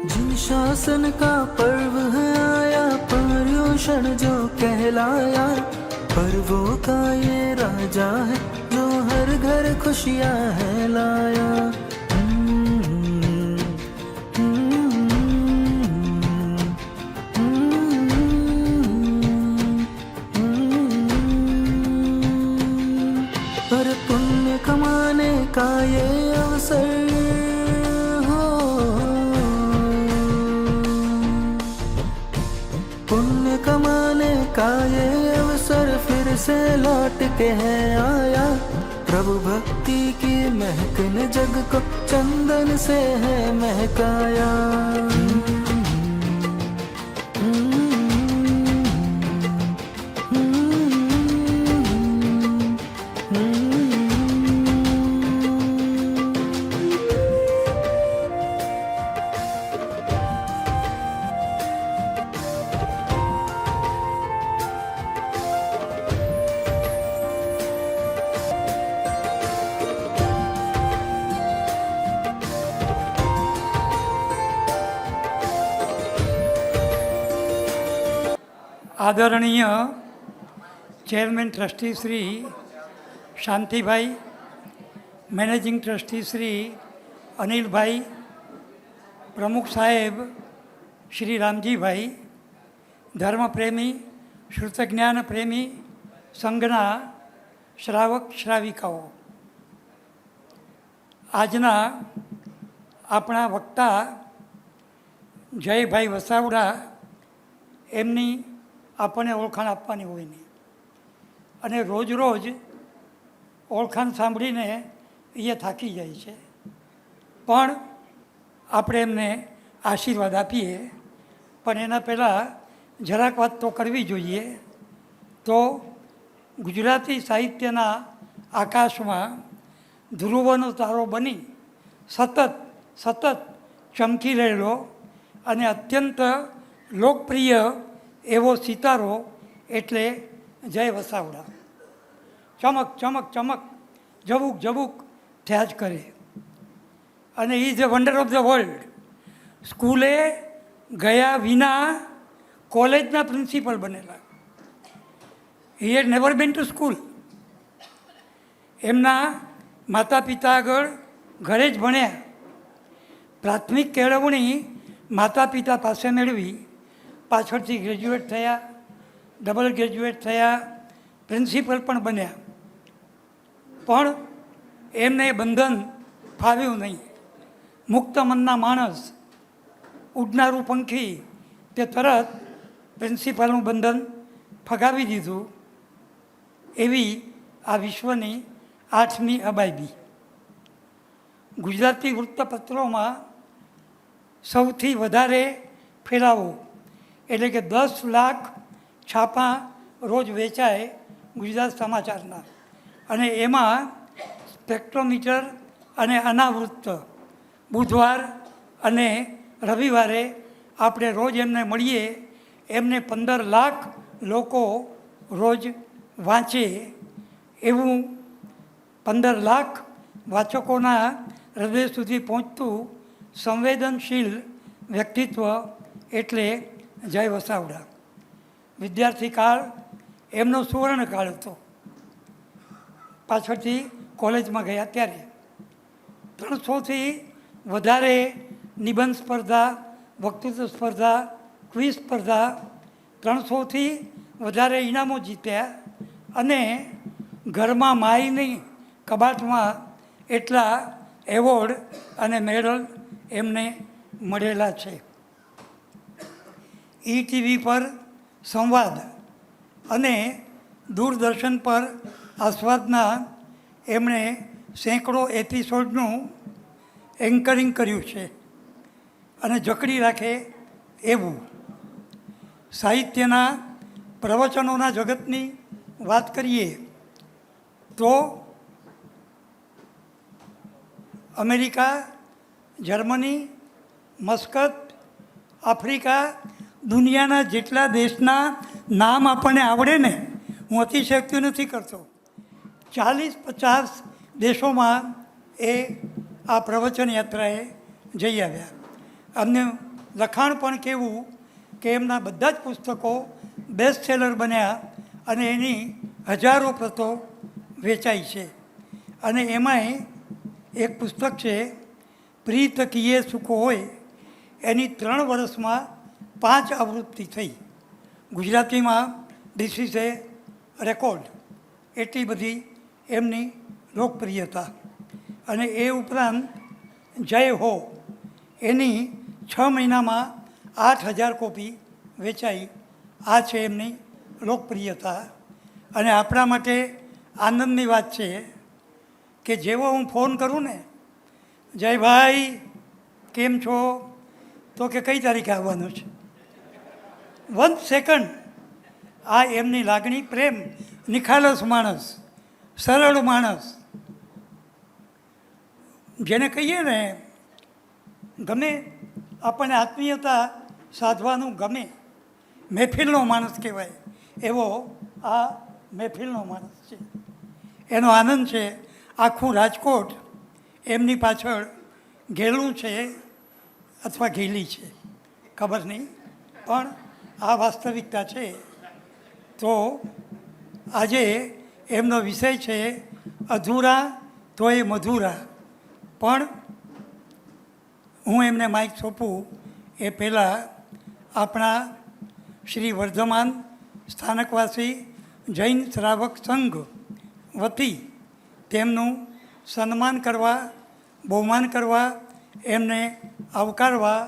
जिन शासन का पर्व है आया, पर्युषण जो कहलाया, पर्वों का ये राजा है जो हर घर खुशियां है लाया। पर पुण्य कमाने का ये अवसर हो, पुण्य कमाने का ये अवसर फिर से लौट के है आया। प्रभु भक्ति की महक ने जग को चंदन से है महकाया। આદરણીય chairman trustee Shri Shantibhai, managing trustee Shri Anilbhai, પ્રમુખ સાહેબ શ્રી રામજીભાઈ, ધર્મપ્રેમી શ્રુતજ્ઞાન પ્રેમી સંઘના શ્રાવક શ્રાવિકાઓ, આજના આપણા વક્તા જયભાઈ વસાવડા, એમની આપણને ઓળખાણ આપવાની હોય નહીં, અને રોજ રોજ ઓળખાણ સાંભળીને એ થાકી જાય છે, પણ આપણે એમને આશીર્વાદ આપીએ. પણ એના પહેલાં જરાક વાત તો કરવી જોઈએ. તો ગુજરાતી સાહિત્યના આકાશમાં ધ્રુવનો તારો બની સતત ચમકી રહેલો અને અત્યંત લોકપ્રિય એવો સિતારો એટલે જય વસાવડા. ચમક ચમક ચમક, ઝબુક ઝબુક થયા જ કરે. અને is the wonder of the world. સ્કૂલે ગયા વિના કોલેજના પ્રિન્સિપલ બનેલા. હી હેડ નેવર બીન ટુ સ્કૂલ. એમના માતા પિતા આગળ ઘરે જ ભણ્યા. પ્રાથમિક કેળવણી માતા પિતા પાસે મેળવી, પાછળથી ગ્રેજ્યુએટ થયા, ડબલ ગ્રેજ્યુએટ થયા, પ્રિન્સિપલ પણ બન્યા. પણ એમને બંધન ફાવ્યું નહીં. મુક્ત મનના માણસ, ઉડનારું પંખી, તે તરત પ્રિન્સિપાલનું બંધન ફગાવી દીધું. એવી આ વિશ્વની 8મી અબાયબી. ગુજરાતી વૃત્તપત્રોમાં સૌથી વધારે ફેલાવો એટલે કે 10 લાખ છાપા રોજ વેચાય ગુજરાત સમાચારના. અને એમાં સ્પેક્ટ્રોમીટર અને અનાવૃત્ત બુધવાર અને રવિવારે આપણે રોજ એમને મળીએ. એમને 15 લાખ લોકો રોજ વાંચે એવું 15 લાખ વાચકોના હૃદય સુધી પહોંચતું સંવેદનશીલ વ્યક્તિત્વ એટલે જય વસાવડા. વિદ્યાર્થી કાળ એમનો સુવર્ણકાળ હતો. પાછળથી કોલેજમાં ગયા ત્યારે 300થી વધારે નિબંધ સ્પર્ધા, વક્તૃત્વ સ્પર્ધા, ક્વિઝ સ્પર્ધા, 300થી વધારે ઇનામો જીત્યા. અને ઘરમાં માયની કબાટમાં એટલા એવોર્ડ અને મેડલ એમને મળેલા છે. ઈટીવી પર સંવાદ અને દૂરદર્શન પર આસ્વાદના એમણે સેંકડો એપિસોડનું એન્કરિંગ કર્યું છે. અને જકડી રાખે એવું. સાહિત્યના પ્રવચનોના જગતની વાત કરીએ તો અમેરિકા, જર્મની, મસ્કત, આફ્રિકા, દુનિયાના જેટલા દેશના નામ આપણને આવડે ને, હું અતિશયોક્તિ નથી કરતો, 40-50 દેશોમાં એ આ પ્રવચન યાત્રાએ જઈ આવ્યા. અમને લખાણ પણ કેવું કે એમના બધા જ પુસ્તકો બેસ્ટ સેલર બન્યા અને એની હજારો પ્રતો વેચાઈ છે. અને એમાંય એક પુસ્તક છે પ્રીત કિયે સુખ હોય, એની 3 વર્ષમાં 5 આવૃત્તિ થઈ. ગુજરાતીમાં ધીસ ઇઝ એ રેકોર્ડ. એટલી બધી એમની લોકપ્રિયતા. અને એ ઉપરાંત જય હો એની 6 મહિનામાં 8,000 કોપી વેચાઈ. આ છે એમની લોકપ્રિયતા. અને આપણા માટે આનંદની વાત છે કે જેવો હું ફોન કરું ને, જયભાઈ કેમ છો, તો કે કઈ તારીખે આવવાનું છે, 1 સેકન્ડ. આ એમની લાગણી, પ્રેમ, નિખાલસ માણસ, સરળ માણસ, જેને કહીએ ને ગમે આપણને આત્મીયતા સાધવાનું ગમે, મહેફિલનો માણસ કહેવાય, એવો આ મહેફિલનો માણસ છે. એનો આનંદ છે. આખું રાજકોટ એમની પાછળ ઘેલું છે અથવા ઘેલી છે, ખબર નહીં, પણ આ વાસ્તવિકતા છે. તો આજે એમનો વિષય છે અધૂરા તોય મધુરા. પણ હું એમને માઇક સોંપું એ પહેલાં આપણા શ્રી વર્ધમાન સ્થાનકવાસી જૈન શ્રાવક સંઘ વતી તેમનું સન્માન કરવા, બહુમાન કરવા, એમને આવકારવા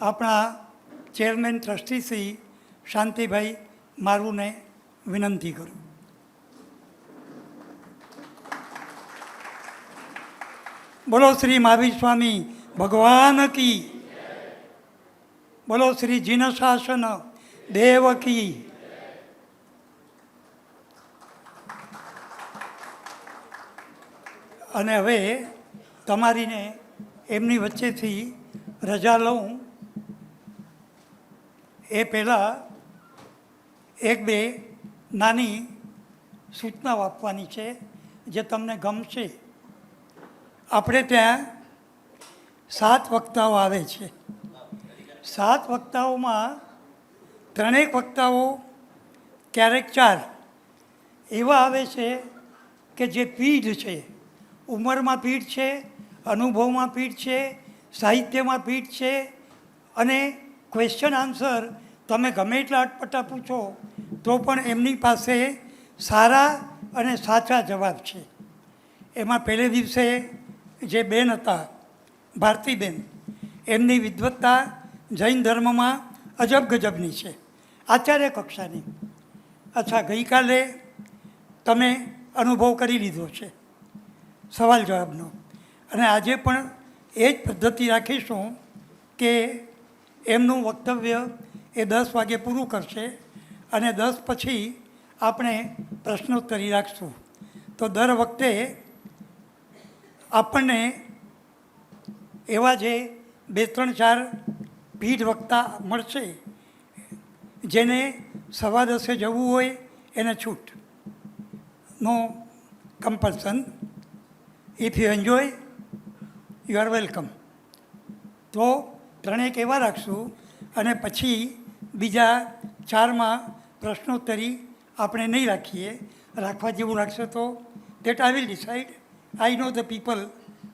આપણા ચેરમેન ટ્રસ્ટી શ્રી શાંતિભાઈ મારુને વિનંતી કરું. બોલો શ્રી મહાવીર સ્વામી ભગવાન કી, બોલો શ્રી જીન શાસન દેવ કી. અને હવે તમારીને એમની વચ્ચેથી રજા લઉં એ પહેલાં 1-2 નાની સૂચનાઓ આપવાની છે જે તમને ગમશે. આપણે ત્યાં 7 વક્તાઓ આવે છે. 7 વક્તાઓમાં 3 વક્તાઓ, ક્યારેક 4 એવા આવે છે કે જે પીઢ છે, ઉંમરમાં પીઢ છે, અનુભવમાં પીઢ છે, સાહિત્યમાં પીઢ છે. અને ક્વેશ્ચન આન્સર તમે ગમે એટલા અટપટા પૂછો તો પણ એમની પાસે સારા અને સાચા જવાબ છે. એમાં પહેલે દિવસે જે બેન હતા ભારતીબેન, એમની વિદ્વત્તા જૈન ધર્મમાં અજબ ગજબની છે, આચાર્ય કક્ષાની. અચ્છા, ગઈકાલે તમે અનુભવ કરી લીધો છે સવાલ જવાબનો, અને આજે પણ એ જ પદ્ધતિ રાખીશું કે એમનું વક્તવ્ય એ 10 વાગે પૂરું કરશે અને 10 પછી આપણે પ્રશ્નોત્તરી રાખશું. તો દર વખતે આપણને એવા જે 2-3-4 પીઢ વક્તા મળશે જેને 10:15 જવું હોય એને છૂટ, no compulsion. If you enjoy you are welcome. તો 3 એવા રાખશું અને પછી બીજા 4માં પ્રશ્નોત્તરી આપણે નહીં રાખીએ. રાખવા જેવું રાખશે તો that I will decide. I know the people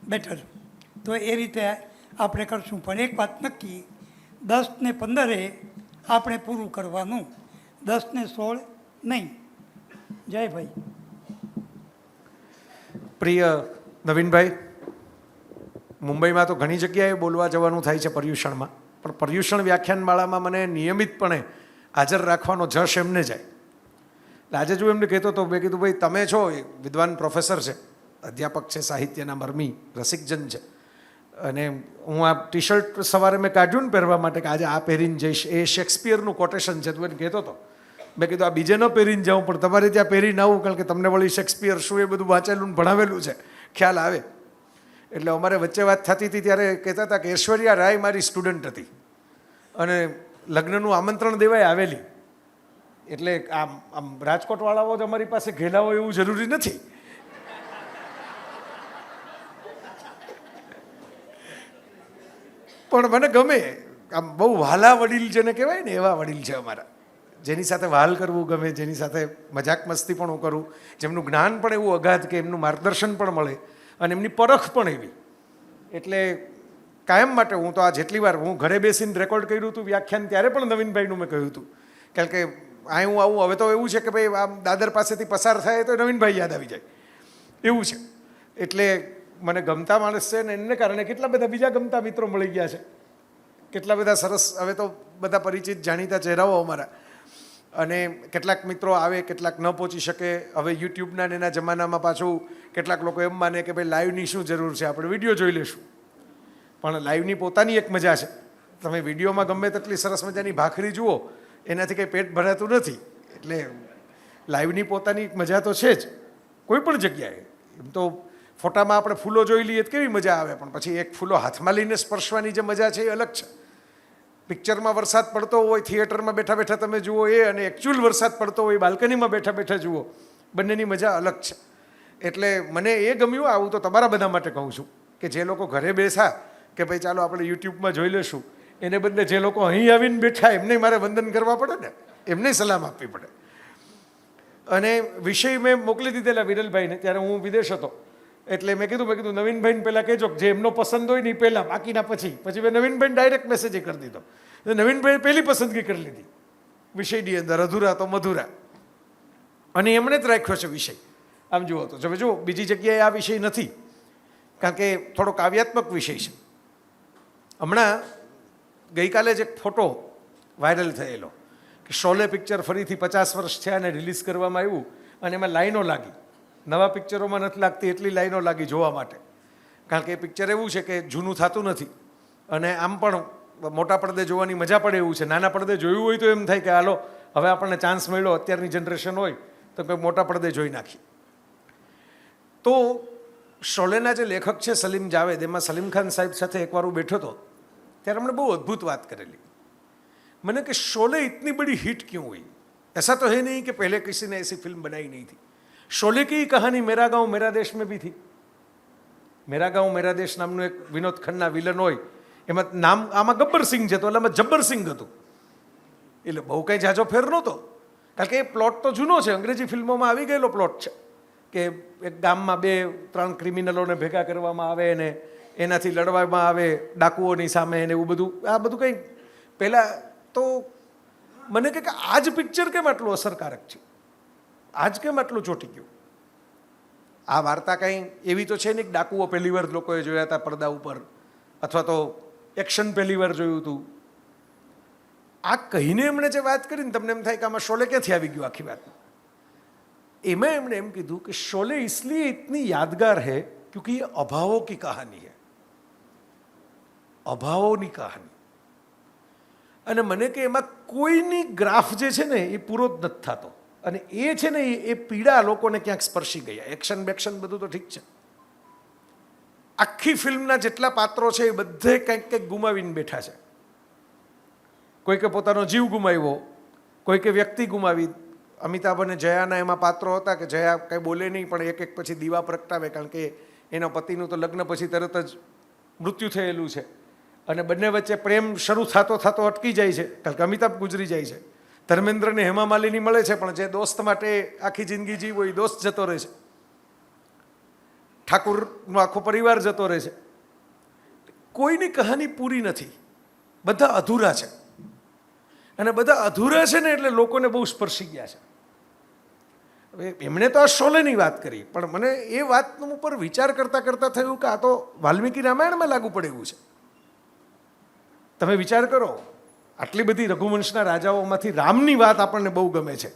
better. તો એ રીતે આપણે કરશું. પણ એક વાત નક્કી, 10 ને 15 આપણે પૂરું કરવાનું, 10 ને 16 નહીં. જય ભાઈ. પ્રિય નવીનભાઈ, મુંબઈમાં તો ઘણી જગ્યાએ બોલવા જવાનું થાય છે પર્યુષણમાં, પણ પર્યુષણ વ્યાખ્યાનમાળામાં મને નિયમિતપણે હાજર રાખવાનો જશ એમને જાય. એટલે આજે જો એમને કહેતો હતો, મેં કીધું ભાઈ તમે છો વિદ્વાન પ્રોફેસર છે, અધ્યાપક છે, સાહિત્યના મરમી રસિકજન છે, અને હું આ ટી શર્ટ સવારે મેં કાઢ્યું ને પહેરવા માટે કે આજે આ પહેરીને જઈશ, એ શેક્સપિયરનું કોટેશન છે. તું એને કહેતો હતો, મેં કીધું આ બીજે ન પહેરીને જાઉં પણ તમારે ત્યાં પહેરીને આવું, કારણ કે તમને વળી શેક્સપિયર શું એ બધું વાંચેલું ભણાવેલું છે, ખ્યાલ આવે. એટલે અમારે વચ્ચે વાત થતી હતી ત્યારે કહેતા હતા કે ઐશ્વર્યા રાય મારી સ્ટુડન્ટ હતી અને લગ્નનું આમંત્રણ દેવાય આવેલી. એટલે આમ રાજકોટવાળાઓ જ અમારી પાસે ઘેલા હોય એવું જરૂરી નથી. પણ મને ગમે આમ બહુ વહાલા વડીલ જેને કહેવાય ને એવા વડીલ છે અમારા, જેની સાથે વહાલ કરવું ગમે, જેની સાથે મજાક મસ્તી પણ હું કરું, જેમનું જ્ઞાન પણ એવું અગાધ કે એમનું માર્ગદર્શન પણ મળે અને એમની પરખ પણ એવી. એટલે કાયમ માટે હું તો આ જેટલી વાર હું ઘરે બેસીને રેકોર્ડ કર્યું હતું વ્યાખ્યાન, ત્યારે પણ નવીનભાઈનું મેં કહ્યું હતું, કારણ કે આ હું આવું હવે તો એવું છે કે ભાઈ આમ દાદર પાસેથી પસાર થાય તો નવીનભાઈ યાદ આવી જાય એવું છે. એટલે મને ગમતા માણસ છે ને એને કારણે કેટલા બધા બીજા ગમતા મિત્રો મળી ગયા છે, કેટલા બધા સરસ હવે તો બધા પરિચિત જાણીતા ચહેરાઓ અમારા. અને કેટલાક મિત્રો આવે, કેટલાક ન પહોંચી શકે. હવે યુટ્યુબના ને એના જમાનામાં પાછું કેટલાક લોકો એમ માને કે ભાઈ લાઈવની શું જરૂર છે, આપણે વિડીયો જોઈ લેશું. પણ લાઈવની પોતાની એક મજા છે. તમે વિડીયોમાં ગમે તેટલી સરસ મજાની ભાખરી જુઓ, એનાથી કંઈ પેટ ભરાતું નથી. એટલે લાઈવની પોતાની એક મજા તો છે જ કોઈ પણ જગ્યાએ. એમ તો ફોટામાં આપણે ફૂલો જોઈ લઈએ તો કેવી મજા આવે, પણ પછી એક ફૂલો હાથમાં લઈને સ્પર્શવાની જે મજા છે એ અલગ છે. પિક્ચરમાં વરસાદ પડતો હોય, થિયેટરમાં બેઠા બેઠા તમે જુઓ એ, અને એકચ્યુઅલ વરસાદ પડતો હોય બાલ્કનીમાં બેઠા બેઠા જુઓ, બંનેની મજા અલગ છે. એટલે મને એ ગમ્યું. આવું તો તમારા બધા માટે કહું છું કે જે લોકો ઘરે બેસા કે ભાઈ ચાલો આપણે યુટ્યુબમાં જોઈ લેશું, એને બદલે જે લોકો અહીં આવીને બેઠા એમને મારે વંદન કરવા પડે ને, એમને સલામ આપવી પડે. અને વિષય મેં મોકલી દીધેલા વિરલભાઈને, ત્યારે હું વિદેશ હતો. એટલે મેં કીધું નવીનભાઈને પહેલાં કહેજો જે એમનો પસંદ હોય ને એ પહેલાં, બાકીના પછી મેં નવીનભાઈને ડાયરેક્ટ મેસેજ કરી દીધો. નવીનભાઈએ પહેલી પસંદગી કરી લીધી વિષયની અંદર, અધૂરા તો મધુરા, અને એમણે જ રાખ્યો છે વિષય. આમ જુઓ તો હવે જુઓ બીજી જગ્યાએ આ વિષય નથી, કારણ કે થોડો કાવ્યાત્મક વિષય છે. હમણાં ગઈકાલે જ એક ફોટો વાયરલ થયેલો કે શોલે પિક્ચર ફરીથી 50 વર્ષ થયા અને રિલીઝ કરવામાં આવ્યું, અને એમાં લાઈનો લાગી. નવા પિક્ચરોમાં નથી લાગતી એટલી લાઈનો લાગી જોવા માટે, કારણ કે એ પિક્ચર એવું છે કે જૂનું થતું નથી, અને આમ પણ મોટા પડદે જોવાની મજા પડે એવું છે. નાના પડદે જોયું હોય તો એમ થાય કે હાલો હવે આપણને ચાન્સ મળ્યો, અત્યારની જનરેશન હોય તો કંઈ મોટા પડદે જોઈ નાખીએ. તો શોલેના જે લેખક છે સલીમ જાવેદ, એમાં સલીમ ખાન સાહેબ સાથે એકવાર હું બેઠો હતો, ત્યારે हमने બહુ અદ્ભુત વાત કરેલી. मैंने कि शोले इतनी बड़ी हिट क्यों हुई? ऐसा तो है नहीं कि पहले किसी ने ऐसी फिल्म बनाई नहीं थी. शोले की कहानी मेरा गांव मेरा देश में भी थी. मेरा गांव मेरा देश નામનું એક વિનોદ ખન્ના વિલન હોય, એમાં નામ આમાં ગબ્બર સિંહ છે તો એમાં જબ્બર સિંહ હતું. એટલે બહુ કંઈ જાજો ફેર નહોતો, કારણ કે એ પ્લોટ તો જૂનો છે, અંગ્રેજી ફિલ્મોમાં આવી ગયેલો પ્લોટ છે કે એક ગામમાં 2-3 ક્રિમિનલોને ભેગા કરવામાં આવે ને એનાથી લડવામાં આવે ડાકુઓની સામે ને એવું બધું. આ બધું કંઈ પહેલાં તો મને કે આ જ પિક્ચર કેમ આટલું અસરકારક છે, આજ કેમ આટલું ચોંટી ગયું? આ વાર્તા કંઈ એવી તો છે નહીં કે ડાકુઓ પહેલી વાર લોકોએ જોયા હતા પડદા ઉપર, અથવા તો એક્શન પહેલી વાર જોયું હતું. આ કહીને એમણે જે વાત કરીને તમને એમ થાય કે આમાં શોલે ક્યાંથી આવી ગયું આખી વાત. એમાં એમણે એમ કીધું કે शोले इसलिए इतनी यादगार है क्योंकि ये अभावों की कहानी है, અભાવોની કહાની. અને મને કે એમાં કોઈની ગ્રાફ જે છે ને એ પૂરો જ નથી થતો, અને એ છે ને એ પીડા લોકોને ક્યાંક સ્પર્શી ગયા. એક્શન બેક્શન બધું તો ઠીક છે, આખી ફિલ્મના જેટલા પાત્રો છે એ બધે કંઈક કંઈક ગુમાવીને બેઠા છે. કોઈકે પોતાનો જીવ ગુમાવ્યો, કોઈકે વ્યક્તિ ગુમાવી. અમિતાભ અને જયાના એમાં પાત્રો હતા કે જયા કંઈ બોલે નહીં પણ એક એક પછી દીવા પ્રગટાવે, કારણ કે એના પતિનું તો લગ્ન પછી તરત જ મૃત્યુ થયેલું છે, અને બંને વચ્ચે પ્રેમ શરૂ થતો થતો અટકી જાય છે, કારણ કે અમિતાભ ગુજરી જાય છે. ધર્મેન્દ્રને હેમા માલિની મળે છે, પણ જે દોસ્ત માટે આખી જિંદગી જીવો એ દોસ્ત જતો રહે છે. ઠાકુરનો આખો પરિવાર જતો રહે છે. કોઈની કહાની પૂરી નથી, બધા અધૂરા છે. અને બધા અધૂરા છે ને એટલે લોકોને બહુ સ્પર્શી ગયા છે. હવે એમણે તો આ શોલેની વાત કરી, પણ મને એ વાત ઉપર વિચાર કરતાં કરતાં થયું કે આ તો વાલ્મીકી રામાયણમાં લાગુ પડે એવું છે. તમે વિચાર કરો, આટલી બધી રઘુવંશના રાજાઓમાંથી રામની વાત આપણને બહુ ગમે છે,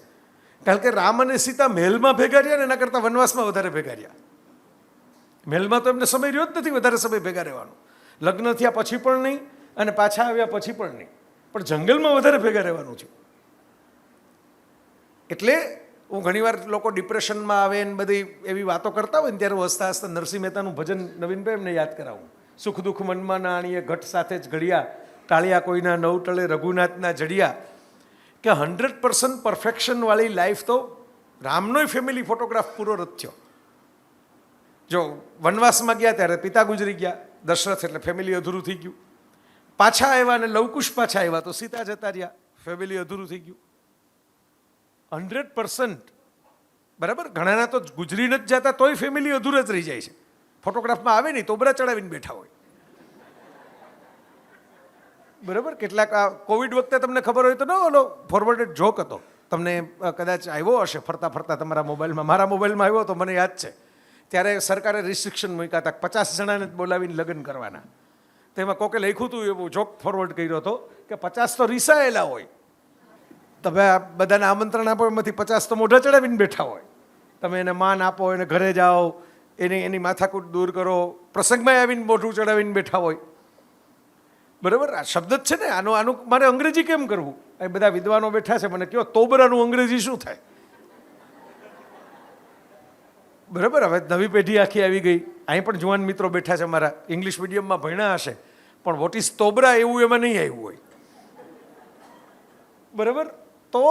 કારણ કે રામ અને સીતા મહેલમાં ભેગા રહ્યા ને એના કરતાં વનવાસમાં વધારે ભેગા રહ્યા. મહેલમાં તો એમને સમય રહ્યો જ નથી વધારે સમય ભેગા રહેવાનો, લગ્ન થયા પછી પણ નહીં અને પાછા આવ્યા પછી પણ નહીં, પણ જંગલમાં વધારે ભેગા રહેવાનું છે. એટલે હું ઘણીવાર લોકો ડિપ્રેશનમાં આવે ને બધી એવી વાતો કરતા હોય ને ત્યારે હું હસતા હસતા નરસિંહ મહેતાનું ભજન નવીનભાઈ એમને યાદ કરાવું. સુખ દુઃખ મનમાં ના આણીએ ઘટ સાથે જ ઘડિયા, ટાળિયા કોઈના નવ ટળે રઘુનાથના જડિયા. કે 100% પરફેક્શનવાળી લાઈફ તો રામનોય ફેમિલી ફોટોગ્રાફ પૂરો નથી થયો. જો વનવાસમાં ગયા ત્યારે પિતા ગુજરી ગયા, દશરથ, એટલે ફેમિલી અધૂરું થઈ ગયું. પાછા આવ્યા અને લવકુશ પાછા આવ્યા તો સીતા જતા રહ્યા, ફેમિલી અધૂરું થઈ ગયું. 100%. બરાબર, ઘણાના તો ગુજરી નથી જતા તોય ફેમિલી અધૂર જ રહી જાય છે. ફોટોગ્રાફમાં આવે નહીં તોબરા ચડાવીને બેઠા હોય. બરાબર, કેટલાક આ કોવિડ વખતે તમને ખબર હોય તો ઓલો ફોરવર્ડેડ જોક હતો, તમને કદાચ આવ્યો હશે ફરતા ફરતા તમારા મોબાઈલમાં. મારા મોબાઈલમાં આવ્યો તો મને યાદ છે. ત્યારે સરકારે રિસ્ટ્રિક્શન મૂક્યા હતા 50 જણાને બોલાવીને લગ્ન કરવાના. તેમાં કોકે લખ્યું હતું એવું જોક ફોરવર્ડ કર્યો હતો કે 50 તો રીસાયેલા હોય, તમે આ બધાને આમંત્રણ આપો એમાંથી 50 તો મોઢા ચડાવીને બેઠા હોય. તમે એને માન આપો, એને ઘરે જાઓ, એની માથાકૂટ દૂર કરો, પ્રસંગમાં આવીને મોઢું ચડાવીને બેઠા હોય. બરાબર, આ શબ્દ જ છે ને. આનું મારે અંગ્રેજી કેમ કરવું? એ બધા વિદ્વાનો બેઠા છે, મને કહો તોબરાનું અંગ્રેજી શું થાય? બરાબર, હવે નવી પેઢી આખી આવી ગઈ. અહીં પણ જુવાન મિત્રો બેઠા છે મારા, ઇંગ્લિશ મીડિયમમાં ભણ્યા હશે, પણ વોટ ઇઝ તોબરા એવું એમાં નહીં આવ્યું હોય. બરાબર, તો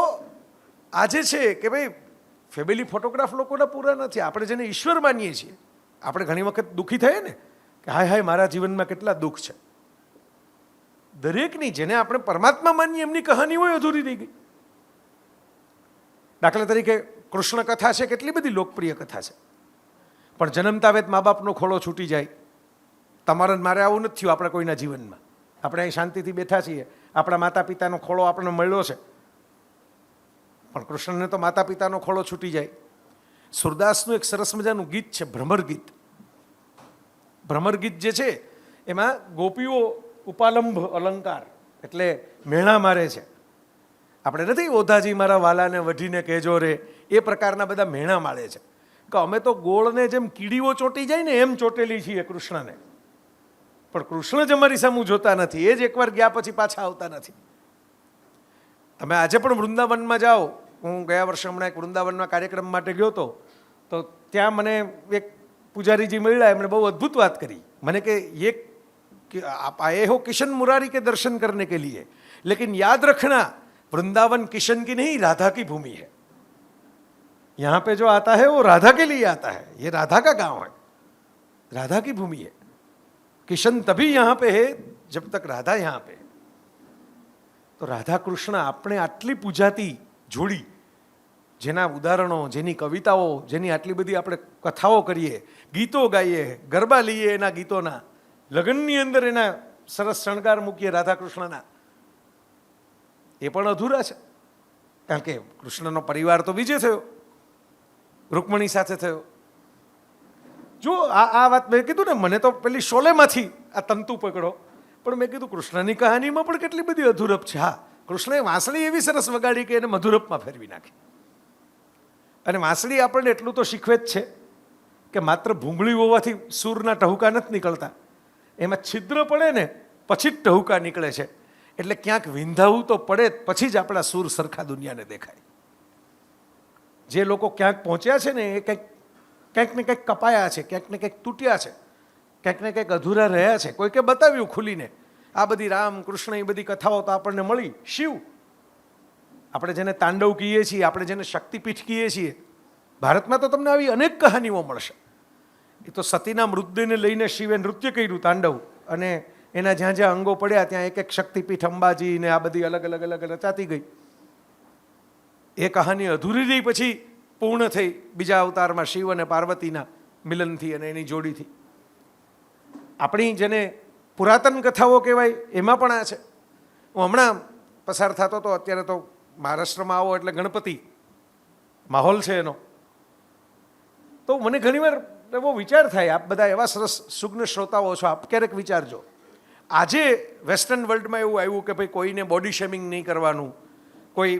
આજે છે કે ભાઈ ફેમિલી ફોટોગ્રાફ લોકોના પૂરા નથી. આપણે જેને ઈશ્વર માનીએ છીએ, આપણે ઘણી વખત દુઃખી થઈએ ને કે હાય હાય મારા જીવનમાં કેટલા દુઃખ છે. દરેકની જેને આપણે પરમાત્મા માનીએ એમની કહાની હોય અધૂરી રહી ગઈ. દાખલા તરીકે કૃષ્ણ કથા છે, કેટલી બધી લોકપ્રિય કથા છે, પણ જન્મતા વેત મા બાપનો ખોળો છૂટી જાય. તમારે મારે આવું નથી થયું આપણા કોઈના જીવનમાં. આપણે અહીં શાંતિથી બેઠા છીએ, આપણા માતા પિતાનો ખોળો આપણને મળ્યો છે, પણ કૃષ્ણને તો માતા પિતાનો ખોળો છૂટી જાય. સુરદાસનું એક સરસ મજાનું ગીત છે, ભ્રમર ગીત. ભ્રમર ગીત જે છે એમાં ગોપીઓ ઉપાલંભ અલંકાર એટલે મેણા મારે છે. આપણે નથી ઓધાજી મારા વાલાને વઢીને કહેજો રે, એ પ્રકારના બધા મેણા માળે છે કે અમે તો ગોળને જેમ કીડીઓ ચોંટી જાય ને એમ ચોટેલી છીએ કૃષ્ણને, પણ કૃષ્ણ જ અમારી સામું જોતા નથી. એ જ એકવાર ગયા પછી પાછા આવતા નથી. તમે આજે પણ વૃંદાવનમાં જાઓ, હું ગયા વર્ષે હમણાં એક વૃંદાવનના કાર્યક્રમ માટે ગયો હતો, તો ત્યાં મને એક પૂજારીજી મળ્યા, એમણે બહુ અદ્ભુત વાત કરી. મને કે आप आए हो किशन मुरारी के दर्शन करने के लिए, लेकिन याद रखना वृंदावन किशन की नहीं राधा की भूमि है. यहाँ पे जो आता है वो राधा के लिए आता है. ये राधा का गांव है, राधा की भूमि है. किशन तभी यहाँ पे है जब तक राधा यहाँ पे. તો રાધા કૃષ્ણ આપણે આટલી પૂજાતી જોડી, જેના ઉદાહરણો, જેની કવિતાઓ, જેની આટલી બધી આપણે કથાઓ કરીએ, ગીતો ગાઈએ, ગરબા લઈએ એના ગીતોના, લગ્નની અંદર એના સરસ શણગાર મૂકીએ રાધા કૃષ્ણના, એ પણ અધૂરા છે. કારણ કે કૃષ્ણનો પરિવાર તો બીજે થયો, રૂકમણી સાથે થયો. જો આ વાત મેં કીધું ને, મને તો પેલી શોલેમાંથી આ તંતુ પકડો, પણ મેં કીધું કૃષ્ણની કહાનીમાં પણ કેટલી બધી અધૂરપ છે. હા, કૃષ્ણએ વાંસળી એવી સરસ વગાડી કે એને મધુરપમાં ફેરવી નાખી. અને વાંસળી આપણને એટલું તો શીખવે જ છે કે માત્ર ભૂંગળી હોવાથી સૂરના ટહુકા નથી નીકળતા, એમાં છિદ્ર પડે ને પછી જ ટહુકા નીકળે છે. એટલે ક્યાંક વિંધાવું તો પડે પછી જ આપણા સૂર સરખા દુનિયાને દેખાય. જે લોકો ક્યાંક પહોંચ્યા છે ને એ ક્યાંક ને કંઈક કપાયા છે, ક્યાંક ને કંઈક તૂટ્યા છે, ક્યાંક ને કંઈક અધૂરા રહ્યા છે. કોઈકે બતાવ્યું ખુલીને. આ બધી રામ કૃષ્ણ એ બધી કથાઓ તો આપણને મળી. શિવ, આપણે જેને તાંડવ કહીએ છીએ, આપણે જેને શક્તિપીઠ કહીએ છીએ, ભારતમાં તો તમને આવી અનેક કહાનીઓ મળશે. એ તો સતીના મૃતદેહને લઈને શિવે નૃત્ય કર્યું તાંડવ, અને એના જ્યાં જ્યાં અંગો પડ્યા ત્યાં એક એક શક્તિપીઠ અંબાજી ને આ બધી અલગ અલગ અલગ રચાતી ગઈ. એ કહાની અધૂરી રહી, પછી પૂર્ણ થઈ બીજા અવતારમાં શિવ અને પાર્વતીના મિલનથી અને એની જોડીથી. આપણી જેને પુરાતન કથાઓ કહેવાય એમાં પણ આ છે. હું હમણાં પસાર થતો હતો, અત્યારે તો મહારાષ્ટ્રમાં આવો એટલે ગણપતિ માહોલ છે એનો, તો મને ઘણીવાર એવો વિચાર થાય, આપ બધા એવા સરસ સુગ્ન શ્રોતાઓ છો, આપ ક્યારેક વિચારજો. આજે વેસ્ટર્ન વર્લ્ડમાં એવું આવ્યું કે ભાઈ કોઈને બોડી શેમિંગ નહીં કરવાનું, કોઈ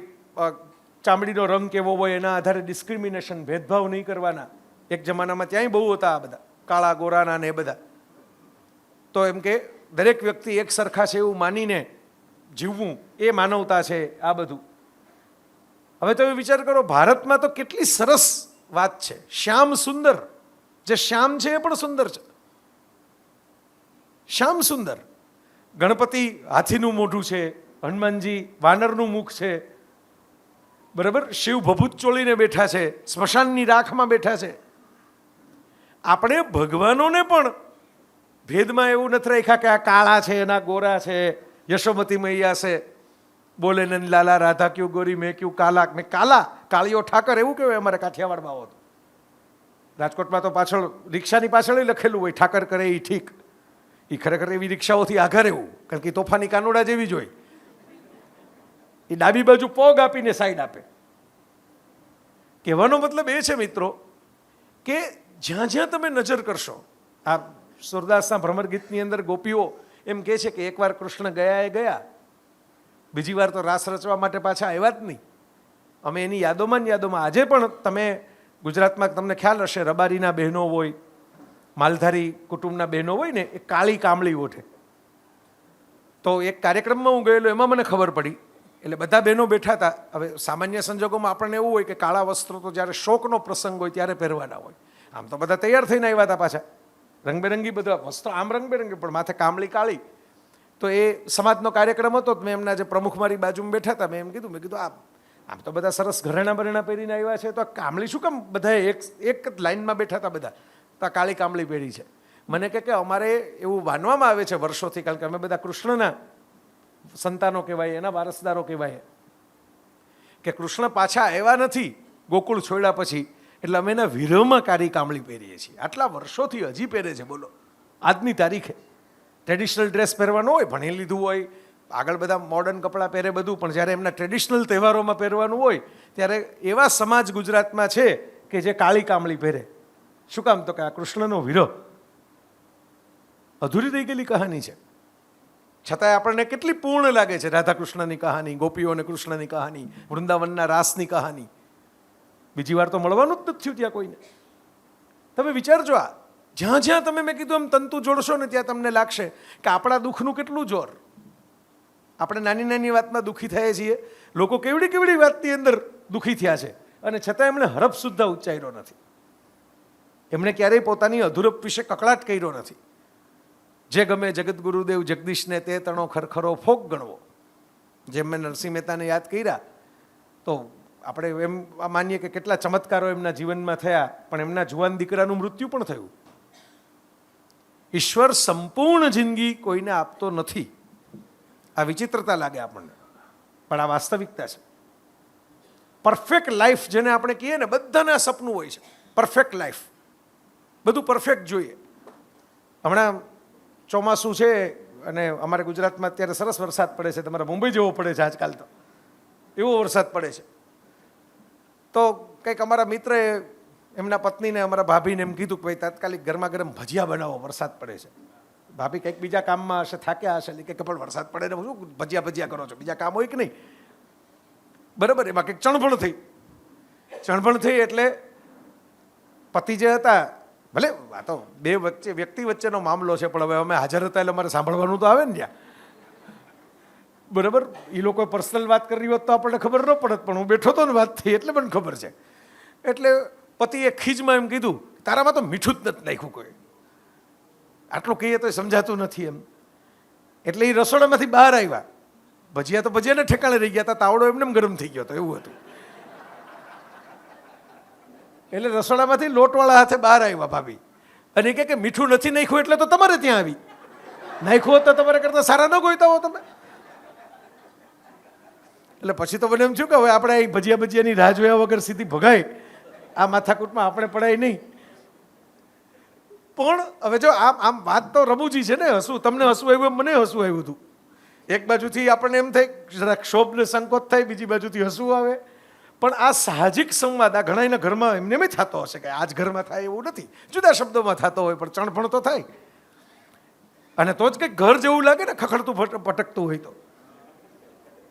ચામડીનો રંગ કેવો હોય એના આધારે ડિસ્ક્રિમિનેશન, ભેદભાવ નહીં કરવાના. એક જમાનામાં ત્યાંય બહુ હતા આ બધા કાળા ગોરાના ને એ બધા. તો એમ કે દરેક વ્યક્તિ એક સરખા છે એવું માનીને જીવવું એ માનવતા છે આ બધું. હવે તમે વિચાર કરો, ભારતમાં તો કેટલી સરસ વાત છે. શ્યામ સુંદર, જે શ્યામ છે એ પણ સુંદર છે. શ્યામ સુંદર. ગણપતિ હાથીનું મોઢું છે, હનુમાનજી વાનરનું મુખ છે, બરાબર. શિવ ભભૂત ચોળીને બેઠા છે, સ્મશાનની રાખમાં બેઠા છે. આપણે ભગવાનોને પણ ભેદમાં એવું નથી રાખ્યા કે આ કાળા છે એના ગોરા છે, યશોમતી મૈયા છે, બોલે ને લાલા રાધા ક્યું ગોરી મેં ક્યું કાલા, મેં કાલા, કાળીઓ ઠાકર એવું કહેવાય અમારે કાઠિયાવાડમાં હોત. રાજકોટમાં તો પાછળ રિક્ષાની પાછળ લખેલું હોય ઠાકર કરે એ ઠીક. એ ખરેખર એવી રિક્ષાઓથી આઘા રહેવું, કારણ કે તોફાની કાનુડા જેવી જ હોય. એ ડાબી બાજુ પગ આપીને સાઈડ આપે. કહેવાનો મતલબ એ છે મિત્રો કે જ્યાં જ્યાં તમે નજર કરશો, આ સુરદાસના ભ્રમર ગીતની અંદર ગોપીઓ એમ કહે છે કે એકવાર કૃષ્ણ ગયા એ ગયા, બીજી વાર તો રાસ રચવા માટે પાછા આવ્યા જ નહીં. અમે એની યાદોમાં ને યાદોમાં આજે પણ તમે ગુજરાતમાં તમને ખ્યાલ હશે, રબારીના બહેનો હોય, માલધારી કુટુંબના બહેનો હોય ને, એ કાળી કામળી ઓઠે. તો એક કાર્યક્રમમાં હું ગયેલો, એમાં મને ખબર પડી, એટલે બધા બહેનો બેઠા હતા. હવે સામાન્ય સંજોગોમાં આપણને એવું હોય કે કાળા વસ્ત્રો તો જ્યારે શોકનો પ્રસંગ હોય ત્યારે પહેરવાના હોય. આમ તો બધા તૈયાર થઈને આવ્યા હતા પાછા, રંગબેરંગી બધા વસ્ત્રો, આમ રંગબેરંગી, પણ માથે કામળી કાળી. તો એ સમાજનો કાર્યક્રમ હતો. મેં એમના જે પ્રમુખ મારી બાજુમાં બેઠા હતા, મેં કીધું આમ તો બધા સરસ ઘરેણા બરેણા પહેરીને આવ્યા છે, તો આ કામળી શું કામ બધા એક જ લાઈનમાં બેઠા હતા બધા, તો આ કાળી કામળી પહેરી છે. મને કે અમારે એવું માનવામાં આવે છે વર્ષોથી, કારણ કે અમે બધા કૃષ્ણના સંતાનો કહેવાય, એના વારસદારો કહેવાય, કે કૃષ્ણ પાછા આવ્યા નથી ગોકુળ છોડ્યા પછી, એટલે અમે એના વિરહમાં કાળી કામળી પહેરીએ છીએ. આટલા વર્ષોથી હજી પહેરે છે. બોલો, આજની તારીખે ટ્રેડિશનલ ડ્રેસ પહેરવાનો હોય, ભણી લીધું હોય, આગળ બધા મોડર્ન કપડાં પહેરે બધું, પણ જ્યારે એમના ટ્રેડિશનલ તહેવારોમાં પહેરવાનું હોય ત્યારે એવા સમાજ ગુજરાતમાં છે કે જે કાળી કામળી પહેરે. શું કામ? તો કે આ કૃષ્ણનો વિરહ અધૂરી રહી ગયેલી કહાની છે. છતાંય આપણને કેટલી પૂર્ણ લાગે છે રાધા કૃષ્ણની કહાની, ગોપીઓ અને કૃષ્ણની કહાની, વૃંદાવનના રાસની કહાની. બીજી વાર તો મળવાનું જ નથી થયું ત્યાં કોઈને. તમે વિચારજો, આ જ્યાં જ્યાં તમે મેં કીધું એમ તંતુ જોડશો ને ત્યાં તમને લાગશે કે આપણા દુઃખનું કેટલું જોર. આપણે નાની નાની વાતમાં દુઃખી થઈએ છીએ, લોકો કેવડી કેવડી વાતની અંદર દુઃખી થયા છે, અને છતાં એમણે હરફ સુદ્ધા ઉચ્ચાર્યો નથી. એમણે ક્યારેય પોતાની અધૂરપ વિશે કકળાટ કર્યો નથી. જે ગમે જગત ગુરુદેવ જગદીશને તે તણો ખરખરો ફોક ગણવો. જેમ મેં નરસિંહ મહેતાને યાદ કર્યા, તો આપણે એમ માનીએ કે કેટલા ચમત્કારો એમના જીવનમાં થયા, પણ એમના જુવાન દીકરાનું મૃત્યુ પણ થયું. ઈશ્વર સંપૂર્ણ જિંદગી કોઈને આપતો નથી. આ વિચિત્રતા લાગે આપણને, પણ આ વાસ્તવિકતા છે. પરફેક્ટ લાઈફ જેને આપણે કહીએ ને, બધાના સપનું હોય છે પરફેક્ટ લાઈફ, બધું પરફેક્ટ જોઈએ. હમણાં ચોમાસું છે અને અમારે ગુજરાતમાં અત્યારે સરસ વરસાદ પડે છે. તમારા મુંબઈ જેવો પડે છે આજકાલ, તો એવો વરસાદ પડે છે. તો કંઈક અમારા મિત્રએ એમના પત્નીને, અમારા ભાભીને એમ કીધું કે ભાઈ તાત્કાલિક ગરમા ગરમ ભજીયા બનાવો, વરસાદ પડે છે. ભાભી કંઈક બીજા કામમાં હશે, થાક્યા હશે, કે પણ વરસાદ પડે ને શું ભજીયા કરો છો, બીજા કામ હોય કે નહીં? બરાબર. એમાં કંઈક ચણભણ થઈ એટલે પતિ જે હતા, ભલે આ તો બે વ્યક્તિ વચ્ચેનો મામલો છે, પણ હવે અમે હાજર હતા એટલે અમારે સાંભળવાનું તો આવે ને ત્યાં. બરાબર. એ લોકો પર્સનલ વાત કરી હોત તો આપણને ખબર ન પડત, પણ હું બેઠો હતો ને વાત થઈ એટલે મને ખબર છે. એટલે પતિએ ખીજમાં એમ કીધું, તારામાં તો મીઠું જ નથી નાખ્યું કોઈ, આટલું કહીએ તો સમજાતું નથી એમ. એટલે એ રસોડામાંથી બહાર આવ્યા. ભજીયા તો ભજીયાને ઠેકાણે રહી ગયા હતા, તાવડો એમને ગરમ થઈ ગયો હતો, એવું હતું. એટલે રસોડામાંથી લોટવાળા હાથે બહાર આવ્યા ભાભી, અને એ કે મીઠું નથી નાખ્યું એટલે તો તમારે ત્યાં આવી, નાખ્યું હોત તો તમારે કરતા સારા ન ગોઈતા હો તમે. એટલે પછી તો મને એમ થયું કે હવે આપણે અહીં ભજીયાની રાહ જોયા વગર સીધી ભગાય, આ માથાકૂટમાં આપણે પડાય નહીં. પણ હવે જો આમ વાત તો રમૂજી છે ને, હસવું, તમને હસવું આવ્યું એમ મને હસવું આવ્યું હતું. એક બાજુથી આપણને એમ થાય જરા ક્ષોભ ને સંકોચ થાય, બીજી બાજુથી હસવું આવે. પણ આ સાહજિક સંવાદ આ ઘણાના ઘરમાં એમને એમ થતો હશે કે આજ ઘરમાં થાય એવું નથી, જુદા શબ્દોમાં થતો હોય, પણ ચણભણ તો થાય. અને તો જ કંઈક ઘર જેવું લાગે ને, ખખડતું પટકતું હોય તો.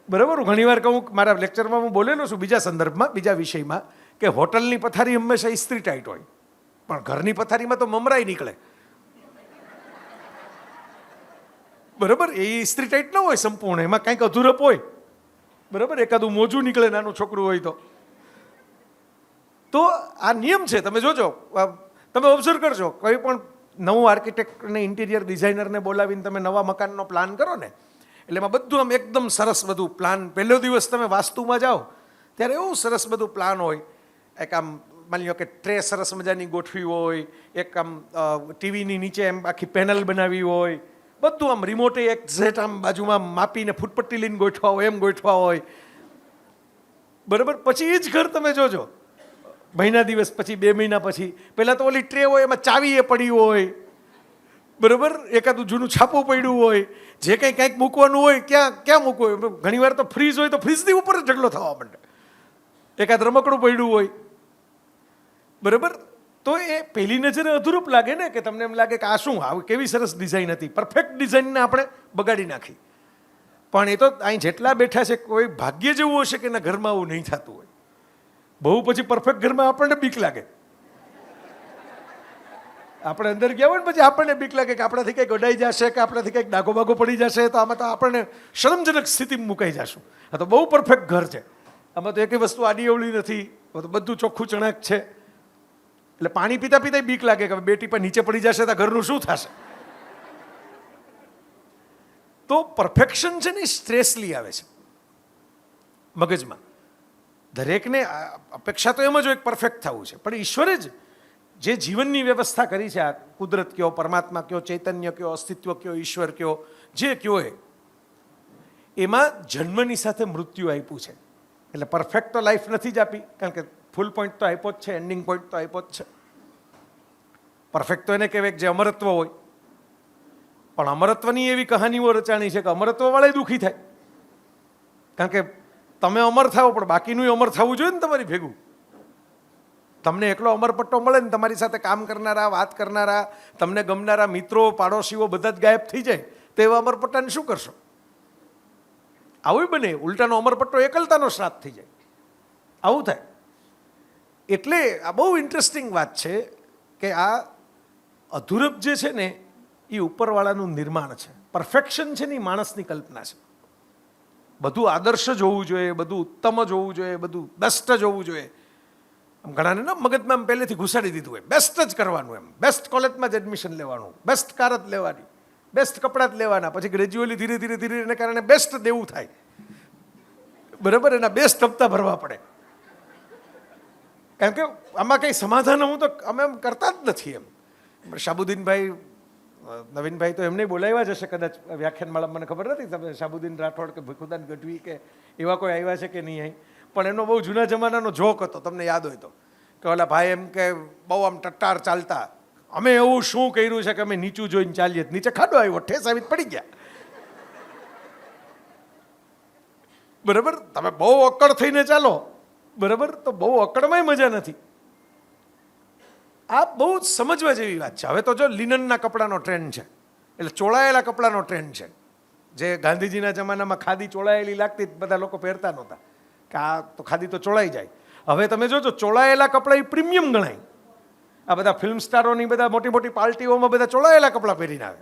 બરાબર. હું ઘણીવાર કહું, મારા લેક્ચરમાં હું બોલેલો છું બીજા સંદર્ભમાં, બીજા વિષયમાં, કે હોટલની પથારી હંમેશા ઇસ્ત્રી ટાઈટ હોય, પણ ઘરની પથારીમાં તો મમરાઈ નીકળે. બરાબર. એ ઇસ્ત્રી ટાઈટ ન હોય સંપૂર્ણ, એમાં કંઈક અધૂરપ હોય. બરાબર. એકાદું મોજું નીકળે નાનું છોકરું હોય તો આ નિયમ છે. તમે જોજો, તમે ઓબ્ઝર્વ કરજો, કોઈ પણ નવું આર્કિટેક્ટને, ઇન્ટિરિયર ડિઝાઇનરને બોલાવીને તમે નવા મકાનનો પ્લાન કરો ને, એટલે એમાં બધું આમ એકદમ સરસ બધું પ્લાન. પહેલો દિવસ તમે વાસ્તુમાં જાઓ ત્યારે એવું સરસ બધું પ્લાન હોય. એક આમ માની લો કે ટ્રે સરસ મજાની ગોઠવી હોય, એક આમ ટીવીની નીચે એમ આખી પેનલ બનાવી હોય, બધું આમ રિમોટે એક્ઝેક્ટ આમ બાજુમાં માપીને ફૂટપટ્ટી લઈને ગોઠવા હોય, એમ ગોઠવા હોય, બરાબર. પછી એ જ ઘર તમે જોજો મહિના દિવસ પછી, 2 મહિના પછી, પહેલાં તો ઓલી ટ્રે હોય એમાં ચાવી એ પડી હોય, બરાબર, એકાદું જૂનું છાપું પડ્યું હોય, જે કંઈ કંઈક મૂકવાનું હોય ક્યાં મૂકવું હોય. ઘણીવાર તો ફ્રીજ હોય તો ફ્રીજની ઉપર જ ઢગલો થવા માંડે, એકાદ રમકડું પડ્યું હોય, બરાબર. તો એ પહેલી નજરે અધૂરપ લાગે ને, કે તમને એમ લાગે કે આ શું, આવી કેવી સરસ ડિઝાઇન હતી, પરફેક્ટ ડિઝાઇનને આપણે બગાડી નાખી. પણ એ તો અહીં જેટલા બેઠા છે કોઈ ભાગ્ય જેવું હશે કે એના ઘરમાં આવું નહીં થતું હોય. બહુ પછી પરફેક્ટ ઘરમાં આપણને બીક લાગે, આપણે અંદર ગયા હોય ને પછી આપણને બીક લાગે કે આપણાથી કંઈક અડાઈ જશે, કે આપણાથી કંઈક ડાઘો બાઘો પડી જશે, તો આમાં તો આપણને શરમજનક સ્થિતિમાં મુકાઈ જશું. આ તો બહુ પરફેક્ટ ઘર છે, આમાં તો એકેય વસ્તુ આડી અવળી નથી, તો બધું ચોખ્ખું ચણાક છે. એટલે પાણી પીતા પીતા બીક લાગે કે બે ટીપા નીચે પડી જશે તો ઘરનું શું થશે. તો પરફેક્શન છે ને સ્ટ્રેસ લઈ આવે છે મગજમાં. દરેકને અપેક્ષા તો એમ જ એક પરફેક્ટ થવું છે, પણ ઈશ્વરે જ જે જીવનની વ્યવસ્થા કરી છે, આ કુદરત કયો, પરમાત્મા કયો, ચૈતન્ય કયો, અસ્તિત્વ કયો, ઈશ્વર કયો, જે કયો એમાં જન્મની સાથે મૃત્યુ આપ્યું છે. એટલે પરફેક્ટ તો લાઈફ નથી જ આપી, કારણ કે ફૂલ પોઈન્ટ તો આપ્યો જ છે, એન્ડિંગ પોઈન્ટ તો આપ્યો જ છે. પરફેક્ટ તો એને કહેવાય જે અમરત્વ હોય, પણ અમરત્વની એવી કહાનીઓ રચાણી છે કે અમરત્વવાળા દુઃખી થાય, કારણ કે તમે અમર થાઓ પણ બાકીનું અમર થવું જોઈએ ને તમારી ભેગું. તમને એકલો અમરપટ્ટો મળે ને તમારી સાથે કામ કરનારા, વાત કરનારા, તમને ગમનારા મિત્રો, પાડોશીઓ બધા જ ગાયબ થઈ જાય, તો એવા અમરપટ્ટાને શું કરશો? આવું બને, ઉલટાનો અમરપટ્ટો એકલતાનો શ્રાપ થઈ જાય, આવું થાય. એટલે આ બહુ ઇન્ટરેસ્ટિંગ વાત છે કે આ અધૂરપ જે છે ને એ ઉપરવાળાનું નિર્માણ છે. પરફેક્શન છે ને એ માણસની કલ્પના છે. બધું આદર્શ જ હોવું જોઈએ, બધું ઉત્તમ જ હોવું જોઈએ, બધું બેસ્ટ જ હોવું જોઈએ. આમ ઘણાને ના મગજમાં આમ પહેલેથી ઘુસાડી દીધું હોય, બેસ્ટ જ કરવાનું, એમ બેસ્ટ કોલેજમાં જ એડમિશન લેવાનું, બેસ્ટ કાર જ લેવાની, બેસ્ટ કપડાં જ લેવાના, પછી ગ્રેજ્યુઅલી ધીરે ધીરે ધીરે એને કારણે બેસ્ટ દેવું થાય, બરાબર, એના બેસ્ટ હપ્તા ભરવા પડે. કારણ કે આમાં કંઈ સમાધાન હું તો અમે એમ કરતા જ નથી. એમ શાબુદ્દીનભાઈ, નવીનભાઈ તો એમને બોલાવ્યા જ હશે કદાચ વ્યાખ્યાનમાળામાં, મને ખબર નથી, તમે શાબુદ્દીન રાઠોડ કે ભીખુદાન ગઢવી કે એવા કોઈ આવ્યા છે કે નહીં અહીં. પણ એનો બહુ જૂના જમાનાનો જોક હતો, તમને યાદ હોય તો, કે ઓલા ભાઈ એમ કે બહુ આમ ટટ્ટાર ચાલતા, અમે એવું શું કર્યું છે કે અમે નીચું જોઈને ચાલીએ, નીચે ખાડો આવ્યો, ઠેસ આવી પડી ગયા, બરાબર. તમે બહુ અક્કડ થઈને ચાલો, બરાબર, તો બહુ અક્કડમાંય મજા નથી. આ બહુ સમજવા જેવી વાત છે. હવે તો જો લિનનના કપડાનો ટ્રેન્ડ છે, એટલે ચોળાયેલા કપડાનો ટ્રેન્ડ છે. જે ગાંધીજીના જમાનામાં ખાદી ચોળાયેલી લાગતી, બધા લોકો પહેરતા નહોતા, કે આ તો ખાદી તો ચોળાઈ જાય. હવે તમે જોજો ચોળાયેલા કપડાં એ પ્રીમિયમ ગણાય. આ બધા ફિલ્મ સ્ટારોની બધા મોટી મોટી પાર્ટીઓમાં બધા ચોળાયેલા કપડાં પહેરીને આવે,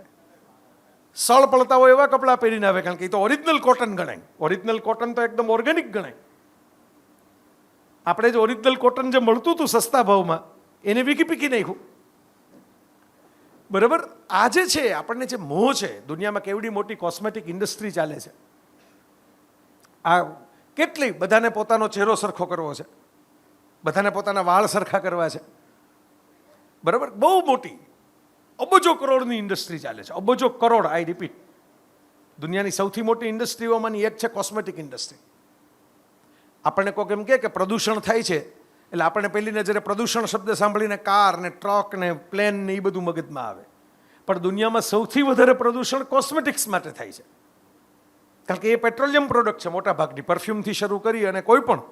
સળ પડતા હોય એવા કપડાં પહેરીને આવે, કારણ કે એ તો ઓરિજિનલ કોટન ગણાય. ઓરિજિનલ કોટન તો એકદમ ઓર્ગેનિક ગણાય. આપણે જે ઓરિજિનલ કોટન જે મળતું હતું સસ્તા ભાવમાં, એને વીકી પીકી નાખ્યું, બરાબર. આ જે છે આપણને જે મોહ છે, દુનિયામાં કેવડી મોટી કોસ્મેટિક ઇન્ડસ્ટ્રી ચાલે છે. આ કેટલી, બધાને પોતાનો ચહેરો સરખો કરવો છે, બધાને પોતાના વાળ સરખા કરવા છે, બરાબર. બહુ મોટી અબજો કરોડની ઇન્ડસ્ટ્રી ચાલે છે, અબજો કરોડ, આઈ રિપીટ. દુનિયાની સૌથી મોટી ઇન્ડસ્ટ્રીઓમાંની એક છે કોસ્મેટિક ઇન્ડસ્ટ્રી. આપણને કોઈક એમ કે પ્રદૂષણ થાય છે, એટલે આપણને પહેલી નજરે પ્રદૂષણ શબ્દ સાંભળીને કાર ને ટ્રક ને પ્લેન ને એ બધું મગજમાં આવે. પણ દુનિયામાં સૌથી વધારે પ્રદૂષણ કોસ્મેટિક્સ માટે થાય છે, કારણ કે એ પેટ્રોલિયમ પ્રોડક્ટ છે મોટા ભાગની, પરફ્યુમથી શરૂ કરી અને કોઈ પણ.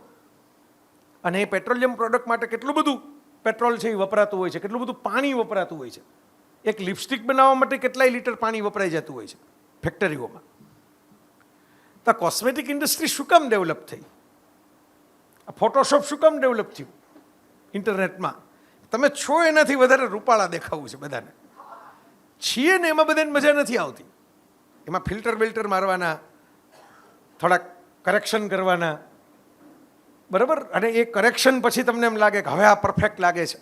અને એ પેટ્રોલિયમ પ્રોડક્ટ માટે કેટલું બધું પેટ્રોલ છે એ વપરાતું હોય છે, કેટલું બધું પાણી વપરાતું હોય છે. એક લિપસ્ટિક બનાવવા માટે કેટલાય લીટર પાણી વપરાઈ જતું હોય છે ફેક્ટરીઓમાં. તો કોસ્મેટિક ઇન્ડસ્ટ્રી શું કામ ડેવલપ થઈ? ફોટોશોપ શું કામ ડેવલપ થયું ઇન્ટરનેટમાં? તમે છો એનાથી વધારે રૂપાળા દેખાવું છે બધાને, છીએ ને એમાં બધાને મજા નથી આવતી. એમાં ફિલ્ટર બિલ્ટર મારવાના, થોડાક કરેક્શન કરવાના, બરાબર. અને એ કરેક્શન પછી તમને એમ લાગે કે હવે આ પરફેક્ટ લાગે છે.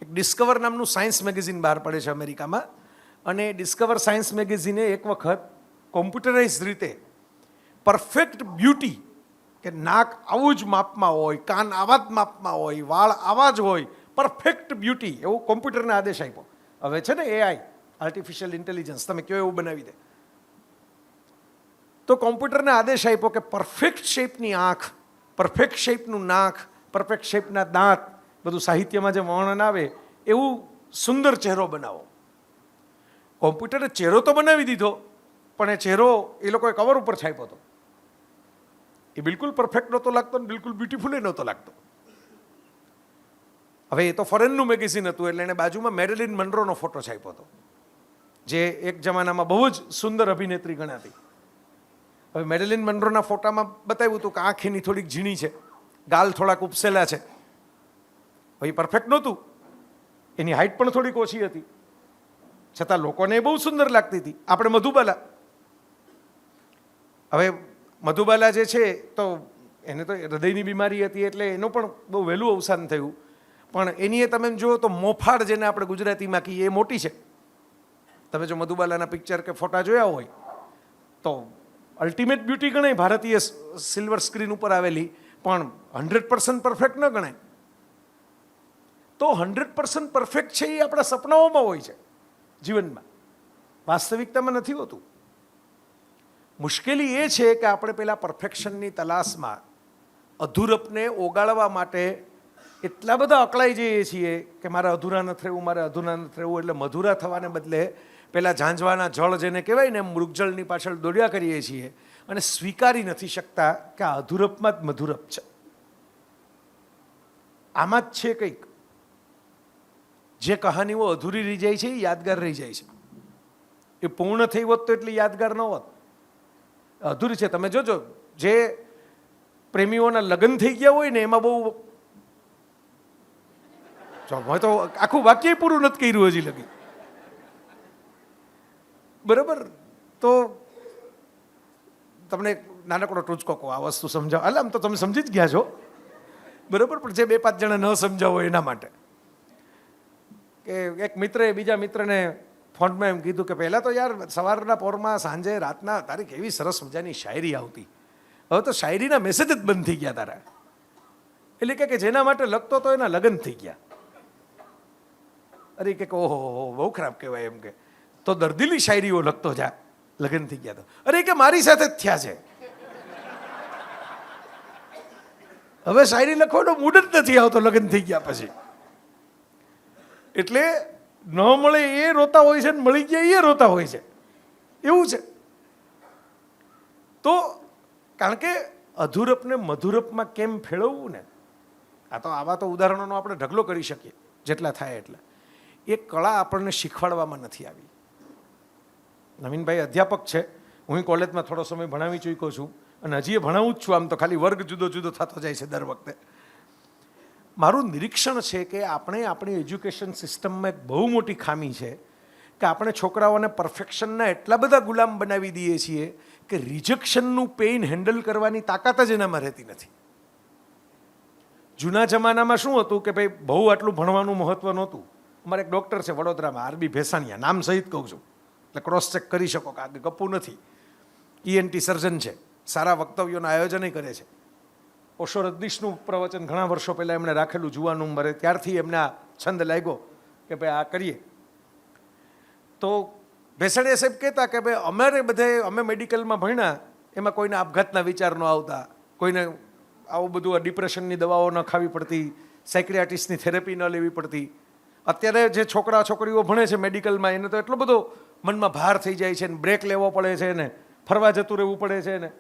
એક ડિસ્કવર નામનું સાયન્સ મેગેઝિન બહાર પડે છે અમેરિકામાં, અને ડિસ્કવર સાયન્સ મેગેઝિને એક વખત કોમ્પ્યુટરાઇઝ રીતે પરફેક્ટ બ્યુટી કે નાક આવું જ માપમાં હોય, કાન આવા જ માપમાં હોય, વાળ આવા જ હોય, પરફેક્ટ બ્યુટી, એવું કોમ્પ્યુટરને આદેશ આપ્યો. હવે છે ને એઆઈ, આર્ટિફિશિયલ ઇન્ટેલિજન્સ, તમે કયો એવું બનાવી દે. તો કોમ્પ્યુટરને આદેશ આપ્યો કે પરફેક્ટ શેપની આંખ, પરફેક્ટ શેપનું નાક, પરફેક્ટ શેપના દાંત, બધું સાહિત્યમાં જે વર્ણન આવે એવું સુંદર ચહેરો બનાવો. કોમ્પ્યુટરે ચહેરો તો બનાવી દીધો, પણ એ ચહેરો એ લોકોએ કવર ઉપર છાપ્યો હતો. એ બિલકુલ પરફેક્ટ નહોતો લાગતો ને બિલકુલ બ્યુટીફુલ નહોતો લાગતો. હવે એ તો ફોરેનનું મેગેઝિન હતું એટલે એને બાજુમાં મેરિલિન મનરોનો ફોટો છાપ્યો હતો, જે એક જમાનામાં બહુ જ સુંદર અભિનેત્રી ગણાતી. હવે મેરિલિન મનરોના ફોટામાં બતાવ્યું હતું કે આંખ એની થોડીક ઝીણી છે, ગાલ થોડાક ઉપસેલા છે. હવે એ પરફેક્ટ નહોતું, એની હાઇટ પણ થોડીક ઓછી હતી, છતાં લોકોને બહુ સુંદર લાગતી હતી. આપણે મધુબાલા, હવે મધુબાલા જે છે તો એને તો હૃદયની બીમારી હતી એટલે એનું પણ બહુ વહેલું અવસાન થયું. પણ એની એ તમે જુઓ તો મોફાળ, જેને આપણે ગુજરાતીમાં કહીએ, એ મોટી છે. તમે જો મધુબાલાના પિક્ચર કે ફોટા જોયા હોય તો અલ્ટિમેટ બ્યુટી ગણાય ભારતીય સિલ્વર સ્ક્રીન ઉપર આવેલી, પણ 100% પરફેક્ટ ન ગણાય. તો 100% પરફેક્ટ છે એ આપણા સપનાઓમાં હોય છે, જીવનમાં વાસ્તવિકતામાં નથી હોતું. મુશ્કેલી એ છે કે આપણે પેલા પરફેક્શનની તલાશમાં અધૂરપને ઓગાળવા માટે એટલા બધા અકળાઈ જઈએ છીએ કે મારે અધૂરા નથી રહેવું, મારે અધૂરા નથી રહેવું. એટલે મધુરા થવાને બદલે પેલા ઝાંઝવાના જળ જેને કહેવાય ને, મૃગજળની પાછળ દોડ્યા કરીએ છીએ અને સ્વીકારી નથી શકતા કે આ અધૂરપમાં જ મધુરપ છે. આમાં જ છે કંઈક. જે કહાનીઓ અધૂરી રહી જાય છે એ યાદગાર રહી જાય છે. એ પૂર્ણ થઈ હોત તો એટલી યાદગાર ન હોત, અધૂરી છે. તમે જોજો, જે પ્રેમીઓના લગ્ન થઈ ગયા હોય ને એમાં બહુ, મેં તો આખું વાક્ય પૂરું નથી કર્યું હજી લગી, બરાબર. તો તમને એક નાનકડો ટૂચકો કહો, આ વસ્તુ સમજાવો. એટલે આમ તો તમે સમજી જ ગયા છો, બરાબર, પણ જે 2-5 જણા ન સમજાવો એના માટે. કે એક મિત્રએ બીજા મિત્રને ફોનમાં એમ કીધું કે પહેલાં તો યાર સવારના પોરમાં, સાંજે, રાતના તારી કેવી સરસ મજાની શાયરી આવતી, હવે તો શાયરીના મેસેજ જ બંધ થઈ ગયા તારા. એટલે કે જેના માટે લખતો તો એના લગ્ન થઈ ગયા. અરે કે ઓહો બહુ ખરાબ કહેવાય એમ. કે તો દર્દીલી શાયરીઓ લખતો જા, લગ્ન થઈ ગયા તો. અરે કે મારી સાથે જ થયા છે, હવે શાયરી લખવાનો મૂડ જ નથી આવતો લગ્ન થઈ ગયા પછી. એટલે ન મળે એ રોતા હોય છે ને મળી ગયા એ રોતા હોય છે, એવું છે. તો કારણ કે અધૂરપને મધુરપમાં કેમ ફેરવવું ને, આ તો આવા તો ઉદાહરણોનો આપણે ઢગલો કરી શકીએ જેટલા થાય એટલા. એ કળા આપણને શીખવાડવામાં નથી આવી. નવીનભાઈ અધ્યાપક છે, હું કોલેજમાં થોડો સમય ભણાવી ચૂક્યો છું અને હજી એ ભણાવું જ છું. આમ તો ખાલી વર્ગ જુદો જુદો થતો જાય છે દર વખતે. મારું નિરીક્ષણ છે કે આપણે આપણી એજ્યુકેશન સિસ્ટમમાં એક બહુ મોટી ખામી છે કે આપણે છોકરાઓને પરફેક્શનના એટલા બધા ગુલામ બનાવી દઈએ છીએ કે રિજેક્શનનું પેઇન હેન્ડલ કરવાની તાકાત જ એનામાં રહેતી નથી. જૂના જમાનામાં શું હતું કે ભાઈ બહુ આટલું ભણવાનું મહત્વ નહોતું. અમારે એક ડૉક્ટર છે વડોદરામાં, આરબી ભેસાણિયા, નામ સહિત કહું છું એટલે ક્રોસ ચેક કરી શકો કે આગળ ગપ્પુ નથી. ENT સર્જન છે, સારા વક્તવ્યોના આયોજન કરે છે. ઓશો રજનીશનું પ્રવચન ઘણા વર્ષો પહેલાં એમણે રાખેલું જુવાન ઉંમરે, ત્યારથી એમને આ છંદ લાગ્યો કે ભાઈ આ કરીએ. તો ભેસાણીયા સાહેબ કહેતા કે ભાઈ અમારે બધે, અમે મેડિકલમાં ભણ્યા એમાં કોઈને આપઘાતના વિચાર ન આવતા, કોઈને આવું બધું ડિપ્રેશનની દવાઓ ન ખાવી પડતી, સાયક્રિયાટિસ્ટની થેરેપી ન લેવી પડતી. અત્યારે જે છોકરા છોકરીઓ ભણે છે મેડિકલમાં એને તો એટલો બધો મનમાં ભાર થઈ જાય છે ને, બ્રેક લેવો પડે છે ને, ફરવા જતું રહેવું પડે છે ને.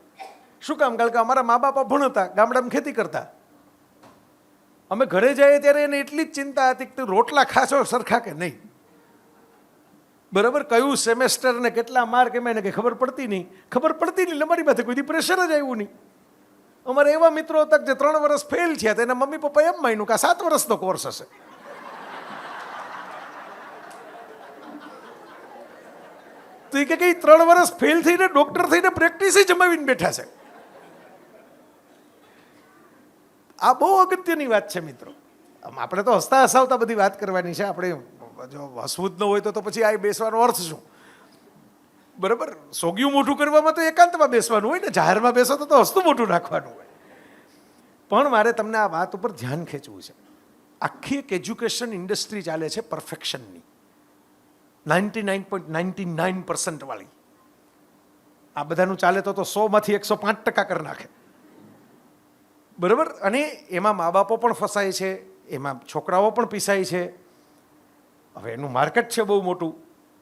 શું કામ? કારણ કે અમારા મા બાપા ભણતા, ગામડામાં ખેતી કરતા. અમે ઘરે જઈએ ત્યારે એને એટલી જ ચિંતા હતી કે તું રોટલા ખાશો સરખા કે નહીં, બરાબર, કયું સેમેસ્ટર ને કેટલા માર્ક એમાં એને કંઈ ખબર પડતી નહીં. એટલે અમારી પાસે કોઈ પ્રેશર જ આવ્યું નહીં. અમારે એવા મિત્રો હતા જે 3 વર્ષ ફેલ થયા, તો એના મમ્મી પપ્પા એમ માન્યું કે 7 વર્ષનો કોર્સ હશે. તો એ કે 3 વર્ષ ફેલ થઈને ડોક્ટર થઈને પ્રેક્ટિસ જમાવીને બેઠા છે. આ બહુ અગત્યની વાત છે મિત્રો. આપણે તો હસતા હસાવતા બધી વાત કરવાની છે. આપણે જો હસવું જ ન હોય તો પછી આ બેસવાનો અર્થ શું? બરાબર, સોગિયું મોટું કરવામાં તો એકાંતમાં બેસવાનું હોય ને, જાહેરમાં બેસો તો હસતું મોટું રાખવાનું હોય. પણ મારે તમને આ વાત ઉપર ધ્યાન ખેંચવું છે. આખી એક એજ્યુકેશન ઇન્ડસ્ટ્રી ચાલે છે પરફેક્શનની, 99.99% વાળી. આ બધાનું ચાલે તો 100માંથી 105% કરી નાખે, બરાબર. અને એમાં મા બાપો પણ ફસાય છે, એમાં છોકરાઓ પણ પીસાય છે. હવે એનું માર્કેટ છે બહુ મોટું.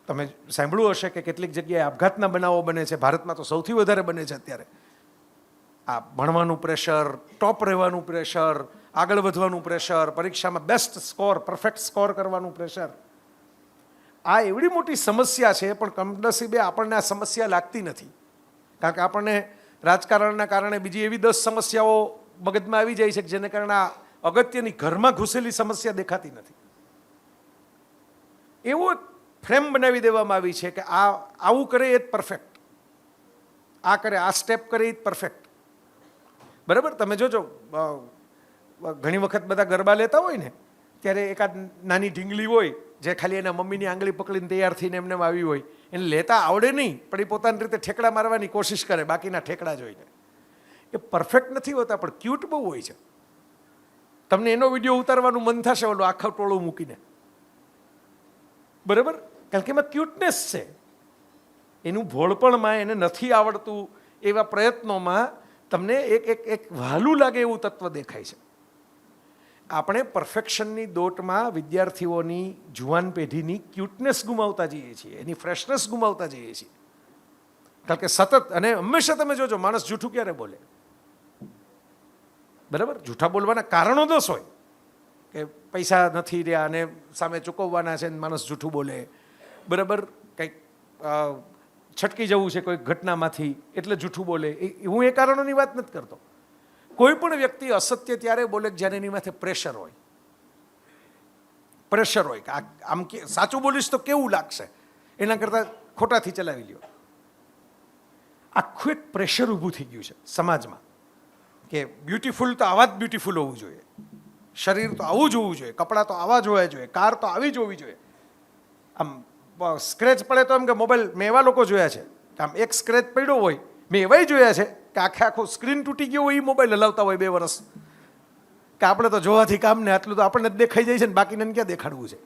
તમે સાંભળ્યું હશે કે કેટલીક જગ્યાએ આપઘાતના બનાવો બને છે. ભારતમાં તો સૌથી વધારે બને છે અત્યારે. આ ભણવાનું પ્રેશર, ટોપ રહેવાનું પ્રેશર, આગળ વધવાનું પ્રેશર, પરીક્ષામાં બેસ્ટ સ્કોર, પરફેક્ટ સ્કોર કરવાનું પ્રેશર. આ એવડી મોટી સમસ્યા છે, પણ કમનસીબે આપણને આ સમસ્યા લાગતી નથી. કારણ કે આપણને રાજકારણના કારણે બીજી એવી 10 સમસ્યાઓ મગજમાં આવી જાય છે કે જેને કારણે આ અગત્યની ઘરમાં ઘૂસેલી સમસ્યા દેખાતી નથી. એવો ફ્રેમ બનાવી દેવામાં આવી છે કે આ આવું કરે એ જ પરફેક્ટ, આ કરે, આ સ્ટેપ કરે એ જ પરફેક્ટ, બરાબર. તમે જોજો ઘણી વખત બધા ગરબા લેતા હોય ને ત્યારે એકાદ નાની ઢીંગલી હોય જે ખાલી એના મમ્મીની આંગળી પકડીને તૈયાર થઈને એમને આવી હોય, એને લેતા આવડે નહીં, પણ એ પોતાની રીતે ઠેકડા મારવાની કોશિશ કરે બાકીના ઠેકડા જોઈને. એ પરફેક્ટ નથી હોતા, પણ ક્યુટ બહુ હોય છે. તમને એનો વિડીયો ઉતારવાનું મન થશે ઓલું આખા ટોળું મૂકીને, બરાબર. કારણ કે એમાં ક્યુટનેસ છે. એનું ભોળપણમાં એને નથી આવડતું એવા પ્રયત્નોમાં તમને એક વહાલું લાગે એવું તત્વ દેખાય છે. આપણે પરફેક્શનની દોટમાં વિદ્યાર્થીઓની, જુવાન પેઢીની ક્યુટનેસ ગુમાવતા જઈએ છીએ, એની ફ્રેશનેસ ગુમાવતા જઈએ છીએ. કારણ કે સતત, અને હંમેશા તમે જોજો માણસ જૂઠું ક્યારે બોલે, બરાબર. જૂઠા બોલવાના કારણો 10 હોય કે પૈસા નથી રહ્યા અને સામે ચૂકવવાના છે, માણસ જૂઠું બોલે, બરાબર. કંઈક છટકી જવું છે કોઈ ઘટનામાંથી એટલે જૂઠું બોલે. હું એ કારણોની વાત નથી કરતો. કોઈ પણ વ્યક્તિ અસત્ય ત્યારે બોલે જ્યારે એની માથે પ્રેશર હોય. પ્રેશર હોય કે આમ કે સાચું બોલીશ તો કેવું લાગશે, એના કરતાં ખોટાથી ચલાવી લ્યો. આખું એક પ્રેશર ઊભું થઈ ગયું છે સમાજમાં કે બ્યુટીફુલ તો આવા જ બ્યુટીફુલ હોવું જોઈએ, શરીર તો આવું જ હોવું જોઈએ, કપડાં તો આવા જ હોવા જોઈએ, કાર તો આવી જ હોવી જોઈએ. આમ સ્ક્રેચ પડે તો એમ કે મોબાઈલ, મેં એવા લોકો જોયા છે કે આમ એક સ્ક્રેચ પડ્યો હોય, મેં એવાય જોયા છે કે આખો સ્ક્રીન તૂટી ગયો હોય, એ મોબાઈલ હલાવતા હોય 2 વર્ષ, કે આપણે તો જોવાથી કામ ને, આટલું તો આપણને જ દેખાઈ જાય છે ને બાકીને ક્યાં દેખાડવું છે,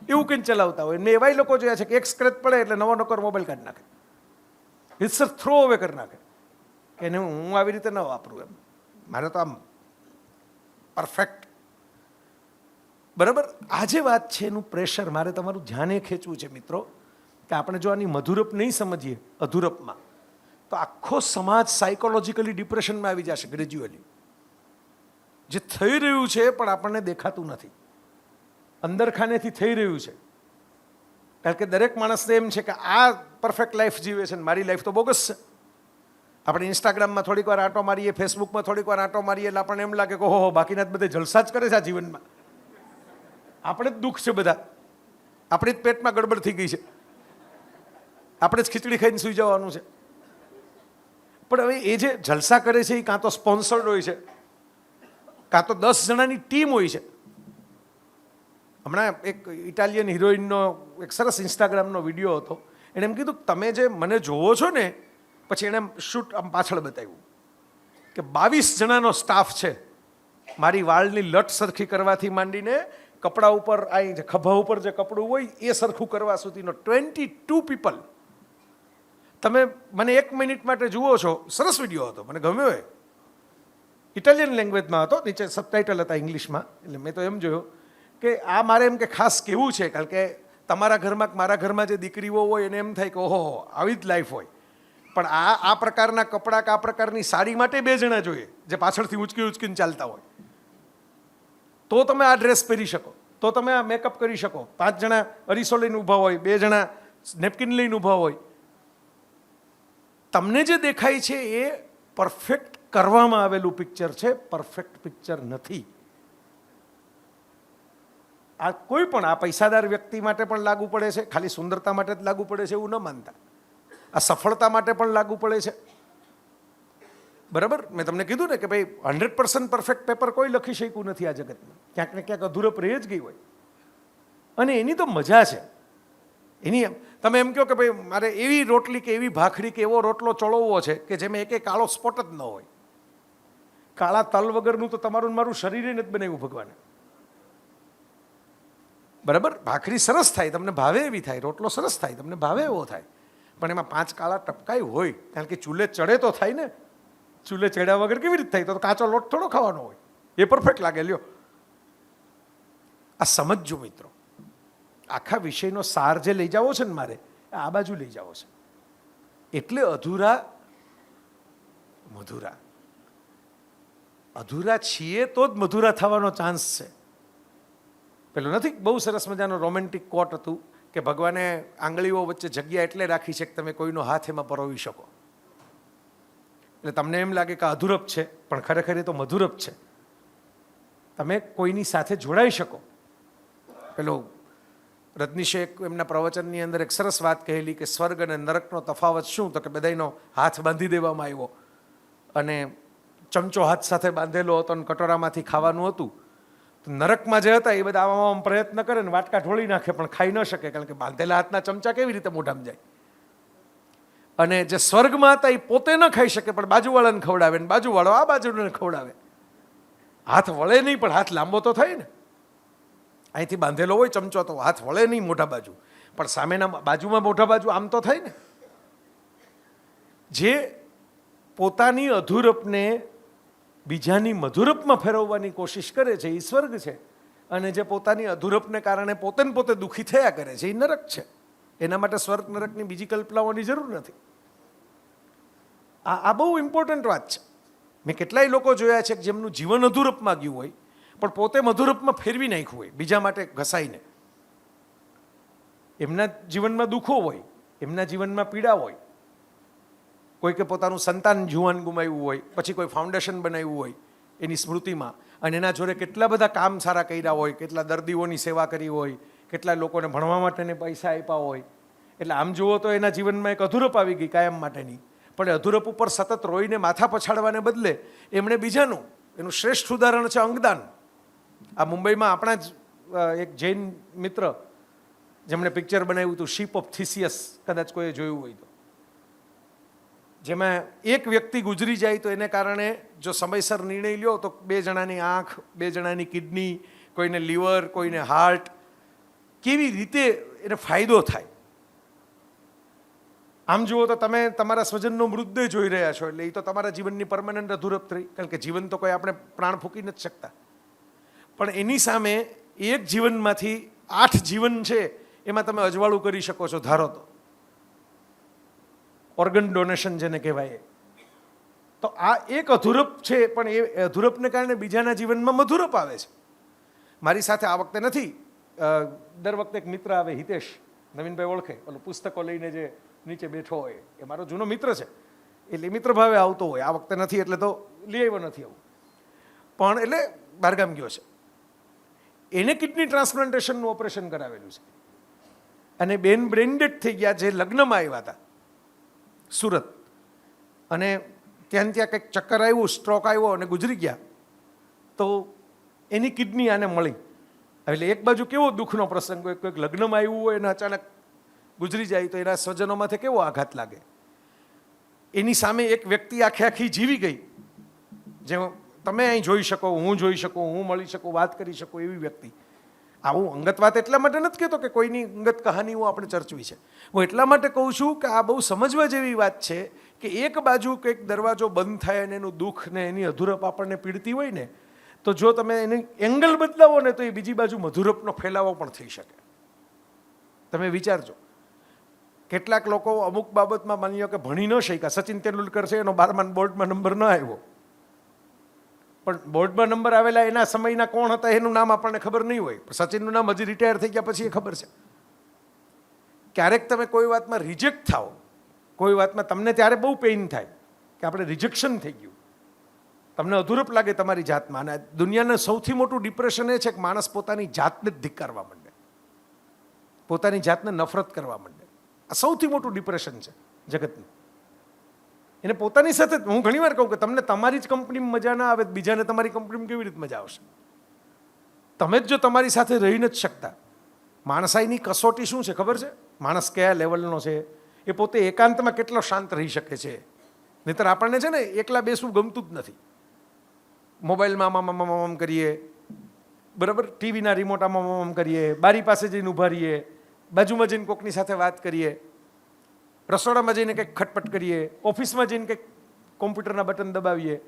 એવું કંઈ ચલાવતા હોય. મેં એવાય લોકો જોયા છે કે એક સ્ક્રેચ પડે એટલે નવો નકર મોબાઈલ કાઢી નાખે, રિસર થ્રો અવે કરી નાખે કે એને હું આવી રીતે ન વાપરું, એમ મારે તો આમ પરફેક્ટ, બરાબર. આ જે વાત છે એનું પ્રેશર મારે તમારું ધ્યાને ખેંચવું છે મિત્રો, કે આપણે જો આની મધુરપ નહીં સમજીએ, અધુરપમાં, તો આખો સમાજ સાયકોલોજીકલી ડિપ્રેશનમાં આવી જશે ગ્રેજ્યુઅલી. જે થઈ રહ્યું છે પણ આપણને દેખાતું નથી, અંદર ખાનેથી થઈ રહ્યું છે. કારણ કે દરેક માણસને એમ છે કે આ પરફેક્ટ લાઈફ જીવે છે ને મારી લાઈફ તો બોગસ છે. આપણે ઇન્સ્ટાગ્રામમાં થોડીક વાર આંટો મારીએ, ફેસબુકમાં થોડીક વાર આંટો મારીએ એટલે આપણને એમ લાગે કે ઓહો બાકીના જ બધે જલસા જ કરે છે આ જીવનમાં, આપણે જ દુઃખ છે બધા, આપણી જ પેટમાં ગડબડ થઈ ગઈ છે, આપણે જ ખીચડી ખાઈને સૂઈ જવાનું છે. પણ હવે એ જે જલસા કરે છે એ કાં તો સ્પોન્સર્ડ હોય છે, કાં તો 10 જણાની ટીમ હોય છે. હમણાં એક ઇટાલિયન હિરોઈનનો એક સરસ ઇન્સ્ટાગ્રામનો વિડીયો હતો, એણે એમ કીધું તમે જે મને જોવો છો ને, પછી એણે શૂટ આમ પાછળ બતાવ્યું કે 22 જણાનો સ્ટાફ છે, મારી વાળની લટ સરખી કરવાથી માંડીને કપડા ઉપર અહીં ખભા ઉપર જે કપડું હોય એ સરખું કરવા સુધીનો 22 પીપલ. તમે મને 1 મિનિટ માટે જુઓ છો, સરસ વિડીયો હતો, મને ગમ્યો. એ ઇટાલિયન લેંગ્વેજમાં હતો, નીચે સબટાઇટલ હતા ઇંગ્લિશમાં, એટલે મેં તો એમ જોયું કે આ મારે એમ કે ખાસ કેવું છે, કારણ કે તમારા ઘરમાં મારા ઘરમાં જે દીકરીઓ હોય એને એમ થાય કે ઓહો આવી જ લાઈફ હોય, પણ આ પ્રકારના કપડાં કે આ પ્રકારની સાડી માટે 2 જણા જોઈએ જે પાછળથી ઉચકીને ચાલતા હોય, તો તમે આ ડ્રેસ પહેરી શકો, તો તમે આ મેકઅપ કરી શકો. 5 જણા અરીસો લઈને ઊભા હોય, 2 જણા નેપકિન લઈને ઊભા હોય. તમને જે દેખાય છે એ પરફેક્ટ કરવામાં આવેલું પિક્ચર છે, પરફેક્ટ પિક્ચર નથી. આ કોઈ પણ આ પૈસાદાર વ્યક્તિ માટે પણ લાગુ પડે છે, ખાલી સુંદરતા માટે જ લાગુ પડે છે એવું ન માનતા, આ સફળતા માટે પણ લાગુ પડે છે, બરાબર. મેં તમને કીધું ને કે ભાઈ 100% પરફેક્ટ પેપર કોઈ લખી શક્યું નથી આ જગતમાં, ક્યાંક ને ક્યાંક અધૂરપ રહી જ ગઈ હોય. અને એની તો મજા છે એની. તમે એમ કહો કે ભાઈ મારે એવી રોટલી કે એવી ભાખરી કે એવો રોટલો ચડવવો છે કે જેમાં એક કાળો સ્પોટ જ ન હોય, કાળા તલ વગરનું તો તમારું ને મારું શરીરે નથી બનાવ્યું ભગવાને. બરાબર, ભાખરી સરસ થાય, તમને ભાવે એવી થાય, રોટલો સરસ થાય, તમને ભાવે એવો થાય, પણ એમાં 5 કાળા ટપકાઈ હોય, કારણ કે ચૂલે ચડે તો થાય ને. ચૂલે ચડ્યા વગર કેવી રીતે થાય? તો કાચો લોટ થોડો ખાવાનો હોય, એ પરફેક્ટ લાગે. લ્યો, આ સમજજો મિત્રો, આખા વિષયનો સાર જે લઈ જાવો છે ને મારે, આ બાજુ લઈ જાવો છે. એટલે અધૂરા મધુરા, અધૂરા છીએ તો જ મધુરા થવાનો ચાન્સ છે. પેલું નથી બહુ સરસ મજાનો રોમેન્ટિક કોટ હતું કે ભગવાને આંગળીઓ વચ્ચે જગ્યા એટલે રાખી છે કે તમે કોઈનો હાથ એમાં પરોવી શકો. એટલે તમને એમ લાગે કે અધૂરપ છે, પણ ખરેખર એ તો મધુરપ છે. તમે કોઈની સાથે જોડાઈ શકો. પેલો રજનીશે એમના પ્રવચનની અંદર એક સરસ વાત કહેલી કે સ્વર્ગ અને નરકનો તફાવત શું? તો કે બધાનો હાથ બાંધી દેવામાં આવ્યો અને ચમચો હાથ સાથે બાંધેલો હતો અને કટોરામાંથી ખાવાનું હતું. તો નરકમાં જે હતા એ બધા આવામાં પ્રયત્ન કરે ને વાટકા ઢોળી નાખે, પણ ખાઈ ન શકે, કારણ કે બાંધેલા હાથના ચમચા કેવી રીતે મોઢામાં જાય. અને જે સ્વર્ગમાં હતા એ પોતે ન ખાઈ શકે, પણ બાજુવાળાને ખવડાવે, ને બાજુવાળો આ બાજુને ખવડાવે. હાથ વળે નહીં, પણ હાથ લાંબો તો થાય ને. અહીંથી બાંધેલો હોય ચમચો તો હાથ વળે નહીં મોઢા બાજુ, પણ સામેના બાજુમાં મોઢા બાજુ આમ તો થાય ને. જે પોતાની અધૂરપને બીજાની મધુરપમાં ફેરવવાની કોશિશ કરે છે એ સ્વર્ગ છે, અને જે પોતાની અધૂરપને કારણે પોતે ને પોતે દુઃખી થયા કરે છે એ નરક છે. એના માટે સ્વર્ગ નરકની બીજી કલ્પનાઓની જરૂર નથી. આ બહુ ઇમ્પોર્ટન્ટ વાત છે. મેં કેટલાય લોકો જોયા છે કે જેમનું જીવન અધૂરપમાં ગયું હોય, પણ પોતે મધુરપમાં ફેરવી નાખ્યું હોય બીજા માટે ઘસાઈને. એમના જીવનમાં દુઃખો હોય, એમના જીવનમાં પીડા હોય. કોઈ કે પોતાનું સંતાન જુવાન ગુમાવ્યું હોય, પછી કોઈ ફાઉન્ડેશન બનાવ્યું હોય એની સ્મૃતિમાં, અને એના જોડે કેટલા બધા કામ સારા કર્યા હોય, કેટલા દર્દીઓની સેવા કરી હોય, કેટલા લોકોને ભણવા માટેને પૈસા આપ્યા હોય. એટલે આમ જુઓ તો એના જીવનમાં એક અધૂરપ આવી ગઈ કાયમ માટેની. પણ અધૂરપ ઉપર સતત રોઈને માથા પછાડવાને બદલે એમણે બીજાનું, એનું શ્રેષ્ઠ ઉદાહરણ છે અંગદાન. આ મુંબઈમાં આપણા જ એક જૈન મિત્ર જેમણે પિક્ચર બનાવ્યું હતું શીપ ઓફ થિસિયસ, કદાચ કોઈએ જોયું હોય તો, જેમાં એક વ્યક્તિ ગુજરી જાય તો એને કારણે જો સમયસર નિર્ણય લ્યો તો 2 જણાની આંખ, 2 જણાની કિડની, કોઈને લીવર, કોઈને હાર્ટ, કેવી રીતે એને ફાયદો થાય. આમ જુઓ તો તમે તમારા સ્વજનનો મૃતદેહ જોઈ રહ્યા છો, એટલે એ તો તમારા જીવનની પરમાનન્ટ અધૂરપ થઈ, કારણ કે જીવન તો કોઈ આપણે પ્રાણ ફૂંકી નથી શકતા. પણ એની સામે એક જીવનમાંથી 8 જીવન છે એમાં તમે અજવાળું કરી શકો છો, ધારો તો. ઓર્ગન ડોનેશન જેને કહેવાય. તો આ એક અધૂરપ છે, પણ એ અધૂરપને કારણે બીજાના જીવનમાં મધુરપ આવે છે. મારી સાથે આ વખતે નથી, દર વખતે એક મિત્ર આવે, હિતેશ, નવીનભાઈ ઓળખે, ઓલો પુસ્તકો લઈને જે નીચે બેઠો હોય, એ મારો જૂનો મિત્ર છે, એટલે મિત્ર ભાવે આવતો હોય. આ વખતે નથી એટલે તો લઈ આવ્યો નથી આવું, પણ એટલે બહારગામ ગયો છે. એને કિડની ટ્રાન્સપ્લાન્ટેશનનું ઓપરેશન કરાવેલું છે, અને બેન બ્રેઇન ડેડ થઈ ગયા, જે લગ્નમાં આવ્યા હતા સુરત, અને ત્યાં કંઈક ચક્કર આવ્યું, સ્ટ્રોક આવ્યો અને ગુજરી ગયા. તો એની કિડની આને મળી. એટલે એક બાજુ કેવો દુઃખનો પ્રસંગ હોય, કોઈક લગ્નમાં આવ્યું હોય અને અચાનક ગુજરી જાય તો એના સ્વજનોમાંથી કેવો આઘાત લાગે. એની સામે એક વ્યક્તિ આખી જીવી ગઈ, જે તમે અહીં જોઈ શકો, હું જોઈ શકું, હું મળી શકું, વાત કરી શકું, એવી વ્યક્તિ. આવું અંગત વાત એટલા માટે નથી કહેતો કે કોઈની અંગત કહાનીઓ આપણે ચર્ચવી છે. હું એટલા માટે કહું છું કે આ બહુ સમજવા જેવી વાત છે કે એક બાજુ કંઈક દરવાજો બંધ થાય અને એનું દુઃખ ને એની અધૂરપ આપણને પીડતી હોય ને, તો જો તમે એની એંગલ બદલાવો ને તો એ બીજી બાજુ મધુરપનો ફેલાવો પણ થઈ શકે. તમે વિચારજો, કેટલાક લોકો અમુક બાબતમાં માની લો કે ભણી ન શક્યા. સચિન તેંડુલકર છે, એનો 12મા બોર્ડમાં નંબર ન આવ્યો, પણ બોર્ડમાં નંબર આવેલા એના સમયના કોણ હતા એનું નામ આપણને ખબર નહીં હોય. સચિનનું નામ હજી રિટાયર થઈ ગયા પછી એ ખબર છે. ક્યારેક તમે કોઈ વાતમાં રિજેક્ટ થાઓ, કોઈ વાતમાં તમને ત્યારે બહુ પેઇન થાય કે આપણે રિજેક્શન થઈ ગયું, તમને અધૂરપ લાગે તમારી જાતમાં. અને દુનિયાનું સૌથી મોટું ડિપ્રેશન એ છે કે માણસ પોતાની જાતને જ ધિક્કારવા માંડે, પોતાની જાતને નફરત કરવા માંડે. આ સૌથી મોટું ડિપ્રેશન છે જગતનું. એને પોતાની સાથે, હું ઘણી વાર કહું કે તમને તમારી જ કંપનીમાં મજા ના આવે, બીજાને તમારી કંપનીમાં કેવી રીતે મજા આવશે? તમે જ જો તમારી સાથે રહી નથી શકતા. માણસાઈની કસોટી શું છે ખબર છે? માણસ કયા લેવલનો છે, એ પોતે એકાંતમાં કેટલો શાંત રહી શકે છે. નહીંતર આપણને છે ને એકલા બેસવું ગમતું જ નથી. મોબાઈલમાં આમ કરીએ, બરાબર, ટીવીના રિમોટ આમ કરીએ, બારી પાસે જઈને ઊભા રહીએ, બાજુમાં જઈને કોકની સાથે વાત કરીએ, રસોડામાં જઈને કંઈક ખટપટ કરીએ, ઓફિસમાં જઈને કંઈક કોમ્પ્યુટરના બટન દબાવીએ.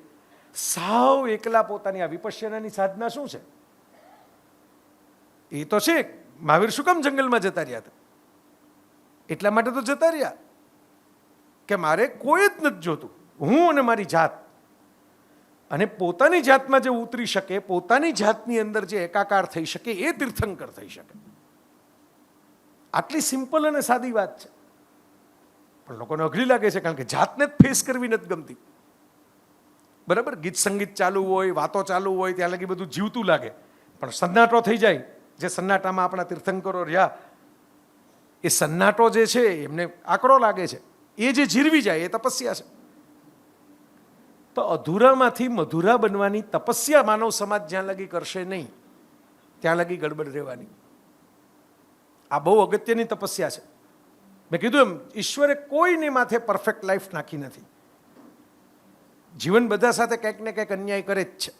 સાવ એકલા પોતાની આ વિપશ્યનાની સાધના શું છે? એ તો છે, મહાવીર શું કામ જંગલમાં જતા રહ્યા હતા? એટલા માટે તો જતા રહ્યા કે મારે કોઈ જ નથી જોતું, હું અને મારી જાત. અને પોતાની જાતમાં જે ઉતરી શકે, પોતાની જાતની અંદર જે એકાકાર થઈ શકે, એ તીર્થંકર થઈ શકે. આટલી સિમ્પલ અને સાદી વાત છે, પણ લોકોને અઘરી લાગે છે, કારણ કે જાતને જ ફેસ કરવી નથી ગમતી. બરાબર, ગીત સંગીત ચાલુ હોય, વાતો ચાલુ હોય, ત્યાં લગી બધું જીવતું લાગે, પણ સન્નાટો થઈ જાય, જે સન્નાટામાં આપણા તીર્થંકરો રહ્યા, એ સન્નાટો જે છે એમને આકરો લાગે છે. એ જે જીરવી જાય એ તપસ્યા છે. તો અધૂરામાંથી મધુરા બનવાની તપસ્યા માનવ સમાજ જ્યાં લગી કરશે નહીં, ત્યાં લગી ગડબડ રહેવાની. આ બહુ અગત્યની તપસ્યા છે. મેં કીધું એમ, ઈશ્વરે કોઈની માથે પરફેક્ટ લાઈફ નાખી નથી. જીવન બધા સાથે કંઈક ને કંઈક અન્યાય કરે જ છે.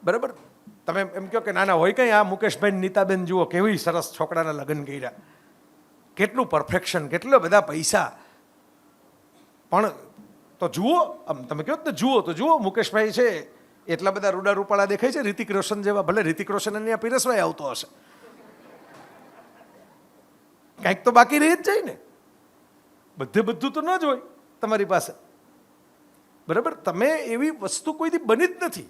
બરાબર, તમે એમ કહો કે નાના હોય કંઈ, આ મુકેશભાઈ નીતાબેન જુઓ કેવી સરસ છોકરાના લગ્ન કર્યા, કેટલું પરફેક્શન, કેટલા બધા પૈસા. પણ તો જુઓ, આમ તમે કહો ને જુઓ તો જુઓ, મુકેશભાઈ છે એટલા બધા રૂડા રૂપાળા દેખાય છે, રિતિક રોશન જેવા. ભલે રિતિક રોશન અહીંયા પીરસવાય આવતો હશે, કંઈક તો બાકી રહી જ જાય ને. બધું તો ન જ હોય તમારી પાસે. બરાબર, તમે એવી વસ્તુ કોઈથી બની જ નથી.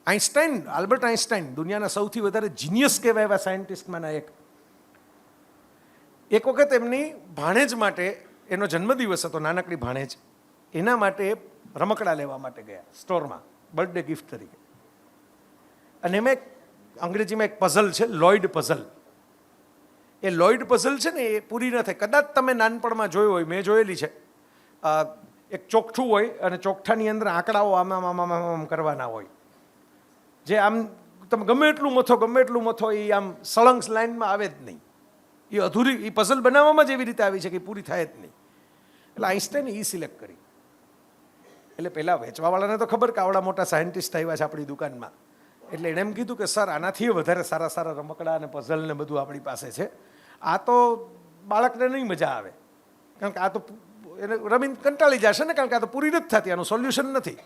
આઇન્સ્ટાઈન, આલ્બર્ટ આઇન્સ્ટાઈન દુનિયાના સૌથી વધારે જીનિયસ કહેવાય એવા સાયન્ટિસ્ટમાંના એક વખત એમની ભાણેજ માટે, એનો જન્મદિવસ હતો, નાનકડી ભાણેજ, એના માટે રમકડા લેવા માટે ગયા સ્ટોરમાં, બર્થડે ગિફ્ટ તરીકે. અને એમાં અંગ્રેજીમાં એક પઝલ છે, લોઇડ પઝલ. એ લોઇડ પઝલ છે ને, એ પૂરી ન થાય. કદાચ તમે નાનપણમાં જોયું હોય, મેં જોયેલી છે. એક ચોકઠું હોય અને ચોકઠાની અંદર આંકડાઓ આમ કરવાના હોય, જે આમ તમે ગમે એટલું મથો એ આમ સળંગ લાઈનમાં આવે જ નહીં. એ અધૂરી, એ પઝલ બનાવવામાં જ એવી રીતે આવી છે કે પૂરી થાય જ નહીં. એટલે આઇન્સ્ટાઈને એ સિલેક્ટ કરી. એટલે પહેલાં વેચવાવાળાને તો ખબર કે આવડા મોટા સાયન્ટિસ્ટ આવ્યા છે આપણી દુકાનમાં, એટલે એણે એમ કીધું કે સર, આનાથી વધારે સારા રમકડા અને પઝલ ને બધું આપણી પાસે છે. આ તો બાળકને નહીં મજા આવે, કારણ કે આ તો એને રમીને કંટાળી જશે ને, કારણ કે આ તો પૂરી નથી થતી, આનું સોલ્યુશન નથી.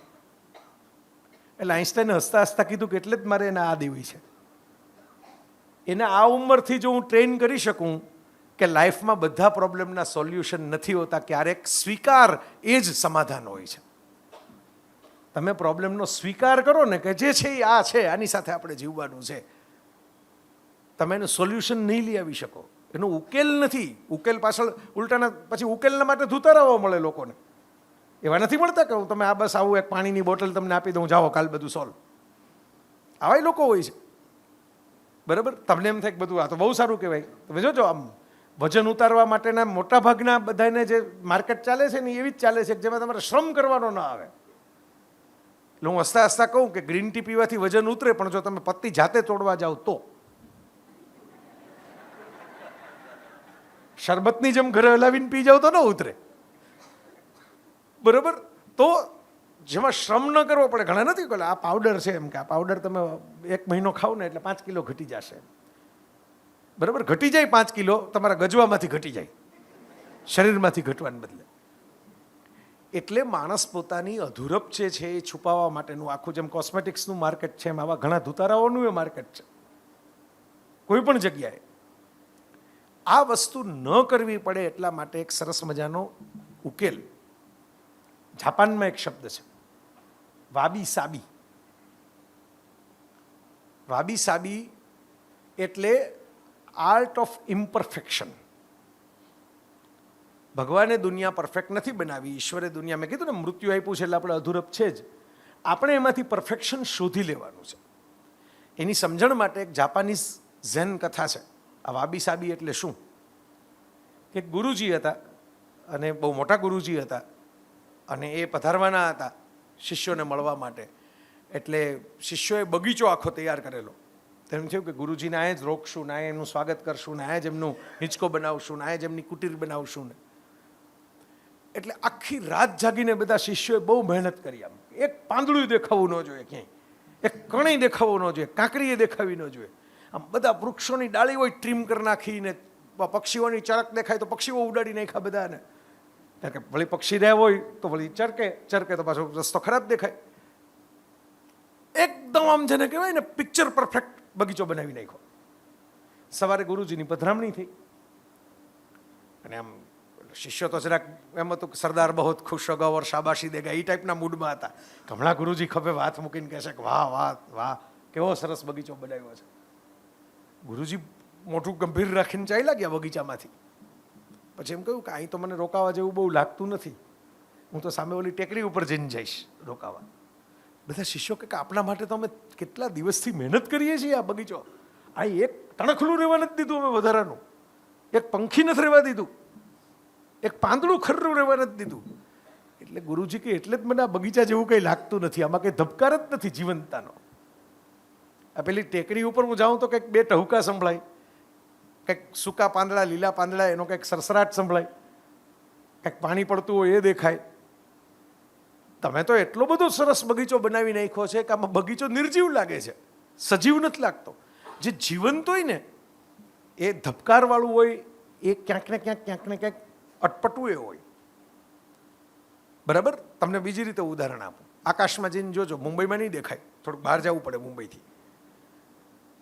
એટલે આઇન્સ્ટાઈને હસતા હસતા કીધું કે એટલે જ મારે એને આ દેવી છે. એને આ ઉંમરથી જો હું ટ્રેન કરી શકું કે લાઈફમાં બધા પ્રોબ્લેમના સોલ્યુશન નથી હોતા, ક્યારેક સ્વીકાર એ જ સમાધાન હોય છે. તમે પ્રોબ્લેમનો સ્વીકાર કરો ને કે જે છે એ આ છે, આની સાથે આપણે જીવવાનું છે, તમે એનું સોલ્યુશન નહીં લઈ આવી શકો. એનો ઉકેલ નથી. ઉકેલ પાછળ ઉલટાના પછી ઉકેલના માટે ધુતારાઓ મળે લોકોને. એવા નથી મળતા કે હું તમે આ બસ આવું એક પાણીની બોટલ તમને આપી દઉં, જાઓ કાલ બધું સોલ્વ. આવા લોકો હોય છે. બરાબર, તમને એમ થાય કે બધું આ તો બહુ સારું કહેવાય. તમે જોજો, આમ વજન ઉતારવા માટેના મોટા ભાગના બધાને જે માર્કેટ ચાલે છે ને, એવી જ ચાલે છે જેમાં તમારે શ્રમ કરવાનો ના આવે. એટલે હું હસતા હસતા કહું કે ગ્રીન ટી પીવાથી વજન ઉતરે, પણ જો તમે પત્તી જાતે તોડવા જાઓ તો. શરબતની જેમ ઘરે હલાવીને પી જાવ તો ન ઉતરે. બરાબર, તો જેમાં શ્રમ ન કરવો પડે. ઘણા નથી કહે આ પાવડર છે, એમ કે આ પાવડર તમે 1 મહિનો ખાવ ને એટલે 5 કિલો ઘટી જશે. બરાબર, ઘટી જાય 5 કિલો, તમારા ગજવામાંથી ઘટી જાય, શરીરમાંથી ઘટવાને બદલે. એટલે માણસ પોતાની અધૂરપ છે એ છુપાવવા માટેનું આખું, જેમ કોસ્મેટિક્સનું માર્કેટ છે, એમ આવા ઘણા ધુતારાઓનું એ માર્કેટ છે. કોઈ પણ જગ્યાએ આ વસ્તુ ન કરવી પડે એટલા માટે એક સરસ મજાનો ઉકેલ. જાપાનમાં એક શબ્દ છે, વાબી સાબી. વાબી સાબી એટલે આર્ટ ઓફ ઇમ્પરફેક્શન. ભગવાને દુનિયા પરફેક્ટ નથી બનાવી, ઈશ્વરે દુનિયા, મેં કીધું ને મૃત્યુ આપ્યું છે એટલે આપણે અધૂરપ છે જ. આપણે એમાંથી પરફેક્શન શોધી લેવાનું છે. એની સમજણ માટે એક જાપાનીઝ ઝેન કથા છે. આ વાબી સાબી એટલે શું? કે ગુરુજી હતા, અને બહુ મોટા ગુરુજી હતા, અને એ પધારવાના હતા શિષ્યોને મળવા માટે. એટલે શિષ્યોએ બગીચો આખો તૈયાર કરેલો. તેમ થયું કે ગુરુજીને આ જ રોકશું ને, આ એમનું સ્વાગત કરશું ને, આ જ એમનું હિંચકો બનાવશું ને, આ જ એમની કુટીર બનાવશું ને. એટલે આખી રાત જાગીને બધા શિષ્યોએ બહુ મહેનત કરી. આમ એક પાંદડું દેખાવું ન જોઈએ, ક્યાંય એક કણી દેખાવું ન જોઈએ, કાંકરીએ દેખાવી ન જોઈએ. આમ બધા વૃક્ષોની ડાળી હોય ટ્રીમ કરી નાખીને, પક્ષીઓની ચરક દેખાય તો પક્ષીઓ ઉડાડી નાખ્યા બધાને, કારણ કે વળી પક્ષી રહ્યા હોય તો વળી ચરકે તો પાછો રસ્તો ખરાબ દેખાય. એકદમ આમ જેને કહેવાય ને પિક્ચર પરફેક્ટ બગીચો બનાવી નાખ્યો. સવારે ગુરુજીની પધરામણી થઈ અને આમ શિષ્યો તો જરાક એમ હતું કે સરદાર બહુ ખુશ હો ગયો ઓર શાબાશી દેગા, એ ટાઈપના મૂડમાં હતા કે હમણાં ગુરુજી ખભે હાથ મૂકીને કહેશે કે વાહ વાહ વાહ કેવો સરસ બગીચો બનાવ્યો છે. ગુરુજી મોટું ગંભીર રાખીને ચાલ્યા ગયા બગીચામાંથી. પછી એમ કહ્યું કે અહીં તો મને રોકાવા જેવું બહુ લાગતું નથી, હું તો સામે ઓલી ટેકરી ઉપર જઈને જઈશ રોકાવા. બધા શિષ્યો કે આપણા માટે તો અમે કેટલા દિવસથી મહેનત કરીએ છીએ, આ બગીચો આ એક તણખલું રહેવા નથી દીધું, અમે વધારાનું એક પંખી નથી રહેવા દીધું, એક પાંદડું ખરરું રહેવા નથી દીધું. એટલે ગુરુજી કે એટલે જ મને આ બગીચા જેવું કંઈ લાગતું નથી, આમાં કંઈ ધબકાર જ નથી જીવંતતાનો. આ પેલી ટેકરી ઉપર હું જાઉં તો કંઈક બે ટહુકા સંભળાય, કંઈક સૂકા પાંદડા લીલા પાંદડા એનો કંઈક સરસરાટ સંભળાય, કંઈક પાણી પડતું હોય એ દેખાય. તમે તો એટલો બધો સરસ બગીચો બનાવી નાખ્યો છે કે આમાં બગીચો નિર્જીવ લાગે છે, સજીવ નથી લાગતો. જે જીવંત હોય ને એ ધબકારવાળું હોય, એ ક્યાંક ને ક્યાંક અટપટું એ હોય. બરાબર. તમને બીજી રીતે ઉદાહરણ આપું. આકાશમાં જઈને જોજો, મુંબઈમાં નહીં દેખાય, થોડુંક બહાર જવું પડે મુંબઈથી.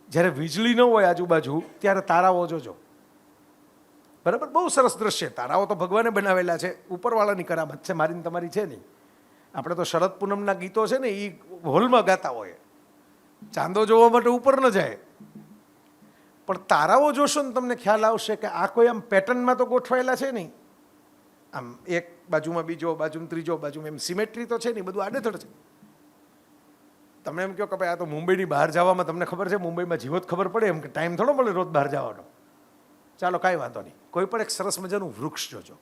જ્યારે વીજળી ન હોય આજુબાજુ ત્યારે તારાઓ જોજો. બરાબર. બહુ સરસ દ્રશ્ય. તારાઓ તો ભગવાને બનાવેલા છે, ઉપરવાળાની કરામત છે, મારી તમારી છે નહીં. આપણે તો શરદ પૂનમના ગીતો છે ને એ હોલમાં ગાતા હોય. ચાંદો જોવા માટે ઉપર ન જાય, પણ તારાઓ જોશો ને તમને ખ્યાલ આવશે કે આ કોઈ આમ પેટર્નમાં તો ગોઠવાયેલા છે નહીં, આમ એક બાજુમાં બીજો, બાજુમાં ત્રીજો, બાજુમાં એમ સિમેટ્રી તો છે નહીં, બધું આડેધડ છે. તમે એમ કહો કે ભાઈ આ તો મુંબઈની બહાર જવામાં તમને ખબર છે, મુંબઈમાં જીવત ખબર પડે એમ કે ટાઈમ થોડો મળે રોજ બહાર જવાનો. ચાલો કાંઈ વાંધો નહીં, કોઈ પણ એક સરસ મજાનું વૃક્ષ જોજો.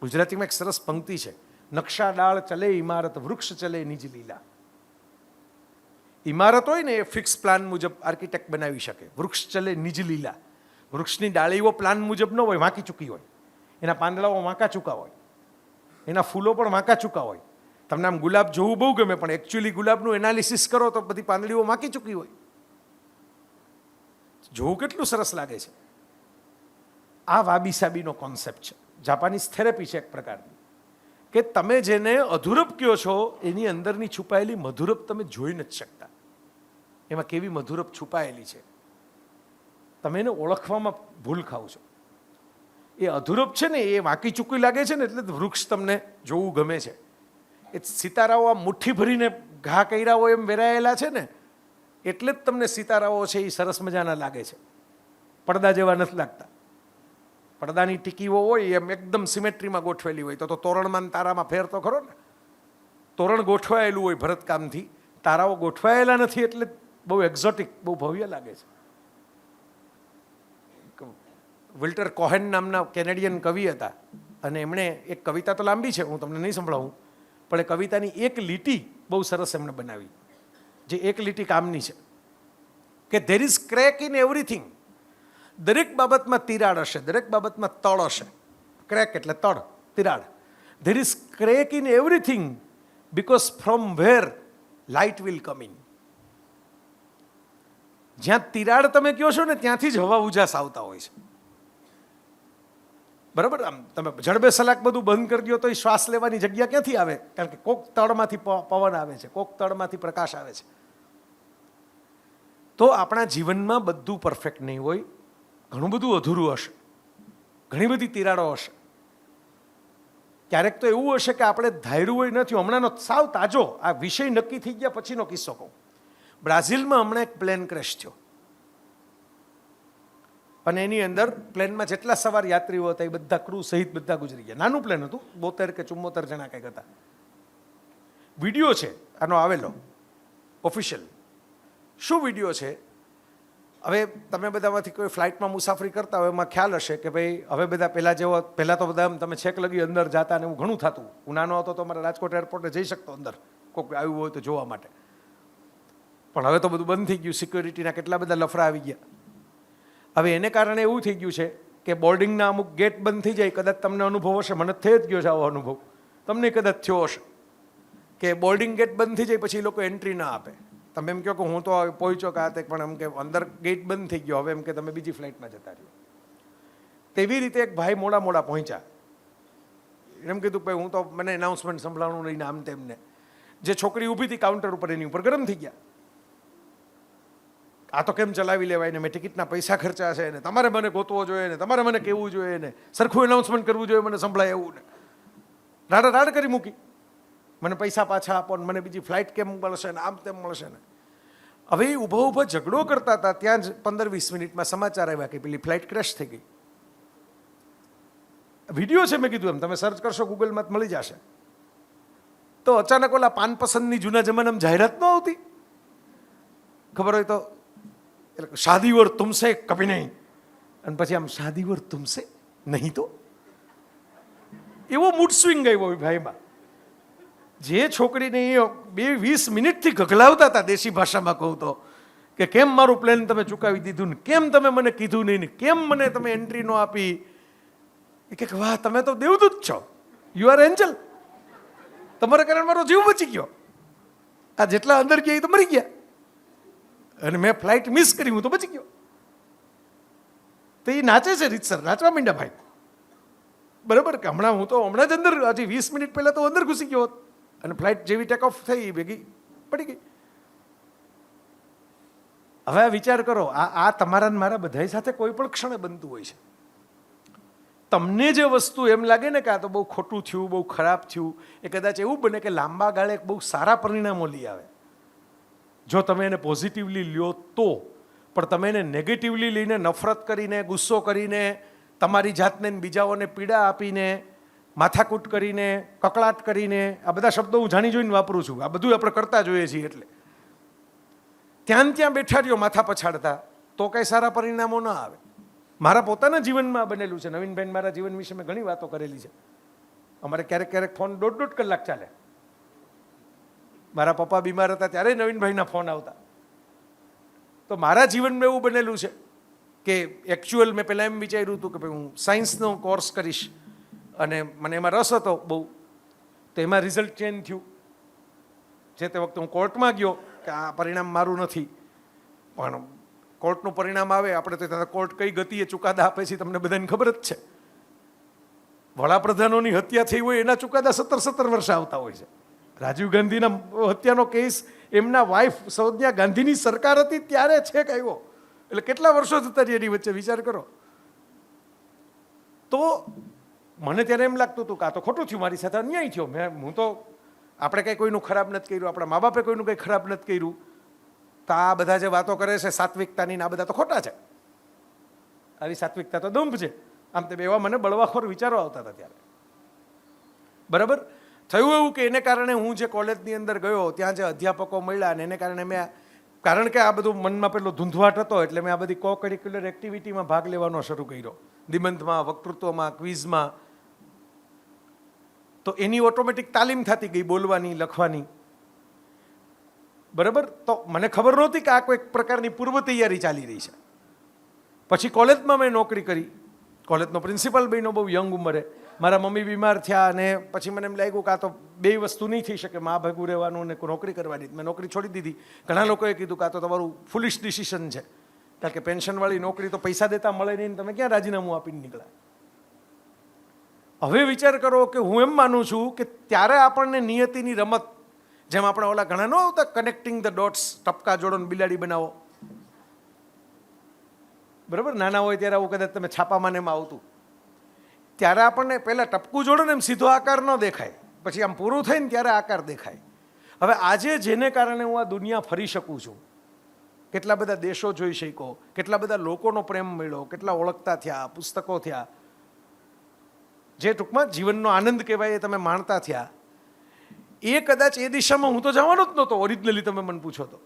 ગુજરાતીમાં એક સરસ પંક્તિ છે, નકશા ડાળ ચલે ઇમારત, વૃક્ષ ચલે નિજ લીલા. ઇમારત હોય ને એ ફિક્સ પ્લાન મુજબ આર્કિટેક્ટ બનાવી શકે, વૃક્ષ ચલે નિજ લીલા. વૃક્ષની ડાળીઓ પ્લાન મુજબ ન હોય, વાંકી ચૂકી હોય, એના પાંદડાઓ વાંકા ચૂકા હોય, એના ફૂલો પણ વાંકા ચૂકા હોય. તમને આમ ગુલાબ જોવું બહુ ગમે, પણ એકચ્યુઅલી ગુલાબનું એનાલિસિસ કરો તો બધી પાંદડીઓ વાંકી ચૂકી હોય. જોવું કેટલું સરસ લાગે છે. આ વાબી સાબીનો કોન્સેપ્ટ છે, જાપાનીઝ થેરેપી છે એક પ્રકારની, કે તમે જેને અધૂરપ કહો છો એની અંદરની છુપાયેલી મધુરપ તમે જોઈ નથી શકતા. એમાં કેવી મધુરપ છુપાયેલી છે તમે એને ઓળખવામાં ભૂલ ખાવ છો. એ અધૂરપ છે ને એ વાંકી ચૂકી લાગે છે ને એટલે વૃક્ષ તમને જોવું ગમે છે. એ સિતારાઓ આમ મુઠ્ઠી ભરીને ઘા કર્યા હોય એમ વેરાયેલા છે ને એટલે જ તમને સિતારાઓ છે એ સરસ મજાના લાગે છે, પડદા જેવા નથી લાગતા. પડદાની ટીકીઓ હોય એમ એકદમ સિમેટ્રીમાં ગોઠવેલી હોય તો તોરણમાં તારામાં ફેર તો ખરો ને. તોરણ ગોઠવાયેલું હોય ભરતકામથી, તારાઓ ગોઠવાયેલા નથી એટલે બહુ એક્ઝોટિક, બહુ ભવ્ય લાગે છે. વિલ્ટર કોહેન નામના કેનેડિયન કવિ હતા અને એમણે એક કવિતા તો લાંબી છે, હું તમને નહીં સંભળાવું, પણ એ કવિતાની એક લીટી બહુ સરસ એમણે બનાવી, જે એક લીટી કામની છે કે there is crack in everything. દરેક બાબતમાં તિરાડ હશે, દરેક બાબતમાં તળ હશે. ક્રેક એટલે તળ, તિરાડ. There is crack in everything because from where light will come in. જ્યાં તિરાડ તમે કહો છો ને ત્યાંથી જ હવા ઉજાસ આવતા હોય છે. બરાબર. આમ તમે જડબે સલાક બધું બંધ કરી દો તો એ શ્વાસ લેવાની જગ્યા ક્યાંથી આવે? કારણ કે કોક તળમાંથી પવન આવે છે, કોક તળમાંથી પ્રકાશ આવે છે. તો આપણા જીવનમાં બધું પરફેક્ટ નહીં હોય, ઘણું બધું અધૂરું હશે, ઘણી બધી તિરાડો હશે. ક્યારેક તો એવું હશે કે આપણે ધાર્યું હોય નથી. હમણાંનો સાવ તાજો આ વિષય નક્કી થઈ ગયા પછીનો કિસ્સો કહું. બ્રાઝિલમાં હમણાં એક પ્લેન ક્રેશ થયો અને એની અંદર પ્લેનમાં જેટલા સવાર યાત્રીઓ હતા એ બધા ક્રૂ સહિત બધા ગુજરી ગયા. નાનું પ્લેન હતું, 72 કે 74 જણા કંઈક હતા. વિડીયો છે આનો આવેલો ઓફિશિયલ. શું વિડીયો છે? હવે તમે બધામાંથી કોઈ ફ્લાઇટમાં મુસાફરી કરતા હોય એમાં ખ્યાલ હશે કે ભાઈ હવે બધા પહેલાં તો બધા તમે છેક લગી અંદર જતા ને એવું ઘણું થતું. હું નાનો હતો તો અમારા રાજકોટ એરપોર્ટે જઈ શકતો અંદર, કોઈક આવ્યું હોય તો જોવા માટે. પણ હવે તો બધું બંધ થઈ ગયું, સિક્યોરિટીના કેટલા બધા લફરા આવી ગયા. હવે એને કારણે એવું થઈ ગયું છે કે બોર્ડિંગના અમુક ગેટ બંધ થઈ જાય. કદાચ તમને અનુભવ હશે, મને થઈ જ ગયો છે આવો અનુભવ, તમને કદાચ થયો હશે. કે બોર્ડિંગ ગેટ બંધ થઈ જાય પછી એ લોકો એન્ટ્રી ના આપે. તમે એમ કહો કે હું તો પહોંચ્યો કે આ તે, પણ એમ કે અંદર ગેટ બંધ થઈ ગયો, હવે એમ કે તમે બીજી ફ્લાઇટમાં જતા રહ્યો. તેવી રીતે એક ભાઈ મોડા પહોંચ્યા. એમ કીધું ભાઈ હું તો મને એનાઉન્સમેન્ટ સંભળાવવાનું નહીં, આમ તેમને. જે છોકરી ઊભી હતી કાઉન્ટર ઉપર એની ઉપર ગરમ થઈ ગયા. આ તો કેમ ચલાવી લેવાય ને, મેં ટિકિટના પૈસા ખર્ચા છે ને, તમારે મને ગોતવો જોઈએ ને, તમારે મને કહેવું જોઈએ ને, સરખું એનાઉન્સમેન્ટ કરવું જોઈએ, મને સંભળાય એવું ને. રાડ કરી મૂકી, મને પૈસા પાછા આપો ને મને બીજી ફ્લાઇટ કેમ મળશે ને, આમ તેમ મળશે ને. હવે ઊભો ઝઘડો કરતા હતા ત્યાં જ 15-20 મિનિટમાં સમાચાર આવ્યા કે પેલી ફ્લાઇટ ક્રેશ થઈ ગઈ. વિડીયો છે, મેં કીધું એમ તમે સર્ચ કરશો ગૂગલમાં મળી જશે. તો અચાનક ઓલા પાન પસંદની જૂના જમાનામાં જાહેરાત ન આવતી, ખબર હોય તો, એટલે શાદી ઓર તુમસે કભી નહીં, અને પછી આમ શાદી ઓર તુમસે નહીં તો, એવો મૂડ સ્વિંગ આવ્યો ભાઈમાં. જે છોકરીને 20 મિનિટથી ગગલાવતા હતા, દેશી ભાષામાં કહું તો, કે કેમ મારું પ્લેન તમે ચૂકાવી દીધું ને, કેમ તમે મને કીધું નહીં ને, કેમ મને તમે એન્ટ્રી ન આપી. એ કે વાહ તમે તો દેવદૂત છો, યુ આર એન્જલ, તમારા કારણે મારો જીવ બચી ગયો. આ જેટલા અંદર ગયા એ તો મરી ગયા, અને મેં ફ્લાઇટ મિસ કરી, હું તો બચી ગયો. તો એ નાચે છે રીતસર, નાચવા માંડ્યા ભાઈ. બરાબર કે હમણાં હું તો હમણાં જ અંદર, હજી 20 મિનિટ પહેલાં તો અંદર ઘૂસી ગયો હોત, અને ફ્લાઇટ જેવી ટેક ઓફ થઈ ભેગી પડી ગઈ. હવે વિચાર કરો, આ તમારા ને મારા બધા સાથે કોઈ પણ ક્ષણે બનતું હોય છે. તમને જે વસ્તુ એમ લાગે ને કે આ તો બહુ ખોટું થયું, બહુ ખરાબ થયું, એ કદાચ એવું બને કે લાંબા ગાળે બહુ સારા પરિણામો લઈ આવે જો તમે એને પોઝિટિવલી લ્યો તો. પણ તમે એને નેગેટિવલી લઈને, નફરત કરીને, ગુસ્સો કરીને, તમારી જાતને બીજાઓને પીડા આપીને, માથાકૂટ કરીને, કકળાટ કરીને, આ બધા શબ્દો હું જાણી જોઈને વાપરું છું, આ બધું આપણે કરતા જોઈએ છીએ, એટલે ત્યાં બેઠા રહ્યો માથા પછાડતા તો કંઈ સારા પરિણામો ન આવે. મારા પોતાના જીવનમાં બનેલું છે. નવીનભાઈ મારા જીવન વિશે મેં ઘણી વાતો કરેલી છે. અમારે ક્યારેક ફોન 1.5 કલાક ચાલે. મારા પપ્પા બીમાર હતા ત્યારે નવીનભાઈના ફોન આવતા. તો મારા જીવનમાં એવું બનેલું છે કે એકચ્યુઅલ મેં પહેલાં એમ વિચાર્યું હતું કે ભાઈ હું સાયન્સનો કોર્સ કરીશ અને મને એમાં રસ હતો બહુ. તો એમાં રિઝલ્ટ ચેન્જ થયું. જે તે વખતે હું કોર્ટમાં ગયો કે આ પરિણામ મારું નથી, પણ કોર્ટનું પરિણામ આવે, આપણે તો કોર્ટ કઈ ગતિએ ચુકાદા આપે છે તમને બધાને ખબર જ છે. વડાપ્રધાનોની હત્યા થઈ હોય એના ચુકાદા 17 વર્ષ આવતા હોય છે. રાજીવ ગાંધીના હત્યાનો કેસ એમના વાઇફ સોનિયા ગાંધીની સરકાર હતી ત્યારે છેક આવ્યો, એટલે કેટલા વર્ષો જતા રહ્યા એની વચ્ચે, વિચાર કરો. તો મને ત્યારે એમ લાગતું હતું કે આ તો ખોટું થયું, મારી સાથે અન્યાય થયો. હું તો, આપણે કંઈ કોઈનું ખરાબ નથી કર્યું, આપણા મા બાપે કોઈનું કંઈ ખરાબ નથી કર્યું. તો આ બધા જે વાતો કરે છે સાત્વિકતાની, આ બધા તો ખોટા છે. આવી સાત્વિકતા તો દંભ છે. આમ તે એવા મને બળવાખોર વિચારો આવતા હતા ત્યારે. બરાબર. થયું એવું કે એને કારણે હું જે કોલેજની અંદર ગયો ત્યાં જે અધ્યાપકો મળ્યા ને એને કારણે મેં, કારણ કે આ બધું મનમાં પેલો ધૂંધવાટ હતો એટલે મેં આ બધી કો કરિક્યુલર એક્ટિવિટીમાં ભાગ લેવાનો શરૂ કર્યો. નિબંધમાં, વક્તૃત્વમાં, ક્વિઝમાં. તો એની ઓટોમેટિક તાલીમ થતી ગઈ, બોલવાની, લખવાની. બરાબર. તો મને ખબર નહોતી કે આ કોઈ પ્રકારની પૂર્વ તૈયારી ચાલી રહી છે. પછી કોલેજમાં મેં નોકરી કરી. કોલેજનો પ્રિન્સિપલ બન્યો બહુ યંગ ઉંમરે. મારા મમ્મી બીમાર થયા અને પછી મને એમ લાગ્યું કે આ તો બે વસ્તુ નહીં થઈ શકે, મા ભેગું રહેવાનું ને નોકરી કરવાની. મેં નોકરી છોડી દીધી. ઘણા લોકોએ કીધું કે આ તો તમારું ફુલિશ ડિસિઝન છે, કારણ કે પેન્શનવાળી નોકરી તો પૈસા દેતા મળે નહીં, તમે ક્યાં રાજીનામું આપીને નીકળ્યા. હવે વિચાર કરો કે હું એમ માનું છું કે ત્યારે આપણને નિયતિની રમત, જેમ આપણે ઓલા ઘણા ન આવતા કનેક્ટિંગ ધ ડોટ્સ, ટપકા જોડો ને બિલાડી બનાવો. બરાબર. નાના હોય ત્યારે આવું કદાચ તમે છાપામાં ને એમાં આવતું. ત્યારે આપણને પહેલાં ટપકું જોડો ને એમ સીધો આકાર ન દેખાય, પછી આમ પૂરું થાય ને ત્યારે આકાર દેખાય. હવે આજે જેને કારણે હું આ દુનિયા ફરી શકું છું, કેટલા બધા દેશો જોઈ શક્યો, કેટલા બધા લોકોનો પ્રેમ મળ્યો, કેટલા ઓળખતા થયા, પુસ્તકો થયા, જે ટૂંકમાં જીવનનો આનંદ કહેવાય એ તમે માણતા થયા, એ કદાચ એ દિશામાં હું તો જવાનો જ નહોતો ઓરિજિનલી, તમે મને પૂછો તો.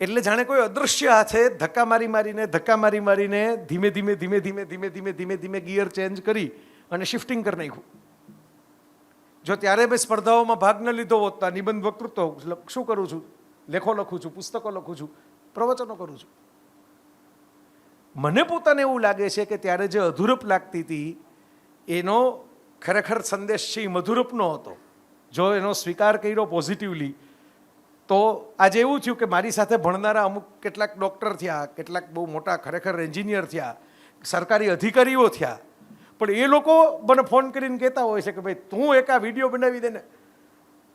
એટલે જાણે કોઈ અદૃશ્ય હાથે ધક્કા મારીને ધીમે ધીમે ગિયર ચેન્જ કરી અને શિફ્ટિંગ કરી નાખ્યું. જો ત્યારે મેં સ્પર્ધાઓમાં ભાગ ન લીધો હોત, નિબંધ, વક્તૃત્વ શું કરું છું, લેખો લખું છું, પુસ્તકો લખું છું, પ્રવચનો કરું છું. મને પોતાને એવું લાગે છે કે ત્યારે જે અધૂરપ લાગતી હતી એનો ખરેખર સંદેશ છે એ મધુરપનો હતો. જો એનો સ્વીકાર કર્યો પોઝિટિવલી, તો આજે એવું થયું કે મારી સાથે ભણનારા અમુક કેટલાક ડૉક્ટર થયા, કેટલાક બહુ મોટા ખરેખર એન્જિનિયર થયા, સરકારી અધિકારીઓ થયા, પણ એ લોકો મને ફોન કરીને કહેતા હોય છે કે ભાઈ તું એક આ વિડીયો બનાવી દે ને.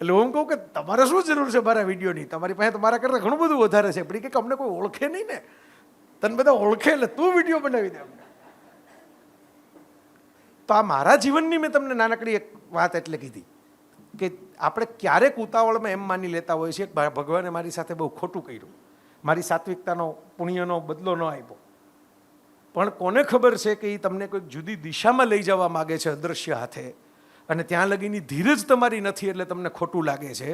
એટલે હું કહું કે તમારે શું જરૂર છે મારા વિડીયોની, તમારી પાસે તો મારા કરતાં ઘણું બધું વધારે છે. પણ કે અમને કોઈ ઓળખે નહીં ને, તને બધા ઓળખે એટલે તું વિડીયો બનાવી દે અમને. તો આ મારા જીવનની મેં તમને નાનકડી એક વાત એટલે કીધી કે આપણે ક્યારેક ઉતાવળમાં એમ માની લેતા હોઈએ છીએ કે ભગવાને મારી સાથે બહુ ખોટું કર્યું, મારી સાત્વિકતાનો પુણ્યનો બદલો ન આપ્યો. પણ કોને ખબર છે કે એ તમને કોઈક જુદી દિશામાં લઈ જવા માગે છે અદૃશ્ય હાથે, અને ત્યાં લગીની ધીરજ તમારી નથી એટલે તમને ખોટું લાગે છે.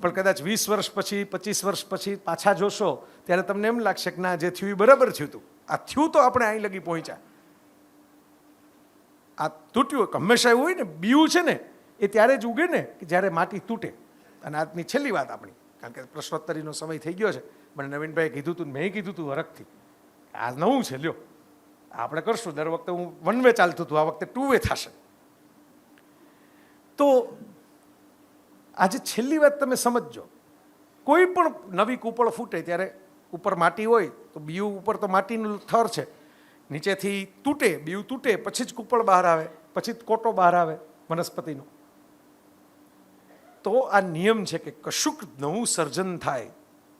પણ કદાચ 20 વર્ષ પછી 25 વર્ષ પછી પાછા જોશો ત્યારે તમને એમ લાગશે કે ના, જે થયું એ બરાબર થયું હતું. આ થયું તો આપણે અહીં લગી પહોંચ્યા. આ તૂટ્યું હંમેશા એવું હોય ને, બીયું છે ને એ ત્યારે જ ઉગે ને કે જ્યારે માટી તૂટે. અને આજની છેલ્લી વાત આપણી, કારણ કે પ્રશ્નોત્તરીનો સમય થઈ ગયો છે. મને નવીનભાઈએ કીધું હતું, મેં કીધું હતું હરખથી, આ નવું છે, લ્યો આપણે કરશું. દર વખતે હું 1 વે ચાલતું હતું, આ વખતે 2 વે થશે. તો આજે છેલ્લી વાત તમે સમજજો, કોઈ પણ નવી કૂપળ ફૂટે ત્યારે ઉપર માટી હોય તો બીયું ઉપર તો માટીનું થર છે, નીચેથી તૂટે, બીયું તૂટે પછી જ કૂપળ બહાર આવે, પછી જ કોટો બહાર આવે વનસ્પતિનો. તો આ નિયમ છે કે કશુંક નવું સર્જન થાય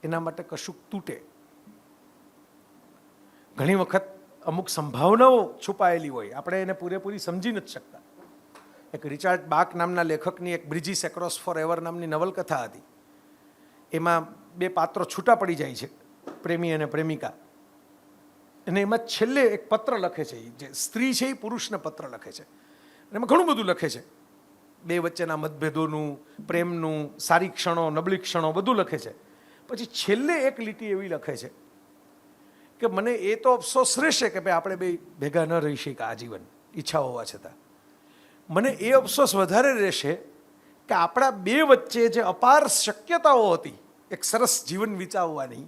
એના માટે કશુંક તૂટે. ઘણી વખત અમુક સંભાવનાઓ છુપાયેલી હોય, આપણે એને પૂરેપૂરી સમજી નથી શકતા. એક રિચાર્ડ બાક નામના લેખકની એક બ્રિજીસ એક્રોસ ફોર એવર નામની નવલકથા હતી. એમાં 2 પાત્રો છૂટા પડી જાય છે, પ્રેમી અને પ્રેમિકા. અને એમાં છેલ્લે એક પત્ર લખે છે, જે સ્ત્રી છે એ પુરુષને પત્ર લખે છે. અને એમાં ઘણું બધું લખે છે, 2 વચ્ચેના મતભેદોનું, પ્રેમનું, સારી ક્ષણો, નબળી ક્ષણો, બધું લખે છે. પછી છેલ્લે એક લીટી એવી લખે છે કે મને એ તો અફસોસ રહેશે કે ભાઈ આપણે બે ભેગા ન રહી શક્યા આજીવન, ઈચ્છા હોવા છતાં. મને એ અફસોસ વધારે રહેશે કે આપણા 2 વચ્ચે જે અપાર શક્યતાઓ હતી એક સરસ જીવન વિચાવવાની,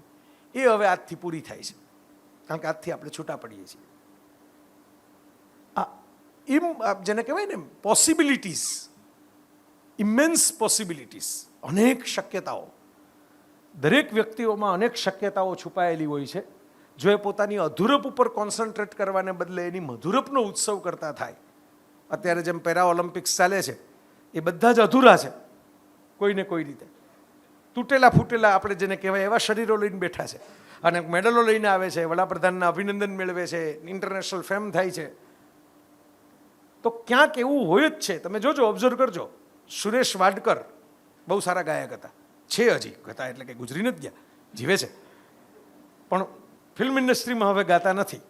એ હવે આજથી પૂરી થાય છે, કારણ કે આજથી આપણે છૂટા પડીએ છીએ. જેને કહેવાય ને પોસિબિલિટીઝ, ઇમેન્સ પોસિબિલિટીઝ, અનેક શક્યતાઓ. દરેક વ્યક્તિઓમાં અનેક શક્યતાઓ છુપાયેલી હોય છે. જો એ પોતાની અધૂરપ ઉપર કોન્સન્ટ્રેટ કરવાને બદલે એની મધુરપનો ઉત્સવ કરતા થાય. અત્યારે જેમ પેરા ઓલિમ્પિક્સ ચાલે છે એ બધા જ અધૂરા છે કોઈને કોઈ રીતે, તૂટેલા ફૂટેલા આપણે જેને કહેવાય એવા શરીરો લઈને બેઠા છે, અને મેડલો લઈને આવે છે, વડાપ્રધાનના અભિનંદન મેળવે છે, ઇન્ટરનેશનલ ફેમ થાય છે. તો ક્યાંક એવું હોય જ છે. તમે જોજો, ઓબ્ઝર્વ કરજો. સુરેશ વાડકર બહુ સારા ગાયક હતા, છે હજી હતા, એટલે કે ગુજરી નથી ગયા, જીવે છે, પણ ફિલ્મ ઇન્ડસ્ટ્રીમાં હવે ગાતા નથી.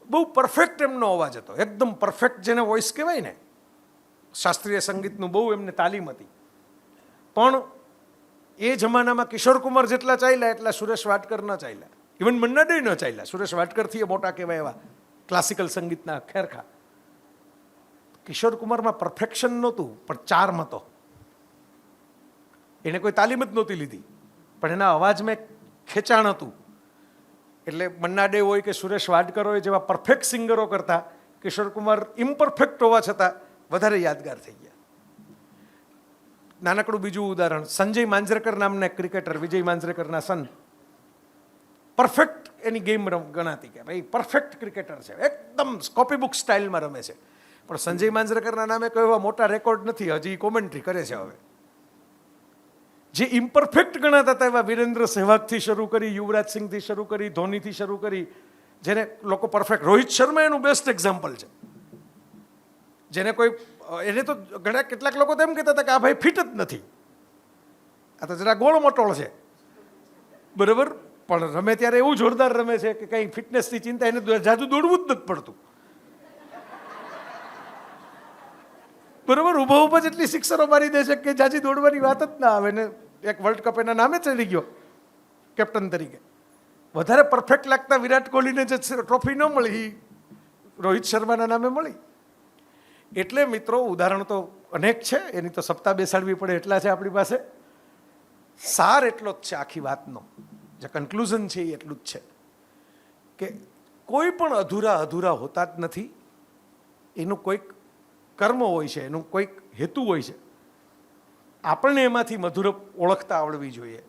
બહુ પરફેક્ટ એમનો અવાજ હતો, એકદમ પરફેક્ટ, જેને વોઇસ કહેવાય ને, શાસ્ત્રીય સંગીતનું બહુ એમને તાલીમ હતી. પણ એ જમાનામાં કિશોર કુમાર જેટલા ચાલ્યા એટલા સુરેશ વાડકર ન ચાલ્યા, ઇવન મન્ના ડે ન ચાલ્યા. સુરેશ વાડકરથી એ મોટા કહેવાય એવા ક્લાસિકલ સંગીતના ખેરખા. કિશોર કુમારમાં પરફેક્શન નહોતું, પણ ચાર્મ હતો. એને કોઈ તાલીમ જ નહોતી લીધી, પણ એના અવાજમાં ખેંચાણ હતું. એટલે મન્ના ડે હોય કે સુરેશ વાડકર હોય જેવા પરફેક્ટ સિંગરો કરતા કિશોર કુમાર ઇમ્પરફેક્ટ હોવા છતાં વધારે યાદગાર થઈ ગયા. નાનકડું બીજું ઉદાહરણ, સંજય માંજરેકર નામના ક્રિકેટર, વિજય માંજરેકરના સન, પરફેક્ટ એની ગેમ ગણાતી કે ભાઈ પરફેક્ટ ક્રિકેટર છે, એકદમ કોપી બુક સ્ટાઇલમાં રમે છે. પણ સંજય માંજરેકરના નામે કોઈ એવા મોટા રેકોર્ડ નથી, હજી કોમેન્ટ્રી કરે છે. હવે જે ઇમ્પરફેક્ટ ગણાતા હતા એવા વિરેન્દ્ર સહેવાગથી શરૂ કરી, યુવરાજ સિંહથી શરૂ કરી, ધોનીથી શરૂ કરી, જેને લોકો પરફેક્ટ, રોહિત શર્મા એનું બેસ્ટ એક્ઝામ્પલ છે. જેને કોઈ, એને તો ઘણા કેટલાક લોકો તો એમ કહેતા હતા કે આ ભાઈ ફિટ જ નથી, આ તો જરા ગોળ મોટોળ છે, બરાબર, પણ રમે ત્યારે એવું જોરદાર રમે છે કે કંઈ ફિટનેસની ચિંતા, એને જાજુ દોડવું જ નથી પડતું, બરાબર. ઊભા ઊભા જેટલી સિક્સરો મારી દે છે કે જાજી દોડવાની વાત જ ના આવે. ને એક વર્લ્ડ કપ એના નામે ચડી ગયો કેપ્ટન તરીકે. વધારે પરફેક્ટ લાગતા વિરાટ કોહલીને જે ટ્રોફી ન મળી, રોહિત શર્માના નામે મળી. એટલે મિત્રો ઉદાહરણ તો અનેક છે, એની તો સપ્તાહ બેસાડવી પડે એટલા છે આપણી પાસે. સાર એટલો જ છે આખી વાતનો, જે કન્ક્લુઝન છે એ એટલું જ છે કે કોઈ પણ અધૂરા હોતા જ નથી. એનું કોઈક કર્મ હોય છે, એનું કોઈક હેતુ હોય છે. આપણને એમાંથી મધુર ઓળખતા આવડવી જોઈએ.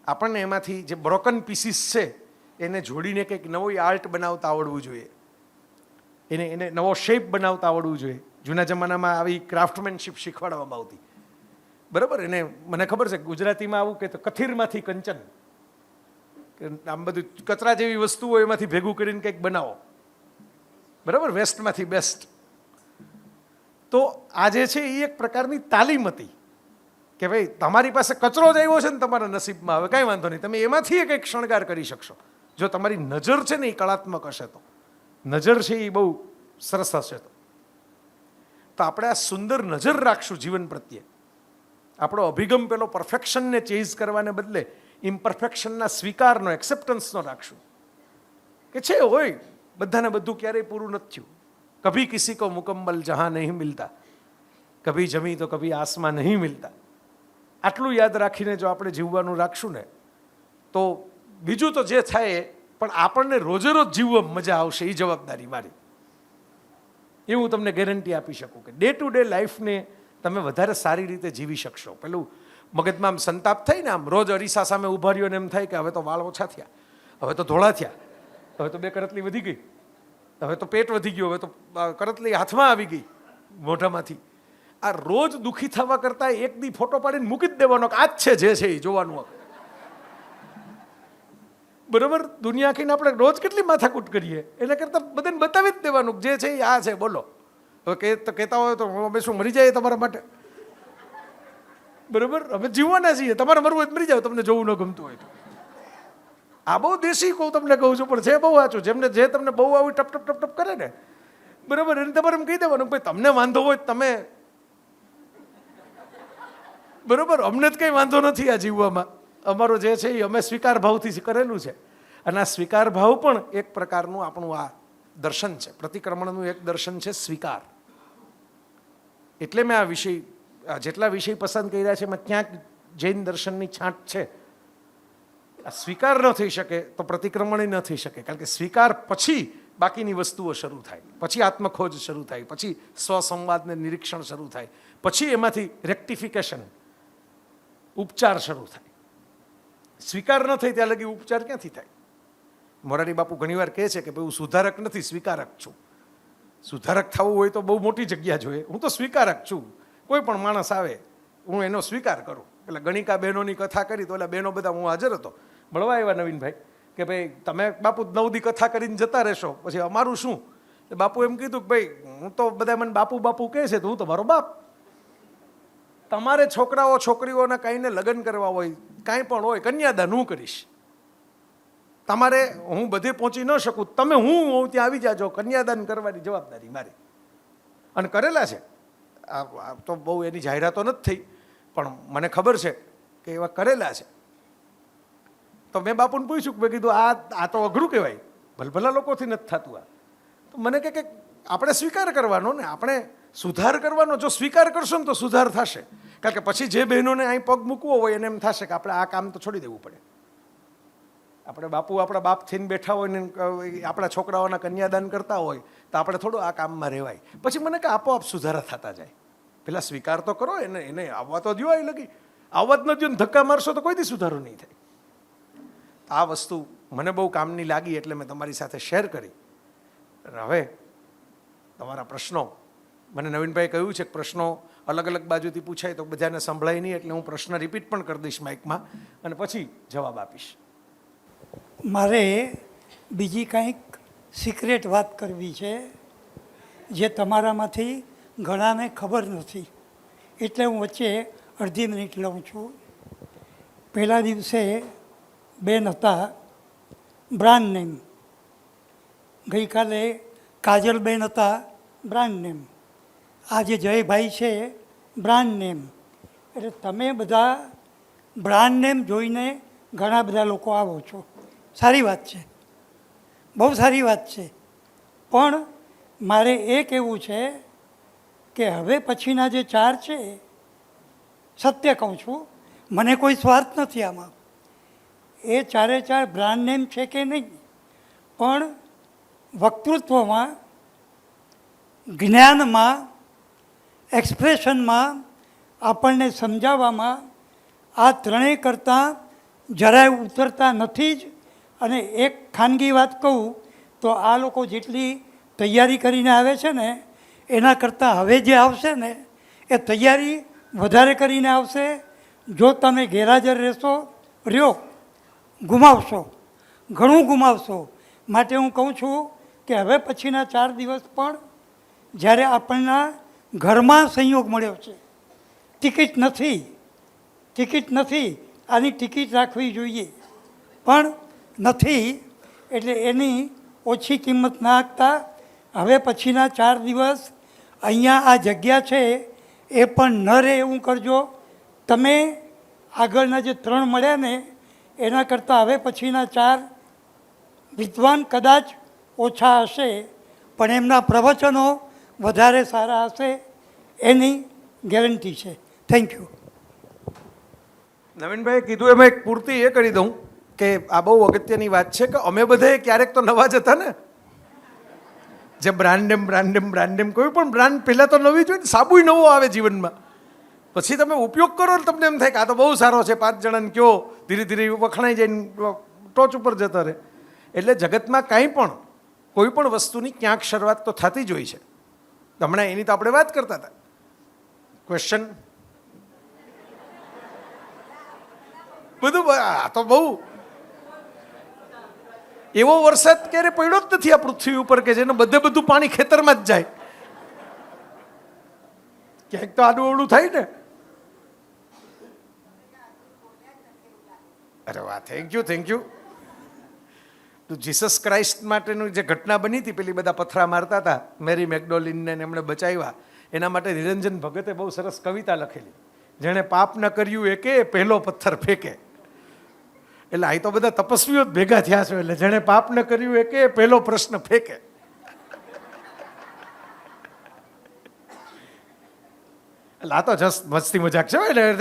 આપણને એમાંથી જે બ્રોકન પીસીસ છે એને જોડીને કંઈક નવો આર્ટ બનાવતા આવડવું જોઈએ. એને નવો શેપ બનાવતા આવડવું જોઈએ. જૂના જમાનામાં આવી ક્રાફ્ટમેનશીપ શીખવાડવામાં આવતી, બરાબર. એને મને ખબર છે ગુજરાતીમાં આવું કે તો કથિરમાંથી કંચન, કે આમ બધું કચરા જેવી વસ્તુઓ એમાંથી ભેગું કરીને કંઈક બનાવો, બરાબર, વેસ્ટમાંથી બેસ્ટ. તો આ જે છે એ એક પ્રકારની તાલીમ હતી કે ભાઈ તમારી પાસે કચરો જ આવ્યો છે ને તમારા નસીબમાં, હવે કાંઈ વાંધો નહીં, તમે એમાંથી કંઈક શણગાર કરી શકશો જો તમારી નજર છે ને એ કળાત્મક હશે, તો નજર છે એ બહુ સરસ હશે. તો આપણે આ સુંદર નજર રાખશું જીવન પ્રત્યે. આપણો અભિગમ પેલો પરફેક્શનને ચેઝ કરવાને બદલે ઇમ્પરફેક્શનના સ્વીકારનો, એક્સેપ્ટન્સનો રાખશું કે છે હોય બધાને બધું ક્યારેય પૂરું નથી થયું. કભી કિસી કો મુકમ્મલ જહાં નહીં મિલતા, કભી જમી તો કભી આસમાં નહીં મિલતા. આટલું યાદ રાખીને જો આપણે જીવવાનું રાખશું ને તો બીજું તો જે થાય, પણ આપણને રોજે રોજ જીવવા મજા આવશે, એ જવાબદારી મારી. એ હું તમને ગેરંટી આપી શકું કે ડે ટુ ડે લાઈફને તમે વધારે સારી રીતે જીવી શકશો. પેલું મગજમાં આમ સંતાપ થઈને આમ રોજ અરીસા સામે ઊભા રહ્યો ને એમ થાય કે હવે તો વાળ ઓછા થયા, હવે તો ધોળા થયા, હવે તો 2 કરતલી વધી ગઈ, હવે તો પેટ વધી ગયું, હવે તો કરતલી હાથમાં આવી ગઈ મોઢામાંથી. આ રોજ દુઃખી થવા કરતાં એક દી ફોટો પાડીને મૂકી જ દેવાનો કે આ જ છે જે છે એ જોવાનું, બરોબર. દુનિયા આખીને આપણે રોજ કેટલી માથાકૂટ કરીએ, એના કરતાં બધાને બતાવી જ દેવાનું જે છે એ આ છે, બોલો. હવે કહેતા હોય તો અમે શું મરી જાય તમારા માટે, બરોબર, અમે જીવવાના છીએ, તમારે મરવું હોય મરી જાવ, તમને જોવું ન ગમતું હોય તો. આ બહુ દેશી કહું તમને કહું છું, પણ છે બહુ સાચું. જે તમને બહુ આવી ટપ ટપ ટપ ટપ કરે ને, બરોબર, એને તમારે એમ કહી દેવાનું ભાઈ તમને વાંધો હોય તમે, બરોબર, અમને જ કંઈ વાંધો નથી આ જીવવામાં, અમારો જે છે એ અમે સ્વીકાર ભાવથી કરેલું છે. અને આ સ્વીકાર ભાવ પણ એક પ્રકારનું આપણું આ દર્શન છે, પ્રતિક્રમણનું એક દર્શન છે સ્વીકાર. એટલે મેં આ વિષય, જેટલા વિષય પસંદ કર્યા છે એમાં ક્યાંક જૈન દર્શનની છાંટ છે. આ સ્વીકાર ન થઈ શકે તો પ્રતિક્રમણ ન થઈ શકે, કારણ કે સ્વીકાર પછી બાકીની વસ્તુઓ શરૂ થાય, પછી આત્મખોજ શરૂ થાય, પછી સ્વસંવાદને નિરીક્ષણ શરૂ થાય, પછી એમાંથી રેક્ટિફિકેશન, ઉપચાર શરૂ થાય. સ્વીકાર ન થાય ત્યાં લગી ઉપચાર ક્યાંથી થાય? મોરારી બાપુ ઘણીવાર કહે છે કે ભાઈ હું સુધારક નથી, સ્વીકારક છું. સુધારક થવું હોય તો બહુ મોટી જગ્યા જોઈએ, હું તો સ્વીકારક છું. કોઈ પણ માણસ આવે હું એનો સ્વીકાર કરું. એટલે ગણિકા બહેનોની કથા કરી તો એટલે બહેનો બધા, હું હાજર હતો, મળવા આવ્યા નવીનભાઈ કે ભાઈ તમે બાપુ 9 દી કથા કરીને જતા રહેશો, પછી અમારું શું? બાપુ એમ કીધું કે ભાઈ હું તો બધા મને બાપુ બાપુ કહે છે તો હું તમારો બાપ. તમારે છોકરાઓ છોકરીઓના કાંઈને લગ્ન કરવા હોય, કાંઈ પણ હોય, કન્યાદાન હું કરીશ. તમારે હું બધે પહોંચી ન શકું, તમે હું ત્યાં આવી જાજો, કન્યાદાન કરવાની જવાબદારી મારી. અને કરેલા છે, આ તો બહુ એની જાહેરાતો નથી થઈ, પણ મને ખબર છે કે એવા કરેલા છે. તો મેં બાપુને પૂછ્યું કે મેં કીધું આ તો અઘરું કહેવાય, ભલભલા લોકોથી નથી થતું આ. તો મને કે આપણે સ્વીકાર કરવાનો ને, આપણે સુધાર કરવાનો. જો સ્વીકાર કરશો ને તો સુધાર થશે, કારણ કે પછી જે બહેનોને અહીં પગ મૂકવો હોય એને એમ થશે કે આપણે આ કામ તો છોડી દેવું પડે. આપણે બાપુ આપણા બાપ થઈને બેઠા હોય ને આપણા છોકરાઓના કન્યાદાન કરતા હોય તો આપણે થોડું આ કામમાં રહેવાય. પછી મને કે આપોઆપ સુધારા થતા જાય. પેલા સ્વીકાર તો કરો, એને આવવા તો દો. એ લગી આવવા જ ન દો ને ધક્કા મારશો તો કોઈ દી સુધારો નહીં થાય. આ વસ્તુ મને બહુ કામની લાગી એટલે મેં તમારી સાથે શેર કરી. હવે તમારા પ્રશ્નો, મને નવીનભાઈ કહ્યું છે કે પ્રશ્નો અલગ અલગ બાજુથી પૂછાય તો બધાને સંભળાય નહીં, એટલે હું પ્રશ્ન રિપીટ પણ કરી દઈશ માઇકમાં અને પછી જવાબ આપીશ. મારે બીજી કંઈક સિક્રેટ વાત કરવી છે જે તમારામાંથી ઘણાને ખબર નથી, એટલે હું વચ્ચે અડધી મિનિટ લઉં છું. પહેલા દિવસે બેન હતા, બ્રાન્ડ નેમ. ગઈકાલે કાજલબેન હતા, બ્રાન્ડ નેમ. આજે જયભાઈ છે, બ્રાન્ડ નેમ. એટલે તમે બધા બ્રાન્ડ નેમ જોઈને ઘણા બધા લોકો આવો છો, સારી વાત છે, બહુ સારી વાત છે. પણ મારે એ કહેવું છે કે હવે પછીના જે 4 છે, સત્ય કહું છું, મને કોઈ સ્વાર્થ નથી આમાં. એ 4 બ્રાન્ડ નેમ છે કે નહીં, પણ વક્તૃત્વમાં, જ્ઞાનમાં, એક્સપ્રેશનમાં આપણને સમજાવવામાં આ ત્રણેય કરતાં જરાય ઉતરતા નથી જ. અને એક ખાનગી વાત કહું તો આ લોકો જેટલી તૈયારી કરીને આવે છે ને એના કરતાં હવે જે આવશે ને એ તૈયારી વધારે કરીને આવશે. જો તમે ગેરહાજર રહ્યો ગુમાવશો, ઘણું ગુમાવશો. માટે હું કહું છું કે હવે પછીના 4 દિવસ પણ જ્યારે આપણના ઘરમાં સંયોગ મળ્યો છે, ટિકિટ નથી, આની ટિકિટ રાખવી જોઈએ પણ નથી, એટલે એની ઓછી કિંમત ના આપતા હવે પછીના 4 દિવસ અહીંયા આ જગ્યા છે એ પણ ન રહે એવું કરજો. તમે આગળના જે 3 મળ્યા ને એના કરતાં હવે પછીના 4 વિદ્વાન કદાચ ઓછા હશે પણ એમના પ્રવચનો વધારે સારા હશે એની ગેરંટી છે. Thank you. નવીનભાઈએ કીધું એમાં એક પૂર્તિ એ કરી દઉં કે આ બહુ અગત્યની વાત છે કે અમે બધાએ ક્યારેક તો નવા જ હતા ને, જે બ્રાન્ડેમ કોઈ પણ બ્રાન્ડ પહેલાં તો નવી જ હોય ને. સાબુય નવો આવે જીવનમાં, પછી તમે ઉપયોગ કરો ને તમને એમ થાય કે આ તો બહુ સારો છે, 5 જણાને કયો, ધીરે ધીરે વખણાઈ જઈને ટોચ ઉપર જતા રહે. એટલે જગતમાં કાંઈ પણ કોઈ પણ વસ્તુની ક્યાંક શરૂઆત તો થતી જ હોય છે. હમણાં એની તો આપણે વાત કરતા હતા. ક્વેશ્ચન બધું આ તો બહુ એવો વરસાદ ક્યારે પડ્યો જ નથી આ પૃથ્વી ઉપર કે જેને બધું પાણી ખેતરમાં જ જાય. ક્યાંક તો આડું અવળું થાય ને. અરે વાહ, થેન્ક યુ. તો જીસસ ક્રાઇસ્ટ માટેનું જે ઘટના બની હતી, પેલી બધા પથરા મારતા હતા, મેરી મેકડોલિનને એમણે બચાવ્યા, એના માટે નિરંજન ભગતે બહુ સરસ કવિતા લખેલી, જેણે પાપ ન કર્યું એ કે પહેલો પથ્થર ફેંકે. એટલે આ તો બધા તપસ્વીઓ જ ભેગા થયા છે, એટલે જેણે પાપ ન કર્યું એ કે પહેલો પ્રશ્ન ફેંકે. એટલે આ તો જસ્ટ મસ્તી મજાક છે.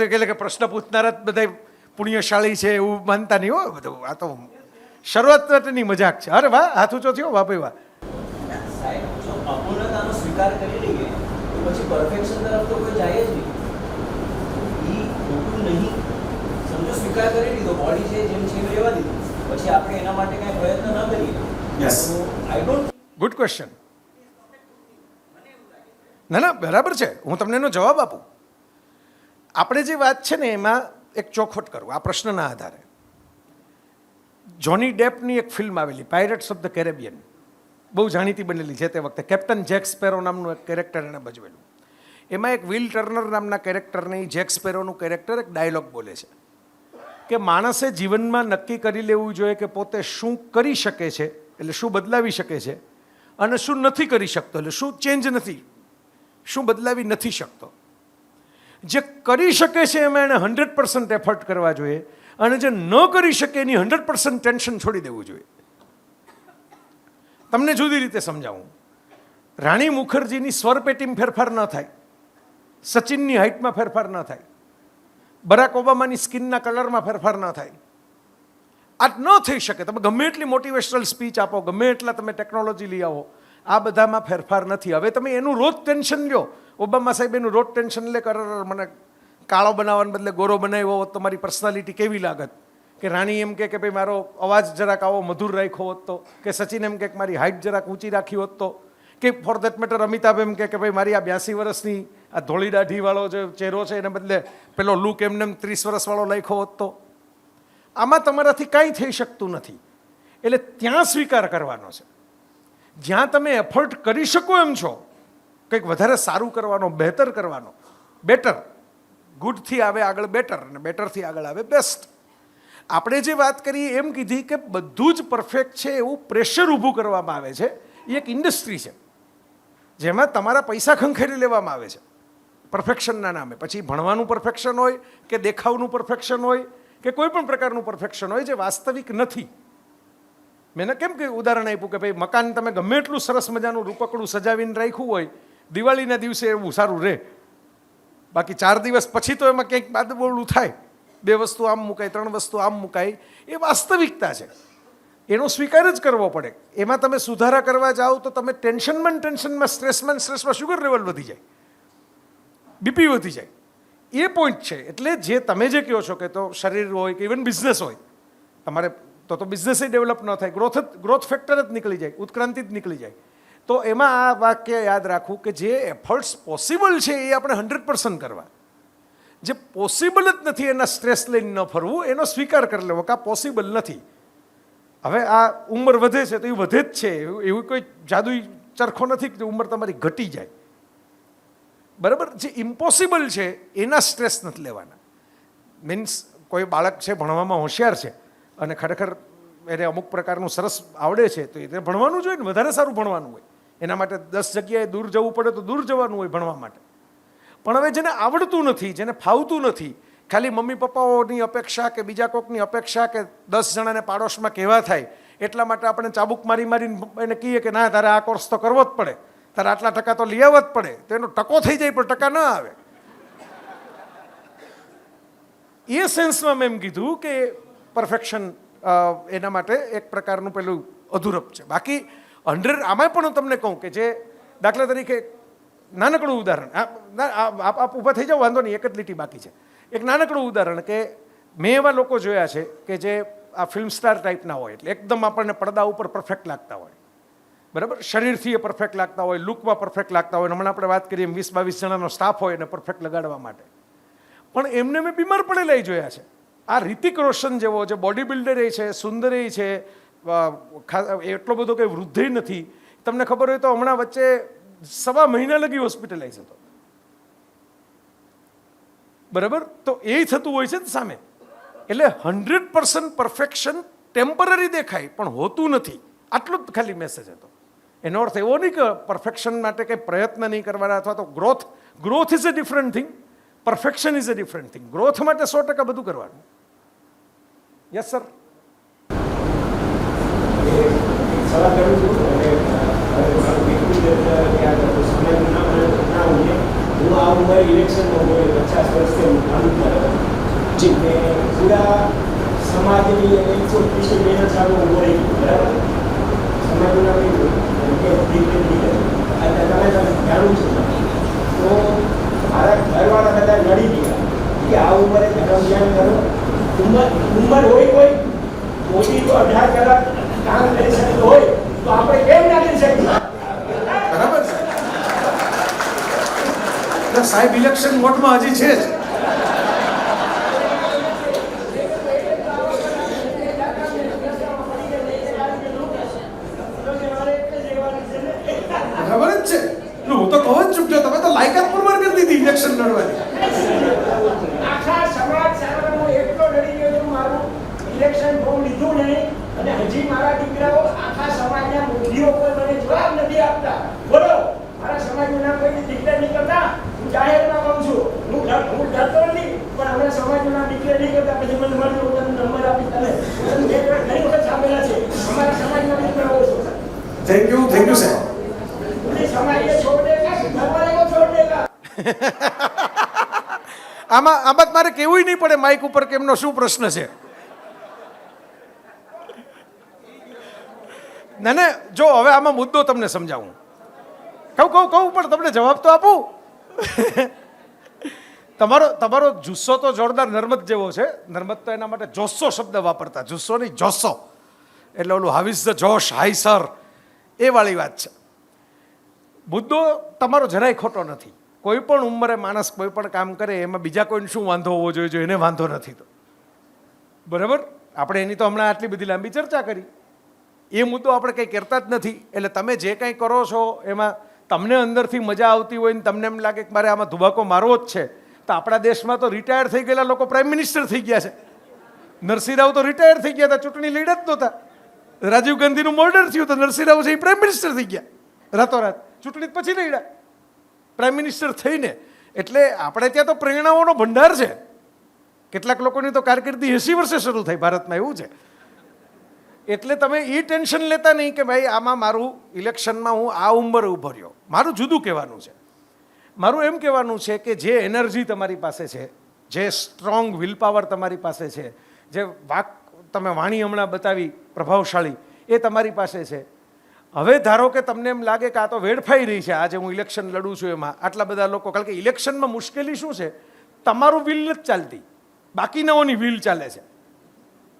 એટલે કે પ્રશ્ન પૂછનારા જ બધા પુણ્યશાળી છે એવું માનતા નહીં હો. બધું આ તો શરૂઆત માટેની મજાક છે. અરે વાહ, હાથ ઊંચો થયો, વાહ ભાઈ વાહ. સાહેબ, જો અપૂર્ણતાનો સ્વીકાર કરી લઈએ તો પછી પરફેક્શન તરફ તો કોઈ જાય જ નહીં. એ ખોટું નહીં. સમજો સ્વીકાર કરી લીધો, બોડી છે જેમ છે એમ રહેવા દીધું, પછી આપણે એના માટે કાંઈ પ્રયત્ન ન કરીએ. Yes, I don't. Good question. ના બરાબર છે, હું તમને એનો જવાબ આપું. આપણે જે વાત છે ને એમાં એક ચોખવટ કરું આ પ્રશ્નના આધારે. જોની ડેપની એક ફિલ્મ આવેલી, પાયરેટ્સ ઓફ ધ કેરેબિયન, બહુ જાણીતી બનેલી છે તે વખતે. કેપ્ટન જેક સ્પેરો નામનું એક કેરેક્ટર એણે ભજવેલું. એમાં એક વિલ ટર્નર નામના કેરેક્ટરને, જેક સ્પેરોનું કેરેક્ટર એક ડાયલોગ બોલે છે કે માણસે જીવનમાં નક્કી કરી લેવું જોઈએ કે પોતે શું કરી શકે છે, એટલે શું બદલાવી શકે છે, અને શું નથી કરી શકતો, એટલે શું ચેન્જ નથી, શું બદલાવી નથી શકતો. જે કરી શકે છે એમાં એણે 100% એફર્ટ કરવા જોઈએ, અને જે ન કરી શકે એની 100% ટેન્શન છોડી દેવું જોઈએ. તમને જુદી રીતે સમજાવું. રાણી મુખર્જીની સ્વરપેટીમાં ફેરફાર ન થાય, સચિનની હાઇટમાં ફેરફાર ન થાય, બરાક ઓબામાની સ્કિનના કલરમાં ફેરફાર ન થાય. આ ન થઈ શકે. તમે ગમે એટલી મોટિવેશનલ સ્પીચ આપો, ગમે એટલા તમે ટેકનોલોજી લઈ આવો, આ બધામાં ફેરફાર નથી. હવે તમે એનું રોજ ટેન્શન લ્યો. ઓબામા સાહેબ એનું રોજ ટેન્શન લે, મને કાળો બનાવવાને બદલે ગોરો બનાવ્યો હોત તો મારી પર્સનાલિટી કેવી લાગત. કે રાણી એમ કે ભાઈ મારો અવાજ જરાક આવો મધુર રાખ્યો હોત તો, કે સચિન એમ કે મારી હાઇટ જરાક ઊંચી રાખી હોત તો, કે ફોર દેટ મેટર અમિતાભ એમ કે ભાઈ મારી આ 82 વર્ષની આ ધોળી દાઢીવાળો જે ચહેરો છે એને બદલે પેલો લુક એમને 30 વર્ષવાળો રાખ્યો હોત તો. આમાં તમારાથી કાંઈ થઈ શકતું નથી. એટલે ત્યાં સ્વીકાર કરવાનો છે જ્યાં તમે એફર્ટ કરી શકો એમ છો, કંઈક વધારે સારું કરવાનો, બહેતર કરવાનો. બેટર, ગુડથી આવે આગળ બેટર, અને બેટરથી આગળ આવે બેસ્ટ. આપણે જે વાત કરીએ એમ કીધી કે બધું જ પરફેક્ટ છે એવું પ્રેશર ઊભું કરવામાં આવે છે. એ એક ઇન્ડસ્ટ્રી છે જેમાં તમારા પૈસા ખંખેરી લેવામાં આવે છે પરફેક્શનના નામે. પછી ભણવાનું પરફેક્શન હોય કે દેખાવનું પરફેક્શન હોય કે કોઈ પણ પ્રકારનું પરફેક્શન હોય જે વાસ્તવિક નથી. મેં કેમ કે ઉદાહરણ આપ્યું કે ભાઈ મકાન તમે ગમે એટલું સરસ મજાનું રૂપકડું સજાવીને રાખ્યું હોય, દિવાળીના દિવસે એવું સારું રહે, બાકી 4 દિવસ પછી તો એમાં કંઈક બાદબોળું થાય. 2 વસ્તુ આમ મુકાય, 3 વસ્તુ આમ મુકાય. એ વાસ્તવિકતા છે, એનો સ્વીકાર જ કરવો પડે. એમાં તમે સુધારા કરવા જાઓ તો તમે ટેન્શનમાં સ્ટ્રેસમાં શુગર લેવલ વધી જાય, બીપી વધી જાય. એ પોઈન્ટ છે. એટલે જે તમે જે કહો છો કે તો શરીર હોય કે ઇવન બિઝનેસ હોય, તમારે તો બિઝનેસ ડેવલપ ન થાય, ગ્રોથ ફેક્ટર જ નીકળી જાય, ઉત્ક્રાંતિ જ નીકળી જાય. તો એમાં આ વાક્ય યાદ રાખવું કે જે એફર્ટ્સ પોસિબલ છે એ આપણે 100% કરવા, જે પોસિબલ જ નથી એના સ્ટ્રેસ લઈને ન ફરવું, એનો સ્વીકાર કરી લેવો કે આ પોસિબલ નથી. હવે આ ઉંમર વધે છે તો એ વધે જ છે, એવું કોઈ જાદુઈ ચરખો નથી કે ઉંમર તમારી ઘટી જાય. બરાબર, જે ઇમ્પોસિબલ છે એના સ્ટ્રેસ નથી લેવાના. મીન્સ કોઈ બાળક છે ભણવામાં હોશિયાર છે અને ખરેખર એને અમુક પ્રકારનું સરસ આવડે છે તો એને ભણવાનું જોઈએ ને, વધારે સારું ભણવાનું હોય. એના માટે 10 જગ્યાએ દૂર જવું પડે તો દૂર જવાનું હોય ભણવા માટે. પણ હવે જેને આવડતું નથી, જેને ફાવતું નથી, ખાલી મમ્મી પપ્પાઓની અપેક્ષા કે બીજા કોઈકની અપેક્ષા કે 10 જણાને પાડોશમાં કહેવા થાય એટલા માટે આપણે ચાબુક મારીને એને કહીએ કે ના તારે આ કોર્સ તો કરવો જ પડે, તારે આટલા ટકા તો લઈ આવવા જ પડે, તો એનો ટકો થઈ જાય પણ ટકા ન આવે. એ સેન્સમાં મેં એમ કીધું કે પરફેક્શન એના માટે એક પ્રકારનું પેલું અધૂરપ છે. બાકી 100 આમાં પણ હું તમને કહું કે જે દાખલા તરીકે નાનકડું ઉદાહરણ, આપ ઊભા થઈ જાઓ વાંધો નહીં, એક જ લીટી બાકી છે. એક નાનકડું ઉદાહરણ કે મેં એવા લોકો જોયા છે કે જે આ ફિલ્મ સ્ટાર ટાઈપના હોય, એટલે એકદમ આપણને પડદા ઉપર પરફેક્ટ લાગતા હોય, બરાબર, શરીરથી એ પરફેક્ટ લાગતા હોય, લુકમાં પરફેક્ટ લાગતા હોય. હમણાં આપણે વાત કરીએ 20-22 જણાનો સ્ટાફ હોય એને પરફેક્ટ લગાડવા માટે, પણ એમને મેં બીમાર પડેલા જોયા છે. આ રિતિક રોશન જેવો જે બોડી બિલ્ડર છે, સુંદર છે, એટલો બધો કંઈ વૃદ્ધિ નથી. તમને ખબર હોય તો હમણાં વચ્ચે 1.25 મહિના લગી હોસ્પિટલાઇઝ હતો, બરાબર. તો એ થતું હોય છે સામે. એટલે 100% પરફેક્શન ટેમ્પરરી દેખાય પણ હોતું નથી, આટલો જ ખાલી મેસેજ હતો. એનો અર્થ એવો નહીં કે પરફેક્શન માટે કંઈ પ્રયત્ન નહીં કરવાના, અથવા તો growth is a different thing, perfection is a different thing. Growth માટે 100% બધું કરવાનું. Yes sir. સવાલ કરું છું હું આ ઉંમર ઇલેક્શનમાં હોય 50 વર્ષથી ચાલુ થયો પૂરા સમાજની 130 મહેનત ચાલુ ઉભો રહી બરાબર. સમાજના તમે જાણું છું તો મારા ઘરવાળા બધા લડી ગયા કે આ ઉંમરે ધર્મ ધ્યાન કરો. ઉંમર હોય કોઈ મોદી તો 18 કલાક કામ કરી શકતો હોય તો આપણે કેમ ના કરી શકીએ? બરાબર છે સાહેબ, ઇલેક્શન વોટમાં હજી છે જ. બરાબર જ છે. હું તો કહું જ ચૂક્યો, તમે તો લાયકાત પુરવાર કરી દીધી ઇલેક્શન લડવાની. આખા સમાજ સામે હું એટલો લડી ગયો છું, મારું ઇલેક્શન ફોર્મ લીધું નહીં અને હજી મારા દીકરાઓ આખા સમાજના મુદ્દીઓ પર મને જવાબ નથી આપતા. બોલો, મારા સમાજના કોઈ દીકરા નહીં કરતા, હું જાહેરમાં કહું છું, હું ડરતો નથી, પણ અમારા સમાજના દીકરા નહીં કરતા પછી મને મળજો, હું તમને નંબર આપી તમે ઘણી વખત સાંભળ્યા છે અમારા સમાજના દીકરાઓ છો. થેન્ક યુ સાહેબ. સમાજે છોડ દેગા, ધર્મને કો છોડ દેગા. આમાં મારે કેવું નહીં પડે માઇક ઉપર કે એમનો શું પ્રશ્ન છે. ના જો હવે આમાં મુદ્દો તમને સમજાવું, કહું પણ તમને જવાબ તો આપું. તમારો જુસ્સો તો જોરદાર નર્મદ જેવો છે. નર્મદ તો એના માટે જોસ્સો શબ્દ વાપરતા, જુસ્સો નહીં જોસ્સો, એટલે ઓલું how is the josh, high sir, એ વાળી વાત છે. મુદ્દો તમારો જરાય ખોટો નથી. કોઈ પણ ઉંમરે માણસ કોઈ પણ કામ કરે એમાં બીજા કોઈને શું વાંધો હોવો જોઈએ જો એને વાંધો નથી તો બરાબર. આપણે એની તો હમણાં આટલી બધી લાંબી ચર્ચા કરી, એ મુદ્દો આપણે કંઈ કરતા જ નથી. એટલે તમે જે કંઈ કરો છો એમાં તમને અંદરથી મજા આવતી હોય ને તમને એમ લાગે કે મારે આમાં ધુબાકો મારવો જ છે, તો આપણા દેશમાં તો રિટાયર થઈ ગયેલા લોકો પ્રાઇમ મિનિસ્ટર થઈ ગયા છે. નરસિંહ રાવ તો રિટાયર થઈ ગયા હતા, ચૂંટણી લડ્યા જ નહોતા. રાજીવ ગાંધીનું મર્ડર થયું તો નરસિંહ રાવ છે એ પ્રાઇમ મિનિસ્ટર થઈ ગયા રાતોરાત, ચૂંટણી પછી લડ્યા પ્રાઇમ મિનિસ્ટર થઈને. એટલે આપણે ત્યાં તો પ્રેરણાઓનો ભંડાર છે. કેટલાક લોકોની તો કારકિર્દી 80 વર્ષે શરૂ થઈ ભારતમાં, એવું છે. એટલે તમે એ ટેન્શન લેતા નહીં કે ભાઈ આમાં મારું ઇલેક્શનમાં હું આ ઉંમરે ઊભો રહ્યો. મારું જુદું કહેવાનું છે. મારું એમ કહેવાનું છે કે જે એનર્જી તમારી પાસે છે, જે સ્ટ્રોંગ વિલ પાવર તમારી પાસે છે, જે તમે વાણી હમણાં બતાવી પ્રભાવશાળી, એ તમારી પાસે છે. હવે ધારો કે તમને એમ લાગે કે આ તો વેડફાઈ રહી છે, આજે હું ઇલેક્શન લડું છું એમાં આટલા બધા લોકો, કારણ કે ઇલેક્શનમાં મુશ્કેલી શું છે, તમારું વ્હીલ નથી ચાલતી, બાકીનાઓની વ્હીલ ચાલે છે.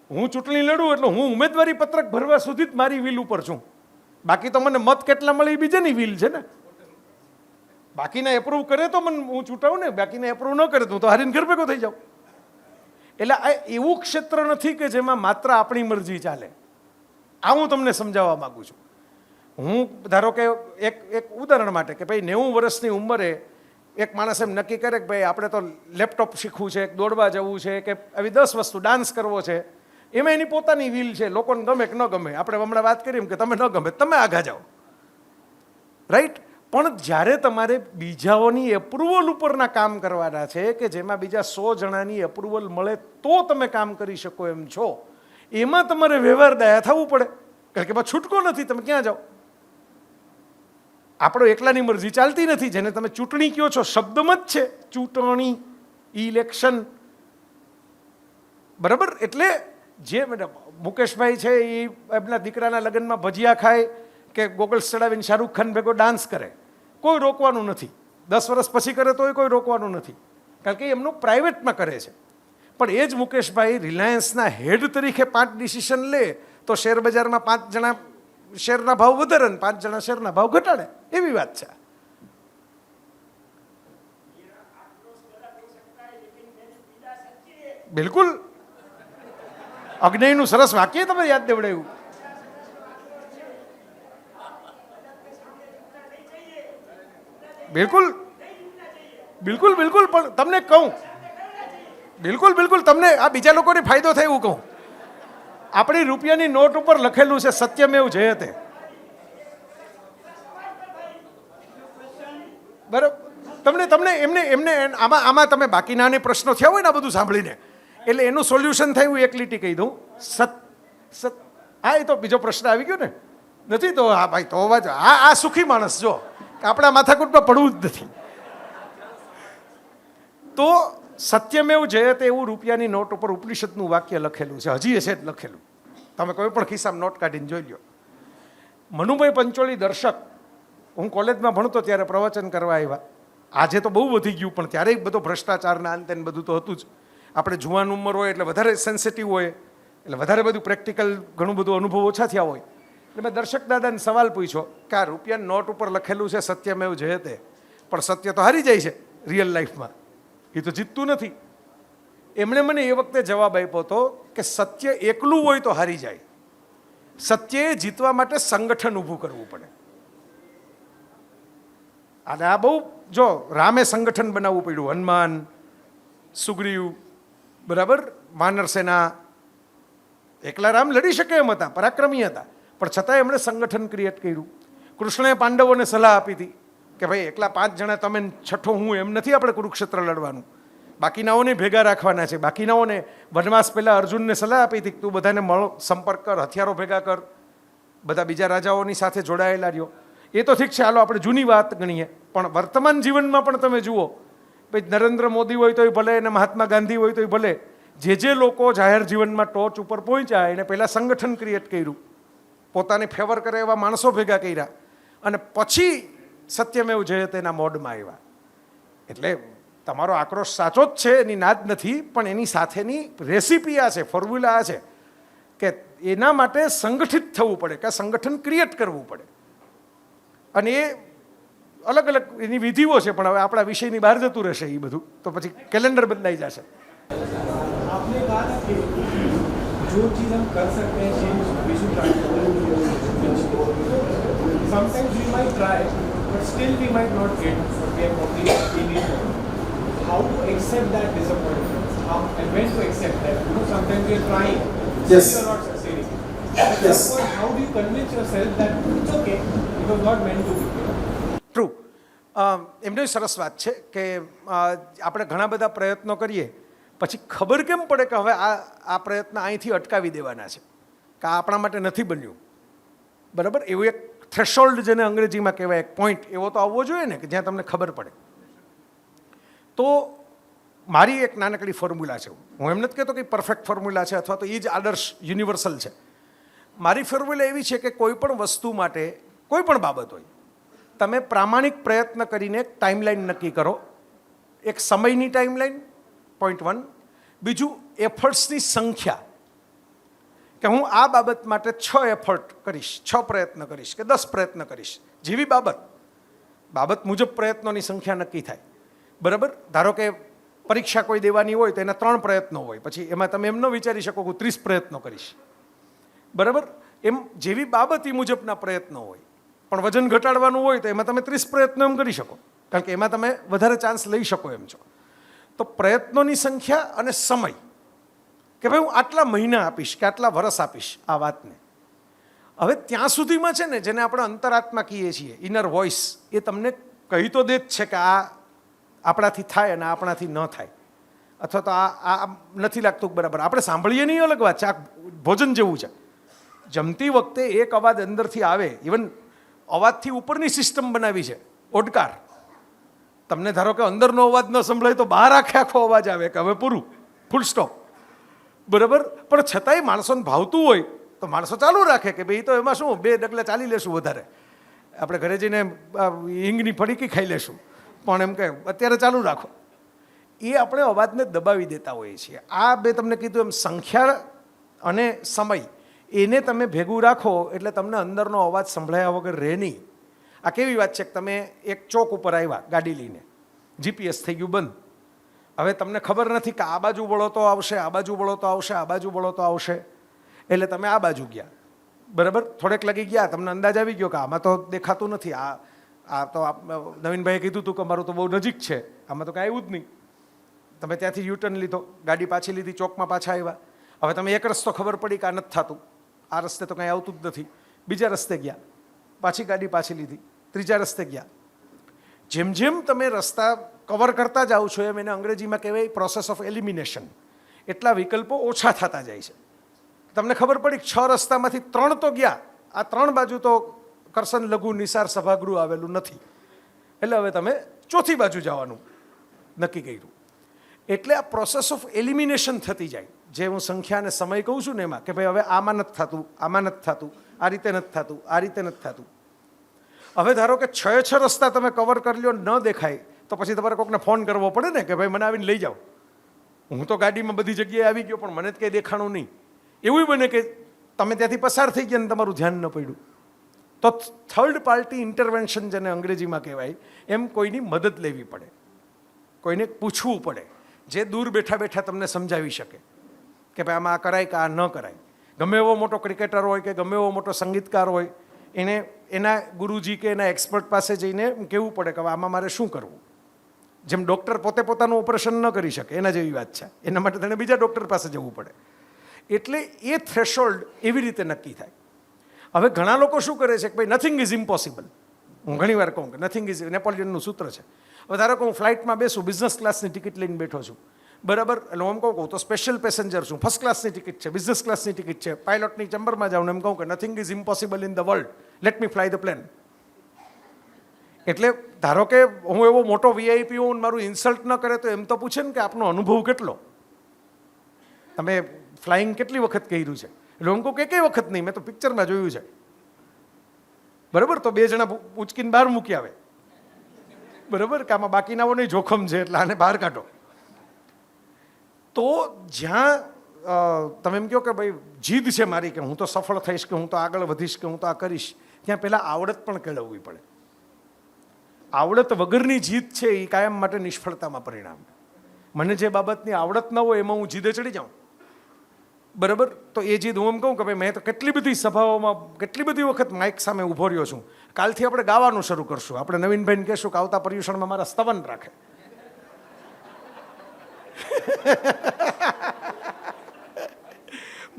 હું ચૂંટણી લડું એટલે હું ઉમેદવારી પત્રક ભરવા સુધી જ મારી વ્હીલ ઉપર છું. બાકી તો મને મત કેટલા મળે એ બીજાની વ્હીલ છે ને. બાકીના એપ્રૂવ કરે તો મને હું ચૂંટાવું ને, બાકીને એપ્રૂવ ન કરે તો હું તો હારીને ઘર ભેગો થઈ જાઉં. એટલે આ એવું ક્ષેત્ર નથી કે જેમાં માત્ર આપણી મરજી ચાલે. આ હું તમને સમજાવવા માગું છું. હું ધારો કે એક ઉદાહરણ માટે કે ભાઈ 90 વર્ષની ઉંમરે એક માણસ એમ નક્કી કરે કે ભાઈ આપણે તો લેપટોપ શીખવું છે, દોડવા જવું છે, કે આવી 10 વસ્તુ, ડાન્સ કરવો છે, એમાં એની પોતાની વ્હીલ છે. લોકોને ગમે કે ન ગમે, આપણે હમણાં વાત કરી કે તમે ન ગમે તમે આઘા જાઓ, રાઈટ. પણ જ્યારે તમારે બીજાઓની એપ્રુવલ ઉપરના કામ કરવાના છે કે જેમાં બીજા 100 જણાની એપ્રુવલ મળે તો તમે કામ કરી શકો એમ છો, એમાં તમારે વ્યવહાર દયા થવું પડે. કારણ કે છૂટકો નથી, તમે ક્યાં જાઓ. આપણો એકલાની મરજી ચાલતી નથી. જેને તમે ચૂંટણી કહો છો, શબ્દમાં જ છે ચૂંટણી, ઇલેક્શન, બરાબર. એટલે જે મુકેશભાઈ છે એ એમના દીકરાના લગ્નમાં ભજીયા ખાય કે ગોગલ્સ ચડાવીને શાહરૂખ ખાન ભેગો ડાન્સ કરે, કોઈ રોકવાનું નથી. 10 વર્ષ પછી કરે તોય કોઈ રોકવાનું નથી, કારણ કે એમનું પ્રાઇવેટમાં કરે છે. પણ એ જ મુકેશભાઈ રિલાયન્સના હેડ તરીકે 5 ડિસિઝન લે તો શેર બજારમાં 5 જણા શેરના ભાવ વધારે ને 5 જણા શેરના ભાવ ઘટાડે, એવી વાત છે. બિલકુલ. અગ્નિનું સરસ વાક્ય તમે યાદ દેવડાવ્યું. બિલકુલ બિલકુલ બિલકુલ. પણ તમને કહું, બિલકુલ બિલકુલ, તમને આ બીજા લોકોને ફાયદો થાય એવું કહું. આપણી રૂપિયાની નોટ ઉપર લખેલું છે સત્યમેવ જયતે, બરાબર. તમને એમને આમાં તમે બાકીના પ્રશ્નો થયા હોય ને આ બધું સાંભળીને, એટલે એનું સોલ્યુશન થયું એક લીટી કહી દઉં. હા, એ તો બીજો પ્રશ્ન આવી ગયો ને, નથી તો હા ભાઈ તો આ સુખી માણસ જો આપણા માથાકૂટમાં પડવું જ નથી. તો સત્યમેવ જયતે એવું રૂપિયાની નોટ ઉપર ઉપનિષદનું વાક્ય લખેલું છે, હજી હશે જ લખેલું. તમે કોઈ પણ ખિસ્સામાં નોટ કાઢીને જોઈ લો. મનુભાઈ પંચોળી દર્શક, હું કોલેજમાં ભણતો ત્યારે પ્રવચન કરવા આવ્યા. આજે તો બહુ વધી ગયું, પણ ત્યારે બધો ભ્રષ્ટાચારના અંતે બધું તો હતું જ. આપણે જુવાન ઉંમર હોય એટલે વધારે સેન્સિટિવ હોય, એટલે વધારે બધું પ્રેક્ટિકલ ઘણું બધું અનુભવ ઓછા થયા હોય. એટલે મેં દર્શક દાદાને સવાલ પૂછ્યો કે આ રૂપિયાની નોટ ઉપર લખેલું છે સત્યમેવ જયતે, પણ સત્ય તો હારી જાય છે રિયલ લાઈફમાં, એ તો જીતતું નથી. એમણે મને એ વખતે જવાબ આપ્યો હતો કે સત્ય એકલું હોય તો હારી જાય, સત્યએ જીતવા માટે સંગઠન ઊભું કરવું પડે. અને આ બહુ, જો રામે સંગઠન બનાવવું પડ્યું, હનુમાન, સુગ્રીવ, બરાબર, વાનર સેના. એકલા રામ લડી શકે એમ હતા, પરાક્રમી હતા, પણ છતાં એમણે સંગઠન ક્રિએટ કર્યું. કૃષ્ણએ પાંડવોને સલાહ આપી હતી કે ભાઈ એકલા 5 જણા તમે, 6ઠો હું, એમ નથી આપણે કુરુક્ષેત્ર લડવાનું, બાકીનાઓને ભેગા રાખવાના છે. બાકીનાઓને વનવાસ પહેલાં અર્જુનને સલાહ આપી હતી કે તું બધાને મળો, સંપર્ક કર, હથિયારો ભેગા કર, બધા બીજા રાજાઓની સાથે જોડાયેલા રહ્યો. એ તો ઠીક છે, હાલો આપણે જૂની વાત ગણીએ, પણ વર્તમાન જીવનમાં પણ તમે જુઓ, ભાઈ નરેન્દ્ર મોદી હોય તોય ભલે અને મહાત્મા ગાંધી હોય તોય ભલે, જે લોકો જાહેર જીવનમાં ટોચ ઉપર પહોંચ્યા એને પહેલાં સંગઠન ક્રિએટ કર્યું, પોતાને ફેવર કરે એવા માણસો ભેગા કર્યા, અને પછી સત્યમેવ જયતેના મોડમાં આવ્યા. એટલે તમારો આક્રોશ સાચો જ છે, એની ના જ નથી, પણ એની સાથેની રેસીપી આ છે, ફોર્મ્યુલા આ છે કે એના માટે સંગઠિત થવું પડે, કે સંગઠન ક્રિએટ કરવું પડે. અને એ અલગ અલગ એની વિધિઓ છે, પણ હવે આપણા વિષયની બહાર જતું રહેશે એ બધું, તો પછી કેલેન્ડર બદલાઈ જશે. आपने कहा था कि जो चीज़ हम कर सकते हैं change we should try. Sometimes we might try, but still we might not get what we have need. How to accept that disappointment? How and when to accept that? You know, sometimes we are trying, Yes. still you are not succeeding. Yes. How do you convince yourself that it's okay? It was not meant to be. True. એમની સરસ વાત છે કે આપણે ઘણા બધા પ્રયત્નો કરીએ, પછી ખબર કેમ પડે કે હવે આ પ્રયત્ન અહીંથી અટકાવી દેવાના છે, કે આ આપણા માટે નથી બન્યું, બરાબર. એવું એક થ્રેશોલ્ડ જેને અંગ્રેજીમાં કહેવાય, એક પોઈન્ટ એવો તો આવવો જોઈએ ને કે જ્યાં તમને ખબર પડે. તો મારી એક નાનકડી ફોર્મ્યુલા છે, હું એમ નથી કહેતો કે પરફેક્ટ ફોર્મ્યુલા છે અથવા તો એ જ આદર્શ યુનિવર્સલ છે. મારી ફોર્મ્યુલા એવી છે કે કોઈ પણ વસ્તુ માટે, કોઈ પણ બાબત હોય, તમે પ્રામાણિક પ્રયત્ન કરીને એક ટાઈમલાઈન નક્કી કરો, એક સમયની ટાઈમલાઈન પોઈન્ટ 1. બીજું, એફર્ટ્સની સંખ્યા, કે હું આ બાબત માટે 6 એફર્ટ કરીશ, 6 પ્રયત્ન કરીશ કે 10 પ્રયત્ન કરીશ. જેવી બાબત મુજબ પ્રયત્નોની સંખ્યા નક્કી થાય. બરાબર? ધારો કે પરીક્ષા કોઈ દેવાની હોય તો એના 3 પ્રયત્નો હોય, પછી એમાં તમે એમ ન વિચારી શકો કે હું 30 પ્રયત્નો કરીશ. બરાબર? એમ જેવી બાબત એ મુજબના પ્રયત્નો હોય. પણ વજન ઘટાડવાનું હોય તો એમાં તમે 30 પ્રયત્નો એમ કરી શકો, કારણ કે એમાં તમે વધારે ચાન્સ લઈ શકો એમ છો. તો પ્રયત્નોની સંખ્યા અને સમય, કે ભાઈ હું આટલા મહિના આપીશ કે આટલા વર્ષ આપીશ આ વાતને. હવે ત્યાં સુધીમાં છે ને, જેને આપણે અંતરાત્મા કહીએ છીએ, ઇનર વોઇસ, એ તમને કહી તો દે જ છે કે આ આપણાથી થાય અને આપણાથી ન થાય, અથવા તો આ નથી લાગતું બરાબર. આપણે સાંભળીએ નહીં અલગ વાત છે, આ ભોજન જેવું છે. જમતી વખતે એક અવાજ અંદરથી આવે, ઇવન અવાજથી ઉપરની સિસ્ટમ બનાવી છે, ઓડકાર. તમને ધારો કે અંદરનો અવાજ ન સંભળાય તો બહાર આખો અવાજ આવે કે હવે પૂરું, ફૂલ સ્ટોપ. બરાબર? પણ છતાંય માણસોને ભાવતું હોય તો માણસો ચાલુ રાખે કે ભાઈ તો એમાં શું, 2 ડગલા ચાલી લેશું, વધારે આપણે ઘરે જઈને હિંગની ફડીકી ખાઈ લેશું, પણ એમ કે અત્યારે ચાલુ રાખો. એ આપણે અવાજને દબાવી દેતા હોઈએ છીએ. આ 2 તમને કીધું એમ, સંખ્યા અને સમય, એને તમે ભેગું રાખો એટલે તમને અંદરનો અવાજ સંભળાયા વગર રહે નહીં. આ કેવી વાત છે કે તમે એક ચોક ઉપર આવ્યા ગાડી લઈને, જીપીએસ થઈ ગયું બંધ. હવે તમને ખબર નથી કે આ બાજુ વળો તો આવશે, આ બાજુ વળો તો આવશે, આ બાજુ વળો તો આવશે, એટલે તમે આ બાજુ ગયા. બરાબર? થોડેક લગી ગયા, તમને અંદાજ આવી ગયો કે આમાં તો દેખાતું નથી, આ તો નવીનભાઈએ કીધું હતું કે અમારું તો બહુ નજીક છે, આમાં તો કાંઈ આવ્યું જ નહીં. તમે ત્યાંથી યુટર્ન લીધો, ગાડી પાછી લીધી, ચોકમાં પાછા આવ્યા. હવે તમે એક રસ્તો ખબર પડી કે આ નથી થતું, આ રસ્તે તો કાંઈ આવતું જ નથી, બીજા રસ્તે ગયા, પાછી ગાડી પાછી લીધી, ત્રીજા રસ્તે ગયા. જેમ જેમ તમે રસ્તા કવર કરતા જાઓ છો એમ એને અંગ્રેજીમાં કહેવાય પ્રોસેસ ઓફ એલિમિનેશન. એટલા વિકલ્પો ઓછા થતા જાય છે. તમને ખબર પડી કે 6 રસ્તામાંથી 3 તો ગયા, આ 3 બાજુ તો કરસન લઘુ નિસાર સભાગૃહ આવેલું નથી, એટલે હવે તમે ચોથી બાજુ જવાનું નક્કી કર્યું. એટલે આ પ્રોસેસ ઓફ એલિમિનેશન થતી જાય. જે હું સંખ્યા અને સમય કહું છું ને એમાં, કે ભાઈ હવે આમાં નથી થતું, આમાં નથી થતું, આ રીતે નથી થતું, આ રીતે નથી થતું. હવે ધારો કે 6 રસ્તા તમે કવર કરી લો, ન દેખાય તો પછી તમારે કોઈકને ફોન કરવો પડે ને કે ભાઈ મને આવીને લઈ જાઓ. હું તો ગાડીમાં બધી જગ્યાએ આવી ગયો પણ મને જ કંઈ દેખાણું નહીં. એવું બને કે તમે ત્યાંથી પસાર થઈ ગયા ને તમારું ધ્યાન ન પડ્યું. તો થર્ડ પાર્ટી ઇન્ટરવેન્શન, જેને અંગ્રેજીમાં કહેવાય, એમ કોઈની મદદ લેવી પડે, કોઈને પૂછવું પડે, જે દૂર બેઠા બેઠા તમને સમજાવી શકે કે ભાઈ આમાં આ કરાય કે આ ન કરાય. ગમે એવો મોટો ક્રિકેટર હોય કે ગમે એવો મોટો સંગીતકાર હોય, એને એના ગુરુજી કે એના એક્સપર્ટ પાસે જઈને કહેવું પડે કે આમાં મારે શું કરવું. જેમ ડૉક્ટર પોતે પોતાનું ઓપરેશન ન કરી શકે, એના જેવી વાત છે. એના માટે તેને બીજા ડૉક્ટર પાસે જવું પડે. એટલે એ થ્રેશોલ્ડ એવી રીતે નક્કી થાય. હવે ઘણા લોકો શું કરે છે કે ભાઈ નથિંગ ઇઝ ઇમ્પોસિબલ. હું ઘણી વાર કહું કે નથિંગ ઇઝ, નેપોલિયનનું સૂત્ર છે. હવે ધારો કે હું ફ્લાઇટમાં બેસું, બિઝનેસ ક્લાસની ટિકિટ લઈને બેઠો છું, બરાબર? એટલે હું એમ કહું તો સ્પેશિયલ પેસેન્જર છું, ફર્સ્ટ ક્લાસની ટિકિટ છે, બિઝનેસ ક્લાસની ટિકિટ છે, પાયલોટની ચેમ્બરમાં જાઉં ને એમ કહું કે nothing is impossible in the world, let me fly the plane. એટલે ધારો કે હું એવો મોટો વીઆઈપી હું, મારું ઇન્સલ્ટ ન કરે તો એમ તો પૂછે ને કે આપનો અનુભવ કેટલો, તમે ફ્લાઇંગ કેટલી વખત કર્યું છે? એટલે હું કહું કે કઈ વખત નહીં, મેં તો પિક્ચરમાં જોયું છે. બરાબર? તો 2 જણા ઉચકીને બહાર મૂકી આવે, બરાબર? કે આમાં બાકીનાઓને જોખમ છે એટલે આને બહાર કાઢો. તો જ્યાં તમે એમ કહો કે ભાઈ જીદ છે મારી કે હું તો સફળ થઈશ, કે હું તો આગળ વધીશ, કે હું તો આ કરીશ, ત્યાં પહેલાં આવડત પણ કેળવવી પડે. આવડત વગરની જીદ છે એ કાયમ માટે નિષ્ફળતામાં પરિણામે. મને જે બાબતની આવડત ન હોય એમાં હું જીદે ચડી જાઉં, બરાબર? તો એ જીદ હું એમ કહું કે ભાઈ મેં તો કેટલી બધી સભાઓમાં કેટલી બધી વખત માઇક સામે ઊભો રહ્યો છું, કાલથી આપણે ગાવાનું શરૂ કરશું. આપણે નવીનભાઈને કહેશું કે આવતા પર્યુષણમાં મારા સ્તવન રાખે.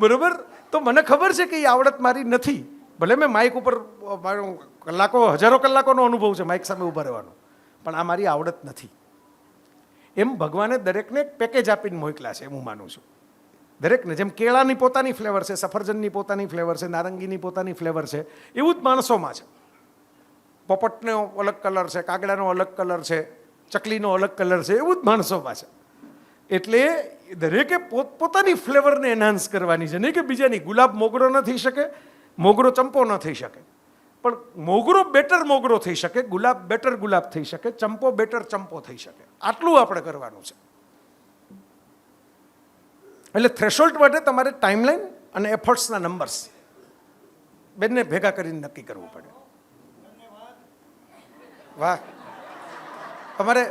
બરાબર? તો મને ખબર છે કે એ આવડત મારી નથી. ભલે મેં માઇક ઉપર કલાકો, હજારો કલાકોનો અનુભવ છે માઇક સામે ઊભા રહેવાનો, પણ આ મારી આવડત નથી. એમ ભગવાને દરેકને એક પેકેજ આપીને મોકલ્યા છે, હું માનું છું. દરેકને, જેમ કેળાની પોતાની ફ્લેવર છે, સફરજનની પોતાની ફ્લેવર છે, નારંગીની પોતાની ફ્લેવર છે, એવું જ માણસોમાં છે. પોપટનો અલગ કલર છે, કાગડાનો અલગ કલર છે, ચકલીનો અલગ કલર છે, એવું જ માણસોમાં છે. એટલે દરેકે પોતપોતાની ફ્લેવરને એનહાન્સ કરવાની છે, નહીં કે બીજાની. ગુલાબ મોગરો ન થઈ શકે, મોગરો ચંપો ન થઈ શકે, પણ મોગરો બેટર મોગરો થઈ શકે, ગુલાબ બેટર ગુલાબ થઈ શકે, ચંપો બેટર ચંપો થઈ શકે. આટલું આપણે કરવાનું છે. એટલે થ્રેશોલ્ડ માટે તમારે ટાઈમલાઈન અને એફર્ટ્સના નંબર્સ બંને ભેગા કરીને નક્કી કરવું પડે. વાહ, અમારે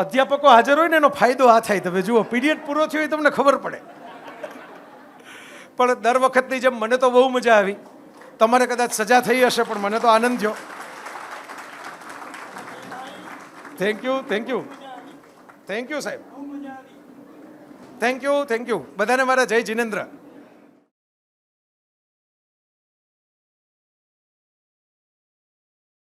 અધ્યાપકો હાજર હોય ને એનો ફાયદો આ થાય. તમે જુઓ, પીરિયડ પૂરો થયો એ તમને ખબર પડે. પણ દર વખતની જેમ મને તો બહુ મજા આવી. તમારે કદાચ સજા થઈ હશે, પણ મને તો આનંદ થયો. Thank you, thank you, thank you સાહેબ, થેન્ક યુ, થેન્ક યુ. બધાને મારા જય જિનેન્દ્ર.